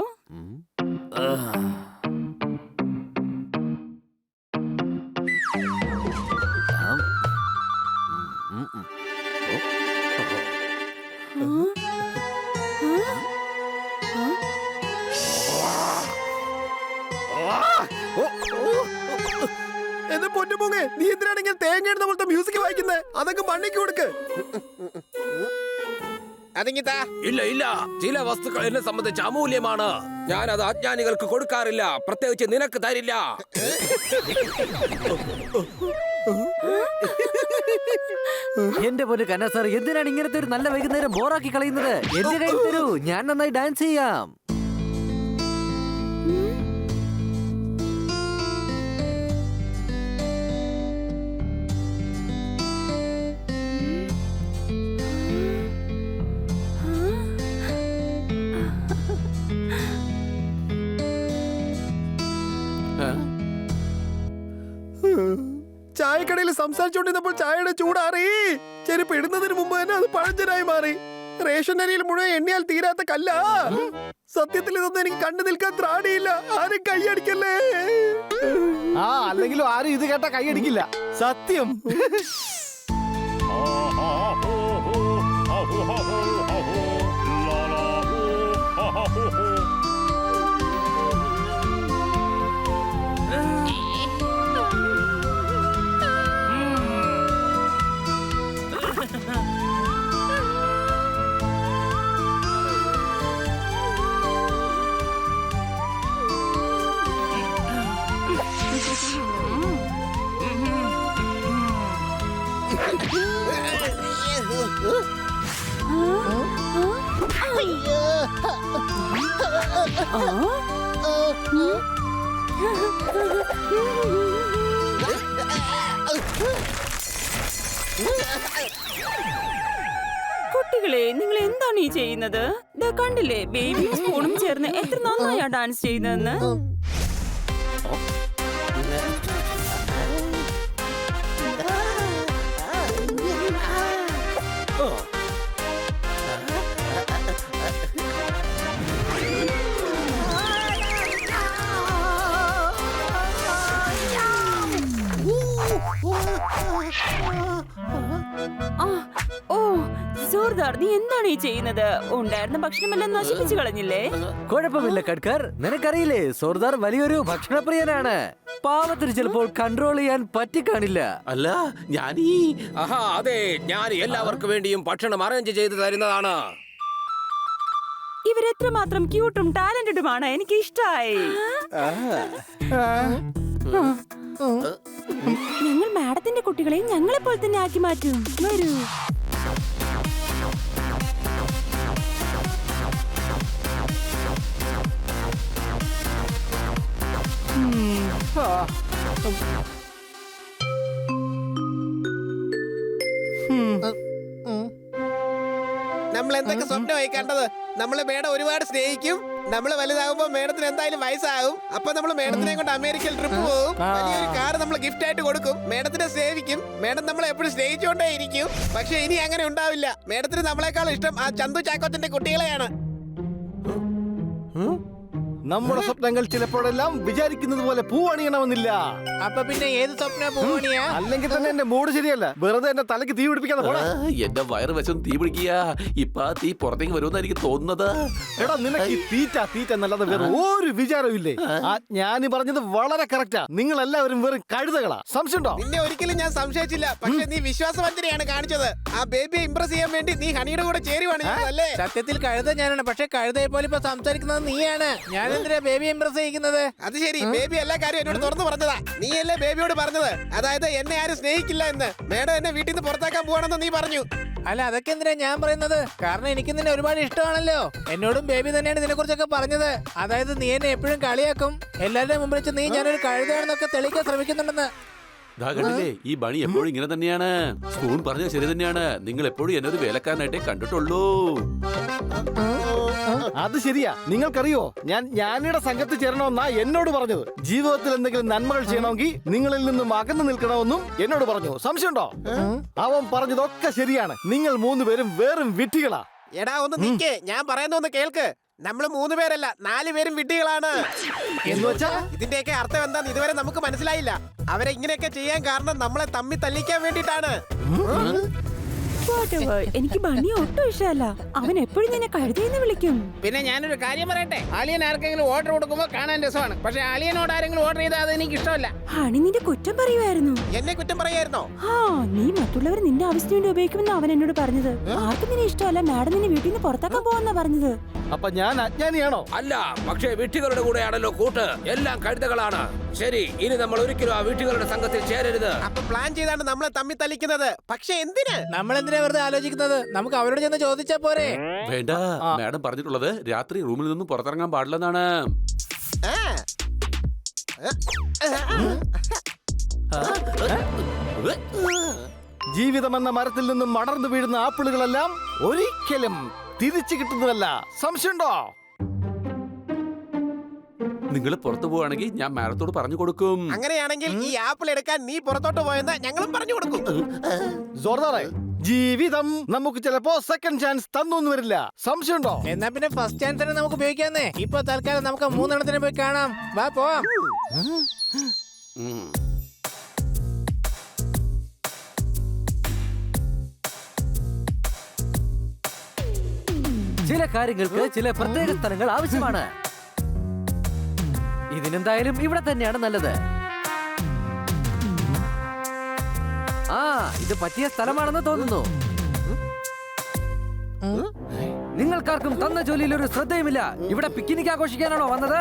എന്നെ പൊന്നുപോങ്ങേ, നീ എന്തിനാണെങ്കിൽ തേങ്ങ ഇടുന്ന പോലത്തെ മ്യൂസിക് വായിക്കുന്നേ? അതൊക്കെ മണ്ണിക്ക് കൊടുക്ക്. ഇല്ല ഇല്ല, ചില വസ്തുക്കൾ എന്നെ സംബന്ധിച്ച് അമൂല്യമാണ്. ഞാൻ അത് അജ്ഞാനികൾക്ക് കൊടുക്കാറില്ല, പ്രത്യേകിച്ച് നിനക്ക് തരില്ല. എന്റെ പോലെ കന്ന സാർ, എന്തിനാണ് ഇങ്ങനത്തെ ഒരു നല്ല വൈകുന്നേരം ബോറാക്കി കളയുന്നത്? എന്റെ കയ്യിൽ തരൂ, ഞാൻ നന്നായി ഡാൻസ് ചെയ്യാം. ചായക്കടയിൽ സംസാരിച്ചുകൊണ്ടിരുന്നപ്പോൾ ചായയുടെ ചൂടാറി. ചെരുപ്പ് ഇടുന്നതിന് മുമ്പ് തന്നെ അത് പഴഞ്ചനായി മാറി. റേഷൻ അരിയിൽ മുഴുവൻ എണ്ണിയാൽ തീരാത്ത കല്ല. സത്യത്തിൽ ഇതൊന്നും എനിക്ക് കണ്ടു നിൽക്കാൻ ത്രാണിയില്ല. ആരും കൈയടിക്കല്ലേ. അല്ലെങ്കിലും ആരും ഇത് കേട്ടാ കൈയടിക്കില്ല. സത്യം. കുട്ടികളെ നിങ്ങൾ എന്താണ് ഈ ചെയ്യുന്നത്? ദാ കണ്ടില്ലേ, ബേബിയും സ്പൂണും ചേർന്ന് എത്ര നന്നായാ ഡാൻസ് ചെയ്യുന്നതെന്ന്. ഓ സോർദാർ, നീ എന്താണ് ഈ ചെയ്യുന്നത്? ഉണ്ടായിരുന്ന ഭക്ഷണമെല്ലാം നശിപ്പിച്ചു കളഞ്ഞില്ലേ? കുഴപ്പമില്ല കട്കർ, നിനക്കറിയില്ലേ സോർദാർ വലിയൊരു ഭക്ഷണപ്രിയനാണ്. പാവത്തിന് ചിലപ്പോൾ കൺട്രോൾ ചെയ്യാൻ പറ്റിക്കാണില്ല. അല്ല ഞാൻ അതെ, ഞാൻ എല്ലാവർക്കും വേണ്ടിയും ഭക്ഷണം അറേഞ്ച് ചെയ്ത് തരുന്നതാണ്. ഇവരെത്രമാത്രം ക്യൂട്ടും ടാലന്റഡുമാണ്, എനിക്ക് ഇഷ്ടായി. ഞങ്ങൾ മാഡത്തിന്റെ കുട്ടികളെ ഞങ്ങളെ പോലെ തന്നെ ആക്കി മാറ്റും. വരൂ. നമ്മൾ എന്തൊക്കെ സ്വപ്നമായി കണ്ടത്? നമ്മള് മേഡം ഒരുപാട് സ്നേഹിക്കും. നമ്മള് വലുതാകുമ്പോ മേഡത്തിന് എന്തായാലും വയസ്സാകും. അപ്പൊ നമ്മൾ മേഡത്തിനെ കൊണ്ട് അമേരിക്കയിൽ ട്രിപ്പ് പോകും. വലിയൊരു കാർ നമ്മൾ ഗിഫ്റ്റ് ആയിട്ട് കൊടുക്കും. മേഡത്തിനെ സേവിക്കും. മേഡം നമ്മളെ എപ്പോഴും സ്നേഹിച്ചുകൊണ്ടേ ഇരിക്കും. പക്ഷെ ഇനി അങ്ങനെ ഉണ്ടാവില്ല. മേഡത്തിന് നമ്മളെക്കാൾ ഇഷ്ടം ആ ചന്തു ചാക്കോച്ചന്റെ കുട്ടികളെയാണ്. നമ്മുടെ സ്വപ്നങ്ങൾ ചിലപ്പോഴെല്ലാം വിചാരിക്കുന്നത് പോലെ പൂവണിയണമെന്നില്ല. അപ്പൊ പിന്നെ ഏത് സ്വപ്ന പൂവണിയാ? അല്ലെങ്കിൽ തന്നെ എന്റെ മൂഡ് ശരിയല്ല. വെറുതെ എന്റെ തലക്ക് തീ പിടിപ്പിക്കാതെ പോടാ. എന്റെ വയറ് വശം തീ പിടിക്കുക. ഇപ്പൊ തീ പുറത്തേക്ക് വരുമെന്ന് എനിക്ക് തോന്നുന്നത്. എടാ നിനക്ക് ഈ തീറ്റ എന്നല്ലാതെ വേറെ ഒരു വിചാരവും ഇല്ലേ? ഞാൻ പറഞ്ഞത് വളരെ കറക്റ്റാ. നിങ്ങൾ എല്ലാവരും വെറും കഴുതകളാ. സംശയമുണ്ടോ? നിന്നെ ഒരിക്കലും ഞാൻ സംശയിച്ചില്ല. പക്ഷെ നീ വിശ്വാസവഞ്ചനയാണ് കാണിച്ചത്. ആ ബേബിയെ ഇംപ്രസ് ചെയ്യാൻ വേണ്ടി നീ ഹണിയുടെ കൂടെ ചേരുവാണ് അല്ലേ? സത്യത്തിൽ കഴുത ഞാനാണ്. പക്ഷെ കഴുതയെ പോലെ ഇപ്പൊ സംസാരിക്കുന്നത് നീയാണ്. ഞാൻ എന്തിനാ ബേബി ഇംപ്രസ് ചെയ്യുന്നത്? അത് ശരി, ബേബി എല്ലാ കാര്യം എന്നോട് തുറന്നു പറഞ്ഞതാ. നീയല്ലേ ബേബിയോട് പറഞ്ഞത് അതായത് എന്നെ ആരും സ്നേഹിക്കില്ല എന്ന്? മേഡം എന്നെ വീട്ടിൽ നിന്ന് പുറത്താക്കാൻ പോവാണെന്ന് നീ പറഞ്ഞു. അല്ല, അതൊക്കെ എന്തിനാ ഞാൻ പറയുന്നത്? കാരണം എനിക്ക് നിന്നെ ഒരുപാട് ഇഷ്ടമാണല്ലോ. എന്നോടും ബേബി തന്നെയാണ് ഇതിനെ കുറിച്ചൊക്കെ പറഞ്ഞത്. അതായത് നീ എന്നെ എപ്പോഴും കളിയാക്കും. എല്ലാവരുടെയും മുമ്പിൽ വെച്ച് നീ ഞാനൊരു കഴുതയാണെന്നൊക്കെ തെളിയിക്കാൻ ശ്രമിക്കുന്നുണ്ടെന്ന്. കണ്ടില്ലേ, ഈ ബണി എപ്പോഴും ഇങ്ങനെ തന്നെയാണ്. സ്പൂൺ പറഞ്ഞത് ശരി തന്നെയാണ്. നിങ്ങൾ എപ്പോഴും എന്നെ ഒരു വേലക്കാരനായിട്ടേ കണ്ടിട്ടുള്ളൂ. അത് ശരിയാ. നിങ്ങൾക്കറിയോ, ഞാൻ ജ്ഞാനിയുടെ സംഘത്തിൽ ചേരണമെന്നാ എന്നോട് പറഞ്ഞത്. ജീവിതത്തിൽ എന്തെങ്കിലും നന്മകൾ ചെയ്യണമെങ്കിൽ നിങ്ങളിൽ നിന്നും അകന്നു നിൽക്കണമെന്നും എന്നോട് പറഞ്ഞു. സംശയമുണ്ടോ? അവൻ പറഞ്ഞതൊക്കെ ശരിയാണ്. നിങ്ങൾ 3 പേരും വെറും വിഡ്ഢികളാ. എടാ ഒന്ന് നിക്കേ, ഞാൻ പറയുന്ന കേൾക്ക്. നമ്മള് 3 പേരല്ല 4 പേരും വിഡ്ഢികളാണ്. എന്ന് വെച്ചാ ഇതിന്റെയൊക്കെ അർത്ഥം എന്താന്ന് ഇതുവരെ നമുക്ക് മനസ്സിലായില്ല. അവരെ ഇങ്ങനെയൊക്കെ ചെയ്യാൻ കാരണം നമ്മളെ തമ്മി തല്ലിക്കാൻ വേണ്ടിട്ടാണ്. എനിക്ക് ബണ്ണി ഒട്ടും ഇഷ്ടമല്ല. അവൻ എപ്പോഴും നിന്നെ കഴുതയെന്ന് വിളിക്കും. പിന്നെ ഞാനൊരു കാര്യം പറയട്ടെ, അളിയൻ ആർക്കെങ്കിലും ഓർഡർ കൊടുക്കുമ്പോൾ കാണാൻ രസമാണ്. പക്ഷെ അളിയനോട് ആരെങ്കിലും ഓർഡർ ചെയ്താൽ അത് എനിക്ക് ഇഷ്ടമല്ല. ഹണി നിന്റെ കുറ്റം പറയുമായിരുന്നു. എന്നെ കുറ്റം പറയായിരുന്നോ? നീ മറ്റുള്ളവർ നിന്റെ ആവശ്യത്തിന് വേണ്ടി ഉപയോഗിക്കുമെന്ന് അവൻ എന്നോട് പറഞ്ഞത്. ആർക്കും നിന്നെ ഇഷ്ടമല്ല. മാഡം നിന്നെ വീട്ടിൽ നിന്ന് പുറത്താക്കാൻ പോവാന്നാ പറഞ്ഞത്. അപ്പൊ ഞാൻ അജ്ഞാനിയാണോ? അല്ല, പക്ഷേ വീട്ടുകാരുടെ കൂടെയാണല്ലോ കൂട്ട്. എല്ലാം കഴുതകളാണ്. ശരി, ഇനി നമ്മൾ ഒരിക്കലും ആ വീട്ടുകാരുടെ സംഘത്തിൽ ചേരരുത്. അപ്പൊ പ്ലാൻ ചെയ്താണ് നമ്മളെ തമ്മി തല്ലിക്കുന്നത്. പക്ഷെ എന്തിന്? നമ്മൾ എന്തിനാ വെറുതെ ആലോചിക്കുന്നത്? നമുക്ക് അവരോട് ചെന്ന് ചോദിച്ചാ പോരെ? വേണ്ട, മാഡം പറഞ്ഞിട്ടുള്ളത് രാത്രി റൂമിൽ നിന്നും പുറത്തിറങ്ങാൻ പാടില്ലെന്നാണ്. ജീവിതമെന്ന മരത്തിൽ നിന്നും മടർന്നു വീഴുന്ന ആപ്പിളുകളെല്ലാം ഒരിക്കലും തിരിച്ചു കിട്ടുന്നതല്ല. സംശയമുണ്ടോ? നിങ്ങൾ പുറത്തു പോവാണെങ്കിൽ ഞാൻ മാഡത്തോട് പറഞ്ഞു കൊടുക്കും. അങ്ങനെയാണെങ്കിൽ ഈ ആപ്പിൾ എടുക്കാൻ നീ പുറത്തോട്ട് പോയെന്ന് ഞങ്ങളും പറഞ്ഞു കൊടുക്കും. ജോർദാറെ, ജീവിതം നമുക്ക് ചിലപ്പോ സെക്കൻഡ് ചാൻസ് തന്നൊന്നും വരില്ല. സംശയമുണ്ടോ? എന്നാ പിന്നെ ഫസ്റ്റ് ചാൻസ് തന്നെ നമുക്ക് ഉപയോഗിക്കാന്നേ. ഇപ്പൊ തൽക്കാലം നമുക്ക് 3 എണ്ണത്തിനെ പോയി കാണാം. വാ പോവാം. ചില കാര്യങ്ങൾക്ക് ചില പ്രത്യേക സ്ഥലങ്ങൾ ആവശ്യമാണ്. ഇതിനെന്തായാലും ഇവിടെ തന്നെയാണ് നല്ലത്. ഇത് പറ്റിയ സ്ഥലമാണെന്ന് തോന്നുന്നു. നിങ്ങൾക്കാർക്കും തന്ന ജോലിയിൽ ഒരു ശ്രദ്ധയുമില്ല. ഇവിടെ പിക്നിക് ആഘോഷിക്കാനാണോ വന്നത്?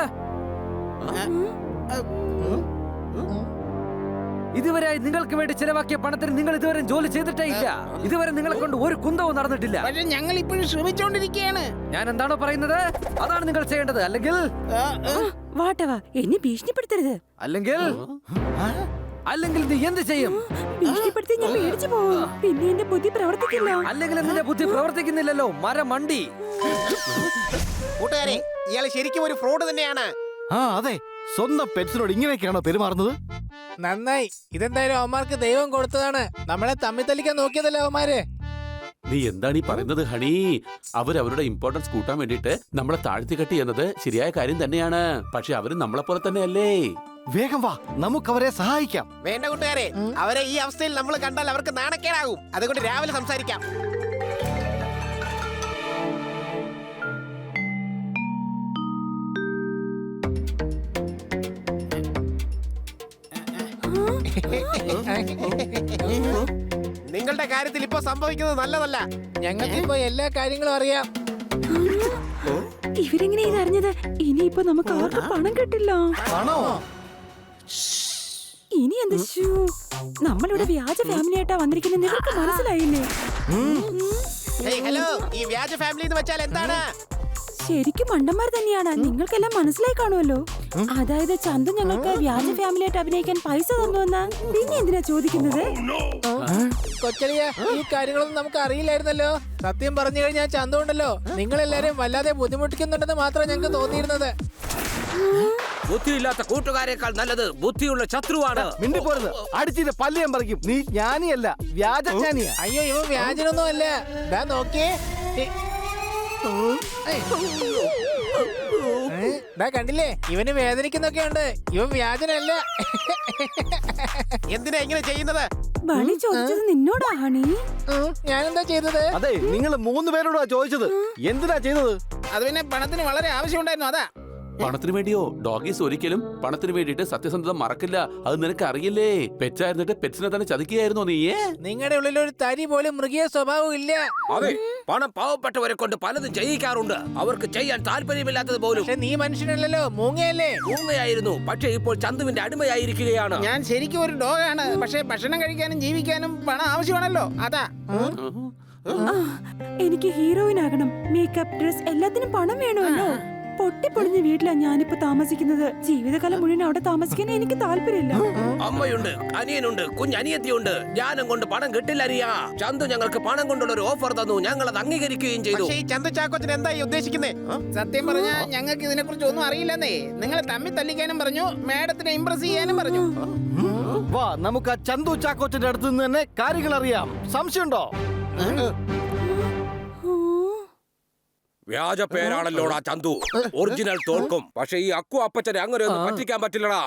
ഇതുവരെ നിങ്ങൾക്ക് വേണ്ടി ചിലവാക്കിയ പണത്തിന് നിങ്ങൾ ഇതുവരെ ജോലി ചെയ്തിട്ടേ ഇല്ല. ഇതുവരെ നിങ്ങളെ കൊണ്ട് ഒരു കുന്തവും നടന്നിട്ടില്ല. പക്ഷെ ഞങ്ങൾ ഇപ്പോഴും ശ്രമിച്ചോണ്ടിരിക്കുകയാണ്. ഞാൻ എന്താണോ പറയുന്നത് അതാണ് നിങ്ങൾ ചെയ്യേണ്ടത്. അല്ലെങ്കിൽ വാട്ടവാ, എന്നെ ഭീഷണിപ്പെടുത്തരുത്. അല്ലെങ്കിൽ അല്ലെങ്കിൽ നീ എന്ത് ചെയ്യും? ഭീഷണിപ്പെടുത്തി ഞാൻ പേടിച്ചു പോകും. പിന്നെ എന്റെ ബുദ്ധി പ്രവർത്തിക്കില്ല. അല്ലെങ്കിൽ നിന്റെ ബുദ്ധി പ്രവർത്തിക്കുന്നില്ലല്ലോ, മരം മണ്ടി. കൂട്ടുകാരെ, ഇയാൾ ശരിക്കും ഒരു ഫ്രോഡ് തന്നെയാണ്. ആ അതെ, സ്വന്തം പെറ്റ്സിനോട് ഇങ്ങനെയൊക്കെയാണോ പെരുമാറുന്നത്? നന്നായി. ഇതെന്തായാലും അവന്മാർക്ക് ദൈവം കൊടുത്തതാണ്. നമ്മളെ തമ്മിൽ തല്ലിക്കാൻ നോക്കിയതല്ലേ അവന്മാര്. നീ എന്താണ് ഈ പറയുന്നത് ഹണി? അവരുടെ ഇമ്പോർട്ടൻസ് കൂട്ടാൻ വേണ്ടിട്ട് നമ്മളെ താഴ്ത്തി കെട്ടി എന്നത് ശരിയായ കാര്യം തന്നെയാണ്. പക്ഷെ അവര് നമ്മളെ പോലെ തന്നെയല്ലേ? വേഗം വാ, നമുക്ക് അവരെ സഹായിക്കാം. വേണ്ട കൂട്ടുകാരെ, അവരെ ഈ അവസ്ഥയിൽ നമ്മൾ കണ്ടാൽ അവർക്ക് നാണക്കേടാകും. അതുകൊണ്ട് രാവിലെ സംസാരിക്കാം. നിങ്ങളുടെ കാര്യത്തിൽ ഇപ്പൊ സംഭവിക്കുന്നത് നല്ലതല്ല. ഞങ്ങൾക്ക് ഇപ്പൊ എല്ലാ കാര്യങ്ങളും അറിയാം. ഇവരെങ്ങനെ ഇതറിഞ്ഞത്? ഇനിയിപ്പോ നമുക്ക് ആർക്ക് പണം കിട്ടില്ല. ആണോ? ഇനി എന്താ? നമ്മളിവിടെ വ്യാജ ഫാമിലി ആയിട്ടാ വന്നിരിക്കുന്നത്. നിങ്ങൾക്ക് മനസ്സിലായില്ലേ? ഹലോ, ഈ വ്യാജ ഫാമിലി എന്ന് വെച്ചാൽ എന്താണ്? ശരിക്കും മണ്ടന്മാർ തന്നെയാണ്. നിങ്ങൾക്കെല്ലാം മനസ്സിലായി കാണുമല്ലോ. അതായത് ചന്തു ഞങ്ങൾക്ക് വ്യാജ ഫാമിലി ആയിട്ട് അഭിനയിക്കാൻ പൈസ തന്നുവെന്ന്. പിന്നെ എന്തിനാ ചോദിക്കുന്നത്? കൊച്ചളിയ, ഈ കാര്യങ്ങളൊന്നും നമുക്ക് അറിയില്ലായിരുന്നല്ലോ. സത്യം പറഞ്ഞു കഴിഞ്ഞാൽ ചന്തു ഉണ്ടല്ലോ, നിങ്ങളെല്ലാരും വല്ലാതെ ബുദ്ധിമുട്ടിക്കുന്നുണ്ടെന്ന് മാത്രം ഞങ്ങൾക്ക് തോന്നിയിരുന്നത്. ബുദ്ധിയില്ലാത്ത കൂട്ടുകാരെക്കാൾ നല്ലത് ബുദ്ധിയുള്ള ശത്രുവാണ്. മിണ്ടിപ്പോരുത്, അടിച്ചിട്ട് പല്ലിയാൻ പറിക്കും. നീ ജ്ഞാനിയല്ല, വ്യാജജ്ഞാനിയാ. അയ്യോ, ഇവൻ വ്യാജനൊന്നും അല്ല. ദാ നോക്കിയേ. ദാ കണ്ടില്ലേ, ഇവന് വേദനിക്കുന്നൊക്കെ ഉണ്ട്. ഇവൻ വ്യാജനല്ല. എന്തിനാ ഇങ്ങനെ ചെയ്യുന്നത്? ബണി ചോദിച്ചത് നിന്നോടാ ഹണി. ഞാനെന്താ ചെയ്തത്? അതെ, നിങ്ങൾ 3 പേരോടാ ചോദിച്ചത്. എന്തിനാ ചെയ്തത്? അത് പിന്നെ പണത്തിന് വളരെ ആവശ്യമുണ്ടായിരുന്നു, അതാ. പണത്തിന് വേണ്ടിയോ? ഡോഗീസ് ഒരിക്കലും പണത്തിന് വേണ്ടിയിട്ട് സത്യസന്ധത മറക്കില്ല. അത് നിനക്ക് അറിയില്ലേ? പെറ്റായിരുന്നിട്ട് പെറ്റ്സിനെ തന്നെ ചതിക്കുകയായിരുന്നോ നീയേ? നിങ്ങളുടെ ഉള്ളിൽ ഒരു തരി പോലും മൃഗീയ സ്വഭാവം ഇല്ല. അതെ, പണം പാവപ്പെട്ടവരെ കൊണ്ട് പലതും ചെയ്യിക്കാറുണ്ട്. അവർക്ക് ചെയ്യാൻ താല്പര്യമില്ലാത്തത് പോലും. പക്ഷെ നീ മനുഷ്യനല്ലല്ലോ, മൂങ്ങയല്ലേ? മൂങ്ങയായിരുന്നു, പക്ഷെ ഇപ്പോൾ ചന്തുവിന്റെ അടിമയായിരിക്കുകയാണ്. ഞാൻ ശരിക്കും ഒരു ഡോഗാണ്. പക്ഷെ ഭക്ഷണം കഴിക്കാനും ജീവിക്കാനും പണം ആവശ്യമാണല്ലോ, അതാ. എനിക്ക് ഹീറോയിൻ ആകണം. മേക്കപ്പ്, ഡ്രസ്, എല്ലാത്തിനും പണം വേണമല്ലോ. പൊട്ടിപ്പൊളിഞ്ഞ വീട്ടിലാ ഞാനിപ്പോ താമസിക്കുന്നത്. ജീവിതകാലം മുഴുവൻ അവിടെ താമസിക്കാൻ എനിക്ക് താല്പര്യമില്ല. അമ്മയുണ്ട്, അനിയനുണ്ട്, കുഞ്ഞനിയത്തിയുണ്ട്. ജ്ഞാനം കൊണ്ട് പണം കിട്ടില്ല അറിയാ. ചന്തു ഞങ്ങൾക്ക് പണം കൊണ്ടുള്ള ഒരു ഓഫർ തന്നു. ഞങ്ങൾ അത് അംഗീകരിക്കുകയും ചെയ്തു. പക്ഷേ ഈ ചന്തു ചാക്കോച്ചൻ എന്താ ഉദ്ദേശിക്കുന്നേ? സത്യം പറഞ്ഞാൽ ഞങ്ങൾക്ക് ഇതിനെ കുറിച്ച് ഒന്നും അറിയില്ലെന്നേ. നിങ്ങൾ തമ്മിൽ തല്ലിക്കാനും പറഞ്ഞു, മാഡത്തിനെ ഇംപ്രസ് ചെയ്യാനും പറഞ്ഞു. വാ, നമുക്ക് ആ ചന്തു ചാക്കോച്ചന്റെ അടുത്ത് നിന്ന് തന്നെ കാര്യങ്ങൾ അറിയാം. സംശയമുണ്ടോ? വ്യാജ പേരാണല്ലോടാ ചന്തു. ഒറിജിനൽ തോൽക്കും. പക്ഷെ ഈ അക്കു അപ്പച്ചനെ അങ്ങനെ ഒന്നും പറ്റിക്കാൻ പറ്റില്ലടാ.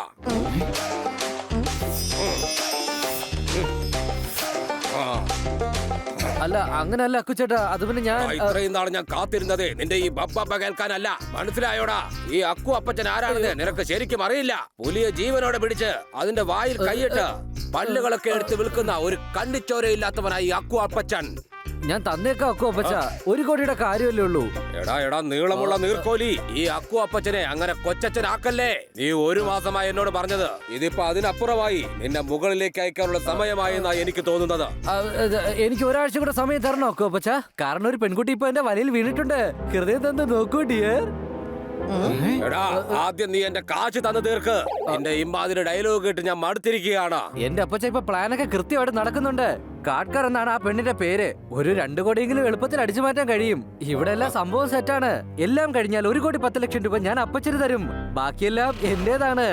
അല്ല, അങ്ങനല്ല അക്കുച്ചേട്ടാ. അത് പിന്നെ ഞാൻ ഇത്രയും നാളെ ഞാൻ കാത്തിരുന്നത് നിന്റെ ഈ ബബ്ബ കേൾക്കാനല്ല. മനസ്സിലായോടാ? ഈ അക്കു അപ്പച്ചൻ ആരാണെന്ന് നിനക്ക് ശരിക്കും അറിയില്ല. പുലിയെ ജീവനോടെ പിടിച്ച് അതിന്റെ വായിൽ കൈയിട്ട് പല്ലുകളൊക്കെ എടുത്ത് വിൽക്കുന്ന ഒരു കണ്ണിച്ചോരയില്ലാത്തവനായി അക്കു അപ്പച്ചൻ. ഞാൻ തന്നേക്കാം അക്കു അപ്പച്ച. 1 കോടിയുടെ കാര്യമല്ലേ ഉള്ളൂ. എടാ നീളമുള്ള നീർക്കോലി, ഈ അക്കു അപ്പച്ചനെ അങ്ങനെ കൊച്ചച്ഛനാക്കല്ലേ. നീ 1 മാസമായി എന്നോട് പറഞ്ഞത്. ഇതിപ്പോ അതിനപ്പുറമായി. നിന്നെ മുകളിലേക്ക് അയക്കാനുള്ള സമയമായി എന്നാ എനിക്ക് തോന്നുന്നത്. എനിക്ക് 1 ആഴ്ച കൂടെ സമയം തരണോ അക്കു അപ്പച്ച? കാരണം ഒരു പെൺകുട്ടി ഇപ്പൊ എന്റെ വലയിൽ വീണിട്ടുണ്ട്. ഹൃദയം തന്ന് നോക്കൂ ഡിയർ. എടാ, ആദ്യം നീ എന്റെ കാശ് തന്നു തീർക്ക്. എന്റെ ഇമ്മാതിരി ഡയലോഗ് കേട്ട് ഞാൻ മടുത്തിരിക്കുകയാണ്. എന്റെ അപ്പച്ച ഇപ്പൊ പ്ലാനൊക്കെ കൃത്യമായിട്ട് നടക്കുന്നുണ്ട്. കാട്ട്കാർ എന്നാണ് ആ പെണ്ണിന്റെ പേര്. ഒരു 2 കോടിയെങ്കിലും എളുപ്പത്തിൽ അടിച്ചു മാറ്റാൻ കഴിയും. ഇവിടെ എല്ലാം സംഭവം സെറ്റാണ്. എല്ലാം കഴിഞ്ഞാൽ 1 കോടി 10 ലക്ഷം രൂപ ഞാൻ അപ്പച്ചന് തരും. ബാക്കിയെല്ലാം എന്റേതാണ്.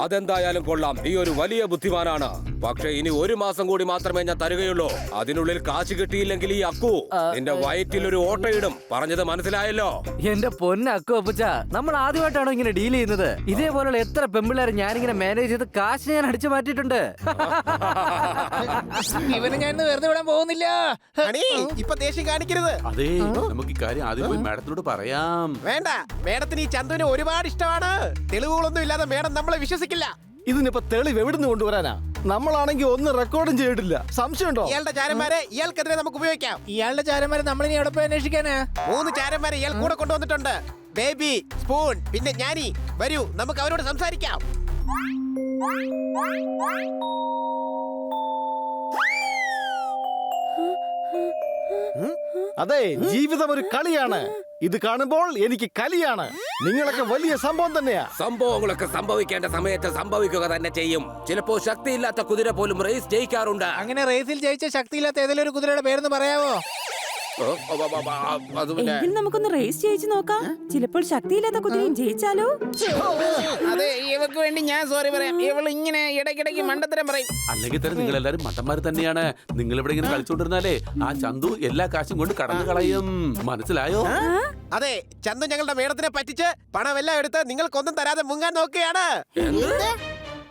അതെന്തായാലും കൊള്ളാം. നീ ഒരു വലിയ ബുദ്ധിമാനാണ്. പക്ഷെ ഇനി 1 മാസം കൂടി മാത്രമേ ഞാൻ തരുകയുള്ളൂ. അതിനുള്ളിൽ കാശ് കിട്ടിയില്ലെങ്കിൽ ഈ അക്കു നിന്റെ വയറ്റിൽ ഒരു ഓട്ടയിടും. പറഞ്ഞത് മനസ്സിലായല്ലോ? എന്റെ പൊന്ന അക്കു അപ്പച്ച, നമ്മൾ ആദ്യമായിട്ടാണോ ഇങ്ങനെ ഡീൽ ചെയ്യുന്നത്? ഇതേപോലുള്ള എത്ര പെമ്പിള്ളേരെ ഞാനിങ്ങനെ മാനേജ് ചെയ്ത് കാശ് ഞാൻ അടിച്ചു മാറ്റിയിട്ടുണ്ട്. ഇവന് ഞാൻ വെറുതെ വിടാൻ പോകുന്നില്ല. ഇപ്പൊ ദേഷ്യം കാണിക്കരുത്. അതെ, നമുക്ക് ഈ കാര്യം ആദ്യം പോയി മാഡത്തിനോട് പറയാം. വേണ്ട, മേഡത്തിന് ഈ ചന്തുവിനെ ഒരുപാട് ഇഷ്ടമാണ്. തെളിവുകളൊന്നും ഇല്ലാതെ മേഡം നമ്മളെ വിശ്വസിക്കില്ല. ഇതിനിപ്പോ തെളിവ് എവിടുന്ന് കൊണ്ടുവരാനാ? നമ്മളാണെങ്കിൽ ഒന്നും റെക്കോർഡും ചെയ്തിട്ടില്ല. സംശയമുണ്ടോ? ഇയാളുടെ ചാരന്മാരെ ഇയാൾക്കെതിരെ നമുക്ക് ഉപയോഗിക്കാം. ഇയാളുടെ ചാരന്മാരെ നമ്മളിനി എവിടെ പോയി അന്വേഷിക്കാനാ? 3 ചാരന്മാരെ ഇയാൾ കൂടെ കൊണ്ടുവന്നിട്ടുണ്ട്. ബേബി, സ്പൂൺ, പിന്നെ ജ്ഞാനി. വരൂ, നമുക്ക് അവരോട് സംസാരിക്കാം. അതെ, ജീവിതം ഒരു കളിയാണ്. ഇത് കാണുമ്പോൾ എനിക്ക് കലിയാണ്. നിങ്ങളൊക്കെ വലിയ സംഭവം തന്നെയാ. സംഭവങ്ങളൊക്കെ സംഭവിക്കേണ്ട സമയത്ത് സംഭവിക്കുക തന്നെ ചെയ്യും. ചിലപ്പോ ശക്തിയില്ലാത്ത കുതിര പോലും റേസ് ജയിക്കാറുണ്ട്. അങ്ങനെ റേസിൽ ജയിച്ച ശക്തിയില്ലാത്ത ഏതെങ്കിലും ഒരു കുതിരയുടെ പേരെന്ന് പറയാവോ? എങ്കിൽ നമുക്കൊന്ന് റേസ് ചെയ്യിച്ചു നോക്കാം. ചിലപ്പോൾ ശക്തിയില്ലാത്ത കുതിരയും ജയിച്ചാലോ? അതെ, ഇവക്ക് വേണ്ടി ഞാൻ സോറി പറയാം. ഇവള് ഇങ്ങനെ ഇടയ്ക്കിടയ്ക്ക് മണ്ടത്തരം പറയും. അല്ലെങ്കിൽ തന്നെ നിങ്ങൾ എല്ലാരും മണ്ടന്മാര് തന്നെയാണ്. നിങ്ങൾ ഇവിടെ ഇങ്ങനെ കളിച്ചോണ്ടിരുന്നാലേ ആ ചന്തു എല്ലാ കാശും കൊണ്ട് കടന്നു കളയും. മനസ്സിലായോ? അതെ, ചന്തു ഞങ്ങളുടെ മേഡത്തിനെ പറ്റിച്ച് പണമെല്ലാം എടുത്ത് നിങ്ങൾക്കൊന്നും തരാതെ മുങ്ങാൻ നോക്കുകയാണ്.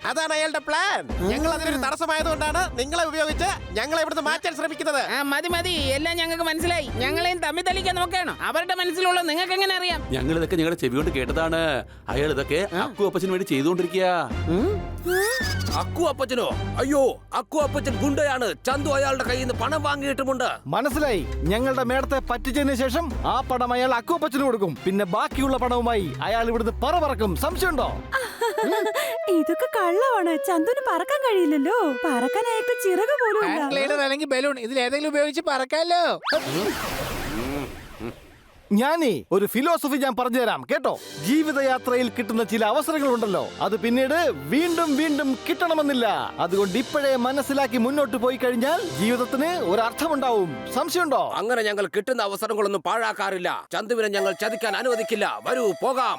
അതാണ് അയാളുടെ പ്ലാൻ. ഞങ്ങൾ അതിനൊരു തടസ്സമായതുകൊണ്ടാണ് നിങ്ങളെ ഉപയോഗിച്ച് ഞങ്ങളെ ഇവിടുന്ന് മാറ്റാൻ ശ്രമിക്കുന്നത്. മതി, എല്ലാം ഞങ്ങൾക്ക് മനസ്സിലായി. ഞങ്ങളെയും തമ്മിൽ തല്ലിക്കാൻ നോക്കുകയാണോ? അവരുടെ മനസ്സിലുള്ള നിങ്ങൾക്ക് എങ്ങനെ അറിയാം? ഞങ്ങൾ ഇതൊക്കെ ഞങ്ങളുടെ ചെവി കൊണ്ട് കേട്ടതാണ്. അയാൾ ഇതൊക്കെ അക്കു അപ്പച്ചന് വേണ്ടി ചെയ്തുകൊണ്ടിരിക്കുക. അക്കു അപ്പച്ചനോ? അയ്യോ, അക്കു അപ്പച്ചൻ ഗുണ്ടയാണ്. ചന്തു അയാളുടെ കയ്യിൽ നിന്ന് പണം വാങ്ങിയിട്ടുമുണ്ട്. മനസ്സിലായി. ഞങ്ങളുടെ മേടത്തെ പറ്റിച്ചതിന് ശേഷം ആ പണം അയാൾ അക്കു അപ്പച്ചന് കൊടുക്കും. പിന്നെ ബാക്കിയുള്ള പണവുമായി അയാൾ ഇവിടുന്ന് പറക്കും. സംശയമുണ്ടോ? ഇതൊക്കെ കള്ളമാണ്. ചന്തുന് പറക്കാൻ കഴിയില്ലല്ലോ. പറക്കാൻ അയാൾക്ക് ചിറക് പോലും ഇല്ല. ഗ്ലൈഡർ അല്ലെങ്കിൽ ബലൂൺ ഇതിൽ ഏതെങ്കിലും ഉപയോഗിച്ച് പറക്കാലോ. ഞാനേ ഒരു ഫിലോസഫി ഞാൻ പറഞ്ഞുതരാം, കേട്ടോ. ജീവിതയാത്രയിൽ കിട്ടുന്ന ചില അവസരങ്ങളുണ്ടല്ലോ, അത് പിന്നീട് വീണ്ടും വീണ്ടും കിട്ടണമെന്നില്ല. അതുകൊണ്ട് ഇപ്പോഴേ മനസ്സിലാക്കി മുന്നോട്ട് പോയി കഴിഞ്ഞാൽ ജീവിതത്തിന് ഒരു അർത്ഥമുണ്ടാവും. സംശയമുണ്ടോ? അങ്ങനെ ഞങ്ങൾ കിട്ടുന്ന അവസരങ്ങളൊന്നും പാഴാക്കാറില്ല. ചന്തുവിനെ ഞങ്ങൾ ചതിക്കാൻ അനുവദിക്കില്ല. വരൂ, പോകാം.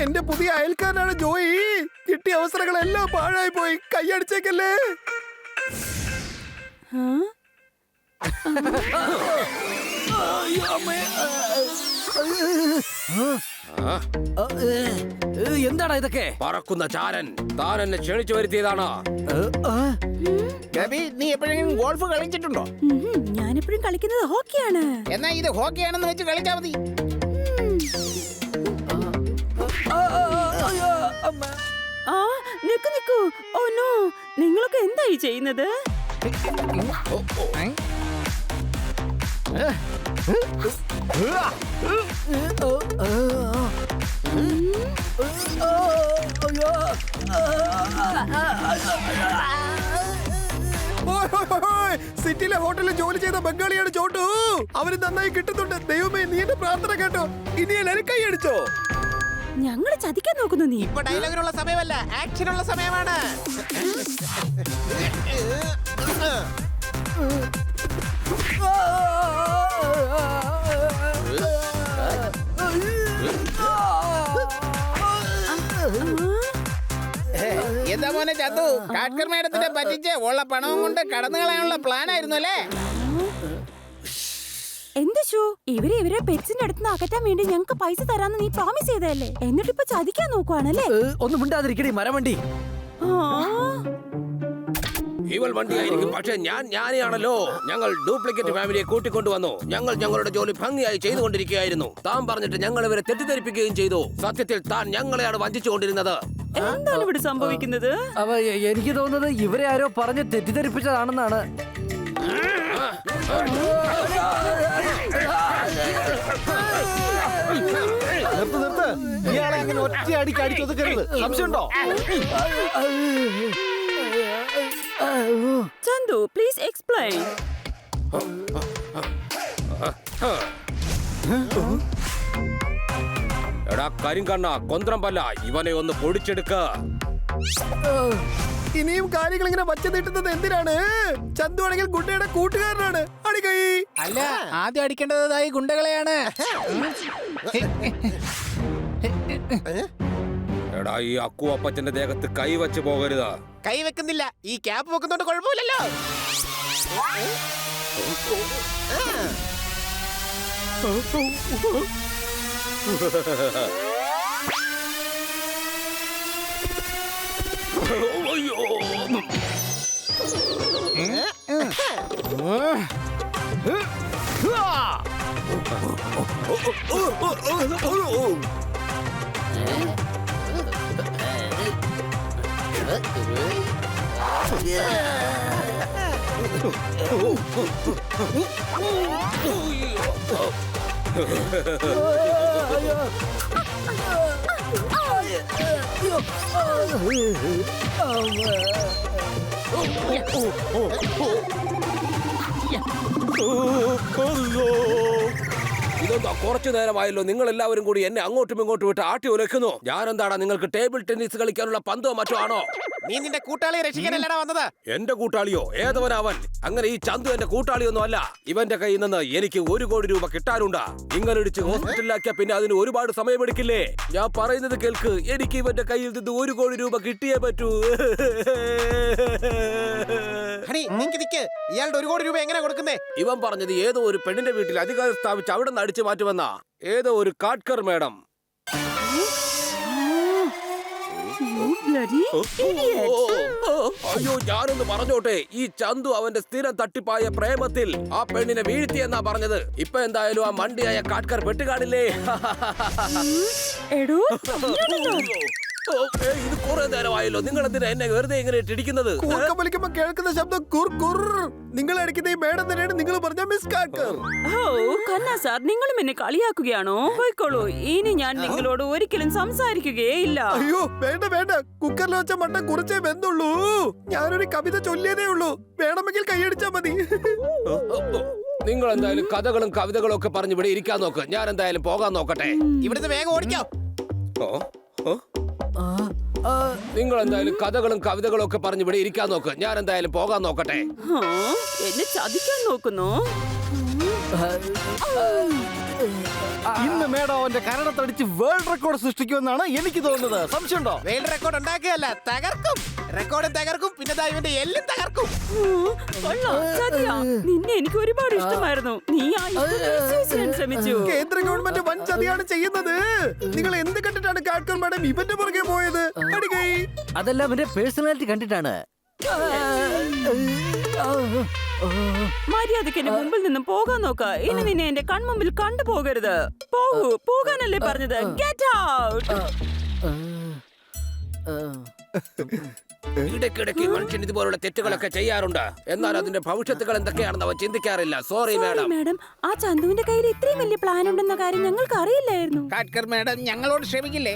എന്റെ പുതിയ അയൽക്കാരനാണ് ജോയി. കിട്ടിയ അവസരങ്ങളെല്ലാം പാഴായി പോയി. കൈയടിച്ചേക്കല്ലേ. എന്താടാ ഇതൊക്കെ? പറക്കുന്ന ചാരൻ താൻ എന്നെ ക്ഷണിച്ചു വരുത്തിയതാണ്. നീ എപ്പോഴെങ്കിലും ഗോൾഫ് കളിച്ചിട്ടുണ്ടോ? ഞാനെപ്പോഴും കളിക്കുന്നത് ഹോക്കിയാണ്. എന്നാ ഇത് ഹോക്കിയാണെന്ന് വെച്ച് കളിച്ചാ മതി. ആ, നിക്കൂ. ഓ നോ, നിങ്ങളൊക്കെ എന്തായി ചെയ്യുന്നത്? സിറ്റിയിലെ ഹോട്ടലിൽ ജോലി ചെയ്ത ബംഗാളിയാണ് ചോട്ടു. അവര് നന്നായി കിട്ടുന്നുണ്ട്. ദൈവമേ, നീ എന്റെ പ്രാർത്ഥന കേട്ടോ. ഇനി എല്ലാരും കൈയടിച്ചോ? ഞങ്ങളെ ചതിക്കാൻ നോക്കുന്നു നീ. ഇപ്പൊ ഡയലോഗിനുള്ള സമയമല്ല, ആക്ഷനുള്ള സമയമാണ്. എന്താ മോനെ ചന്തു, കാട്കർ മേഡത്തിനെ പറ്റിച്ച് ഉള്ള പണവും കൊണ്ട് കടന്നു കളയാനുള്ള പ്ലാൻ ആയിരുന്നു അല്ലേ? എന്താ ഷോ, ഇവരെ പെറ്റ്സിന്റെ അടുത്ത് അകറ്റാൻ വേണ്ടി ഞങ്ങൾക്ക് പൈസ തരാന്ന് നീ പ്രോമിസ് ചെയ്തതല്ലേ? എന്നിട്ടിപ്പോ ചതിക്കാൻ നോക്കുവാണല്ലേ? ഒന്നും മിണ്ടാതിരിക്കടി മരവണ്ടി. ഇവൾ വണ്ടിയായിരിക്കും, പക്ഷെ ഞാനെയാണല്ലോ. ഞങ്ങൾ ഡ്യൂപ്ലിക്കേറ്റ് ഫാമിലിയെ കൂട്ടിക്കൊണ്ടുവന്നു. ഞങ്ങൾ ഞങ്ങളുടെ ജോലി ഭംഗിയായി ചെയ്തുകൊണ്ടിരിക്കുകയായിരുന്നു. താൻ പറഞ്ഞിട്ട് ഞങ്ങൾ ഇവരെ തെറ്റിദ്ധരിപ്പിക്കുകയും ചെയ്തു. സത്യത്തിൽ താൻ ഞങ്ങളെയാണ് വഞ്ചിച്ചുകൊണ്ടിരുന്നത്. എന്താണ് ഇവിടെ സംഭവിക്കുന്നത്? എനിക്ക് തോന്നുന്നത് ഇവരെ ആരോ പറഞ്ഞ് തെറ്റിദ്ധരിപ്പിച്ചതാണെന്നാണ്. നിർത്ത്. ഇയാളെ അങ്ങനെ ഒറ്റ അടിക്ക് അടിച്ചൊതുക്കരുത്. സംശയമുണ്ടോ? Chandu, please explain. എടാ കരിങ്കണ്ണ, കൊന്ത്രമ്പല്ല, ഇവനെ ഒന്ന് പൊടിച്ചെടുക്ക. ഇനിയും കാര്യങ്ങൾ ഇങ്ങനെ വച്ച നീട്ടുന്നത് എന്തിനാണ്? ചന്തു ആണെങ്കിൽ ഗുണ്ടയുടെ കൂട്ടുകാരനാണ്. അടികൈ അല്ല, ആദ്യം അടിക്കേണ്ടതായി ഗുണ്ടകളെയാണ്. എടാ, ഈ അക്കു അപ്പച്ചന്റെ ദേഹത്ത് കൈവച്ച് പോകരുത്. കൈ വെക്കുന്നില്ല, ഈ ക്യാപ്പ് വെക്കുന്നോണ്ട് കുഴപ്പമില്ലല്ലോ. അയ്യോ, ഇതെന്താ കുറച്ചു നേരമായല്ലോ നിങ്ങൾ എല്ലാവരും കൂടി എന്നെ അങ്ങോട്ടും ഇങ്ങോട്ടും വിട്ട് ആട്ടി ഉലയ്ക്കുന്നു. ഞാനെന്താടാ നിങ്ങൾക്ക് ടേബിൾ ടെന്നീസ് കളിക്കാനുള്ള പന്തോ മറ്റോ ആണോ? നീ നിന്റെ കൂട്ടാളിയെ രക്ഷിക്കാനല്ലടാ വന്നത്. എന്റെ കൂട്ടാളിയോ? ഏതവനവൻ? അങ്ങനെ ഈ ചന്തു എന്റെ കൂട്ടാളിയൊന്നും അല്ല. ഇവന്റെ കയ്യിൽ നിന്ന് എനിക്ക് 1 കോടി രൂപ കിട്ടാനുണ്ട്. നിങ്ങൾ ഇടിച്ച് ഹോസ്പിറ്റലിലാക്കിയ പിന്നെ അതിന് ഒരുപാട് സമയമെടുക്കില്ലേ? ഞാൻ പറയുന്നത് കേൾക്ക്. എനിക്ക് ഇവന്റെ കയ്യിൽ നിന്ന് 1 കോടി രൂപ കിട്ടിയേ പറ്റൂ. ഇയാളുടെ 1 കോടി രൂപ എങ്ങനെ കൊടുക്കുന്നേ? ഇവൻ പറഞ്ഞത് ഏതോ ഒരു പെണ്ണിന്റെ വീട്ടിൽ അധികാരം സ്ഥാപിച്ച് അവിടെ നിന്ന് അടിച്ചു മാറ്റുമെന്ന ഏതോ ഒരു കാട്ട്കർ മേഡം. അയ്യോ, ഞാനൊന്ന് പറഞ്ഞോട്ടെ. ഈ ചന്തു അവന്റെ സ്ഥിരം തട്ടിപ്പായ പ്രേമത്തിൽ ആ പെണ്ണിനെ വീഴ്ത്തിയെന്നാ പറഞ്ഞത്. ഇപ്പൊ എന്തായാലും ആ മണ്ടിയായ കാട്ട്കർ പെട്ടുകാണില്ലേ? ഇത് കുറെ നേരമായല്ലോ. നിങ്ങൾ എന്തിനാ എന്നെ വെറുതെ എങ്ങനെ ഇട്ടിരിക്കുന്നത്? വലിക്കുമ്പോ കേൾക്കുന്ന ശബ്ദം കുർ കുർ. നിങ്ങൾ അടിക്കുന്ന ഈ മേഡം തന്നെയാണ് നിങ്ങൾ പറഞ്ഞ മിസ് കാട്ട്കർ. കണ്ണാ സാർ, നിങ്ങളും എന്നെ കളിയാക്കുകയാണോ? പോയിക്കോളൂ. ഇനി ഞാൻ നിങ്ങളോട് ഒരിക്കലും സംസാരിക്കുകയില്ല. അയ്യോ വേണ്ട വേണ്ട. കുക്കറിൽ വെച്ച മട്ട കുറച്ചേ വെന്തുള്ളൂ. ഞാനൊരു കവിത ചൊല്ലിയതേ ഉള്ളൂ. വേണമെങ്കിൽ കൈയടിച്ചാ മതി. നിങ്ങൾ എന്തായാലും കഥകളും കവിതകളും ഒക്കെ പറഞ്ഞ് ഇവിടെ ഇരിക്കാൻ നോക്ക്. ഞാൻ എന്തായാലും പോകാൻ നോക്കട്ടെ. ഇവിടുന്ന് വേഗം ഓടിക്കോ. നിങ്ങൾ എന്തായാലും കഥകളും കവിതകളും ഒക്കെ പറഞ്ഞ് ഇവിടെ ഇരിക്കാൻ നോക്ക്. ഞാൻ എന്തായാലും പോകാൻ നോക്കട്ടെ. എന്നെ ചതിക്കാൻ നോക്കുന്നു. ഇന്ന് മേഡം അവന്റെ കരണത്തടിച്ച് വേൾഡ് റെക്കോർഡ് സൃഷ്ടിക്കുമെന്നാണ് എനിക്ക് തോന്നുന്നത്. സംശയമുണ്ടോ? വേൾഡ് റെക്കോർഡ് ഉണ്ടാക്കുകയല്ല, തകർക്കും. റെക്കോർഡും തകർക്കും, പിന്നെ ഇവന്റെ എല്ലാം തകർക്കും. നിന്നെ എനിക്ക് ഒരുപാട് ഇഷ്ടമായിരുന്നു. നീ ശ്രമിച്ചു. കേന്ദ്ര ഗവൺമെന്റ് വൻ ചതിയാണ് ചെയ്യുന്നത്. നിങ്ങൾ എന്ത് കണ്ടിട്ടാണ് കാട്ട്കർ മേഡം ഇവന്റെ പുറകെ പോയത്? അതെല്ലാം എന്റെ പേഴ്സണാലിറ്റി കണ്ടിട്ടാണ്. മര്യാദക്ക് എന്റെ മുമ്പിൽ നിന്നും പോകാൻ നോക്ക. ഇനി നിന്നെ എന്റെ കൺമുമ്പിൽ കണ്ടുപോകരുത്. പോകൂ. പോകാനല്ലേ പറഞ്ഞത്? Get out. ഇടയ്ക്കിടയ്ക്ക് മനുഷ്യൻ ഇതുപോലുള്ള തെറ്റുകളൊക്കെ ചെയ്യാറുണ്ട്. എന്നാൽ അതിന്റെ ഭവിഷ്യത്തുകൾ എന്തൊക്കെയാണെന്ന് അവൻ ചിന്തിക്കാറില്ല. Sorry madam. മാഡം, ആ ചന്തുവിന്റെ കയ്യിൽ ഇത്രയും വലിയ പ്ലാൻ ഉണ്ടെന്ന കാര്യം ഞങ്ങൾക്ക് അറിയില്ലായിരുന്നു. കാട്ട്കർ മാഡം ഞങ്ങളോട് ക്ഷമിക്കില്ലേ?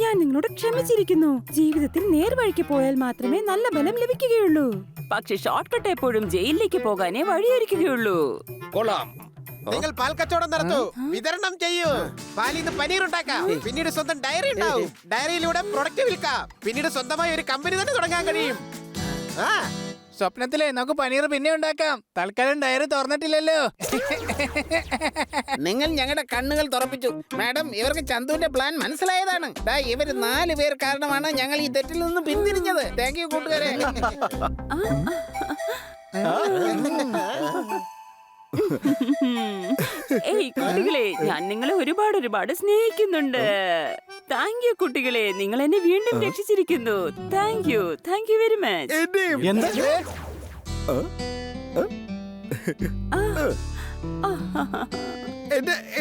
ഞാൻ നിങ്ങളോട് ക്ഷമിച്ചിരിക്കുന്നു. ജീവിതത്തിൽ നേർവഴിക്ക് പോയാൽ മാത്രമേ നല്ല ബലം ലഭിക്കുകയുള്ളൂ. പക്ഷെ ഷോർട്ട് കട്ട് എപ്പോഴും ജയിലിലേക്ക് പോകാനേ വഴിയൊരുക്കുകയുള്ളൂ. കൊള്ളാം. നിങ്ങൾ പാൽ കച്ചവടം നടത്തൂ, വിതരണം ചെയ്യൂ. പാലിൽ നിന്ന് പനീർ ഉണ്ടാക്കാം. പിന്നീട് സ്വന്തം ഡയറി ഉണ്ടാവും. ഡയറിയിലൂടെ പ്രൊഡക്റ്റ് വിൽക്കാം. പിന്നീട് സ്വന്തമായി ഒരു കമ്പനി തന്നെ തുടങ്ങാൻ കഴിയും. സ്വപ്നത്തിലെ നമുക്ക് പനീർ പിന്നെ ഉണ്ടാക്കാം. തൽക്കാലം ഡയറി തുറന്നിട്ടില്ലല്ലോ. നിങ്ങൾ ഞങ്ങളുടെ കണ്ണുകൾ തുറപ്പിച്ചു മാഡം. ഇവർക്ക് ചന്തുവിന്റെ പ്ലാൻ മനസ്സിലായതാണ്. ഇവര് 4 പേർ കാരണമാണ് ഞങ്ങൾ ഈ തെറ്റിൽ നിന്ന് പിന്തിരിഞ്ഞത്. താങ്ക് യു കൂട്ടുകാരെ. ഏയ് കുട്ടികളെ, ഞാൻ നിങ്ങളെ ഒരുപാട് സ്നേഹിക്കുന്നുണ്ട്. താങ്ക് യു കുട്ടികളെ, നിങ്ങൾ എന്നെ വീണ്ടും രക്ഷിച്ചിരിക്കുന്നു. Thank you very much.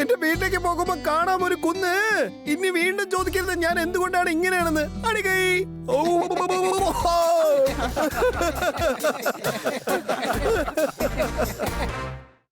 എന്റെ വീട്ടിലേക്ക് പോകുമ്പോ കാണാം ഒരു കുന്ന്. ഇനി വീണ്ടും ചോദിക്കരുത് ഞാൻ എന്തുകൊണ്ടാണ് ഇങ്ങനെയാണെന്ന്. അടികൈ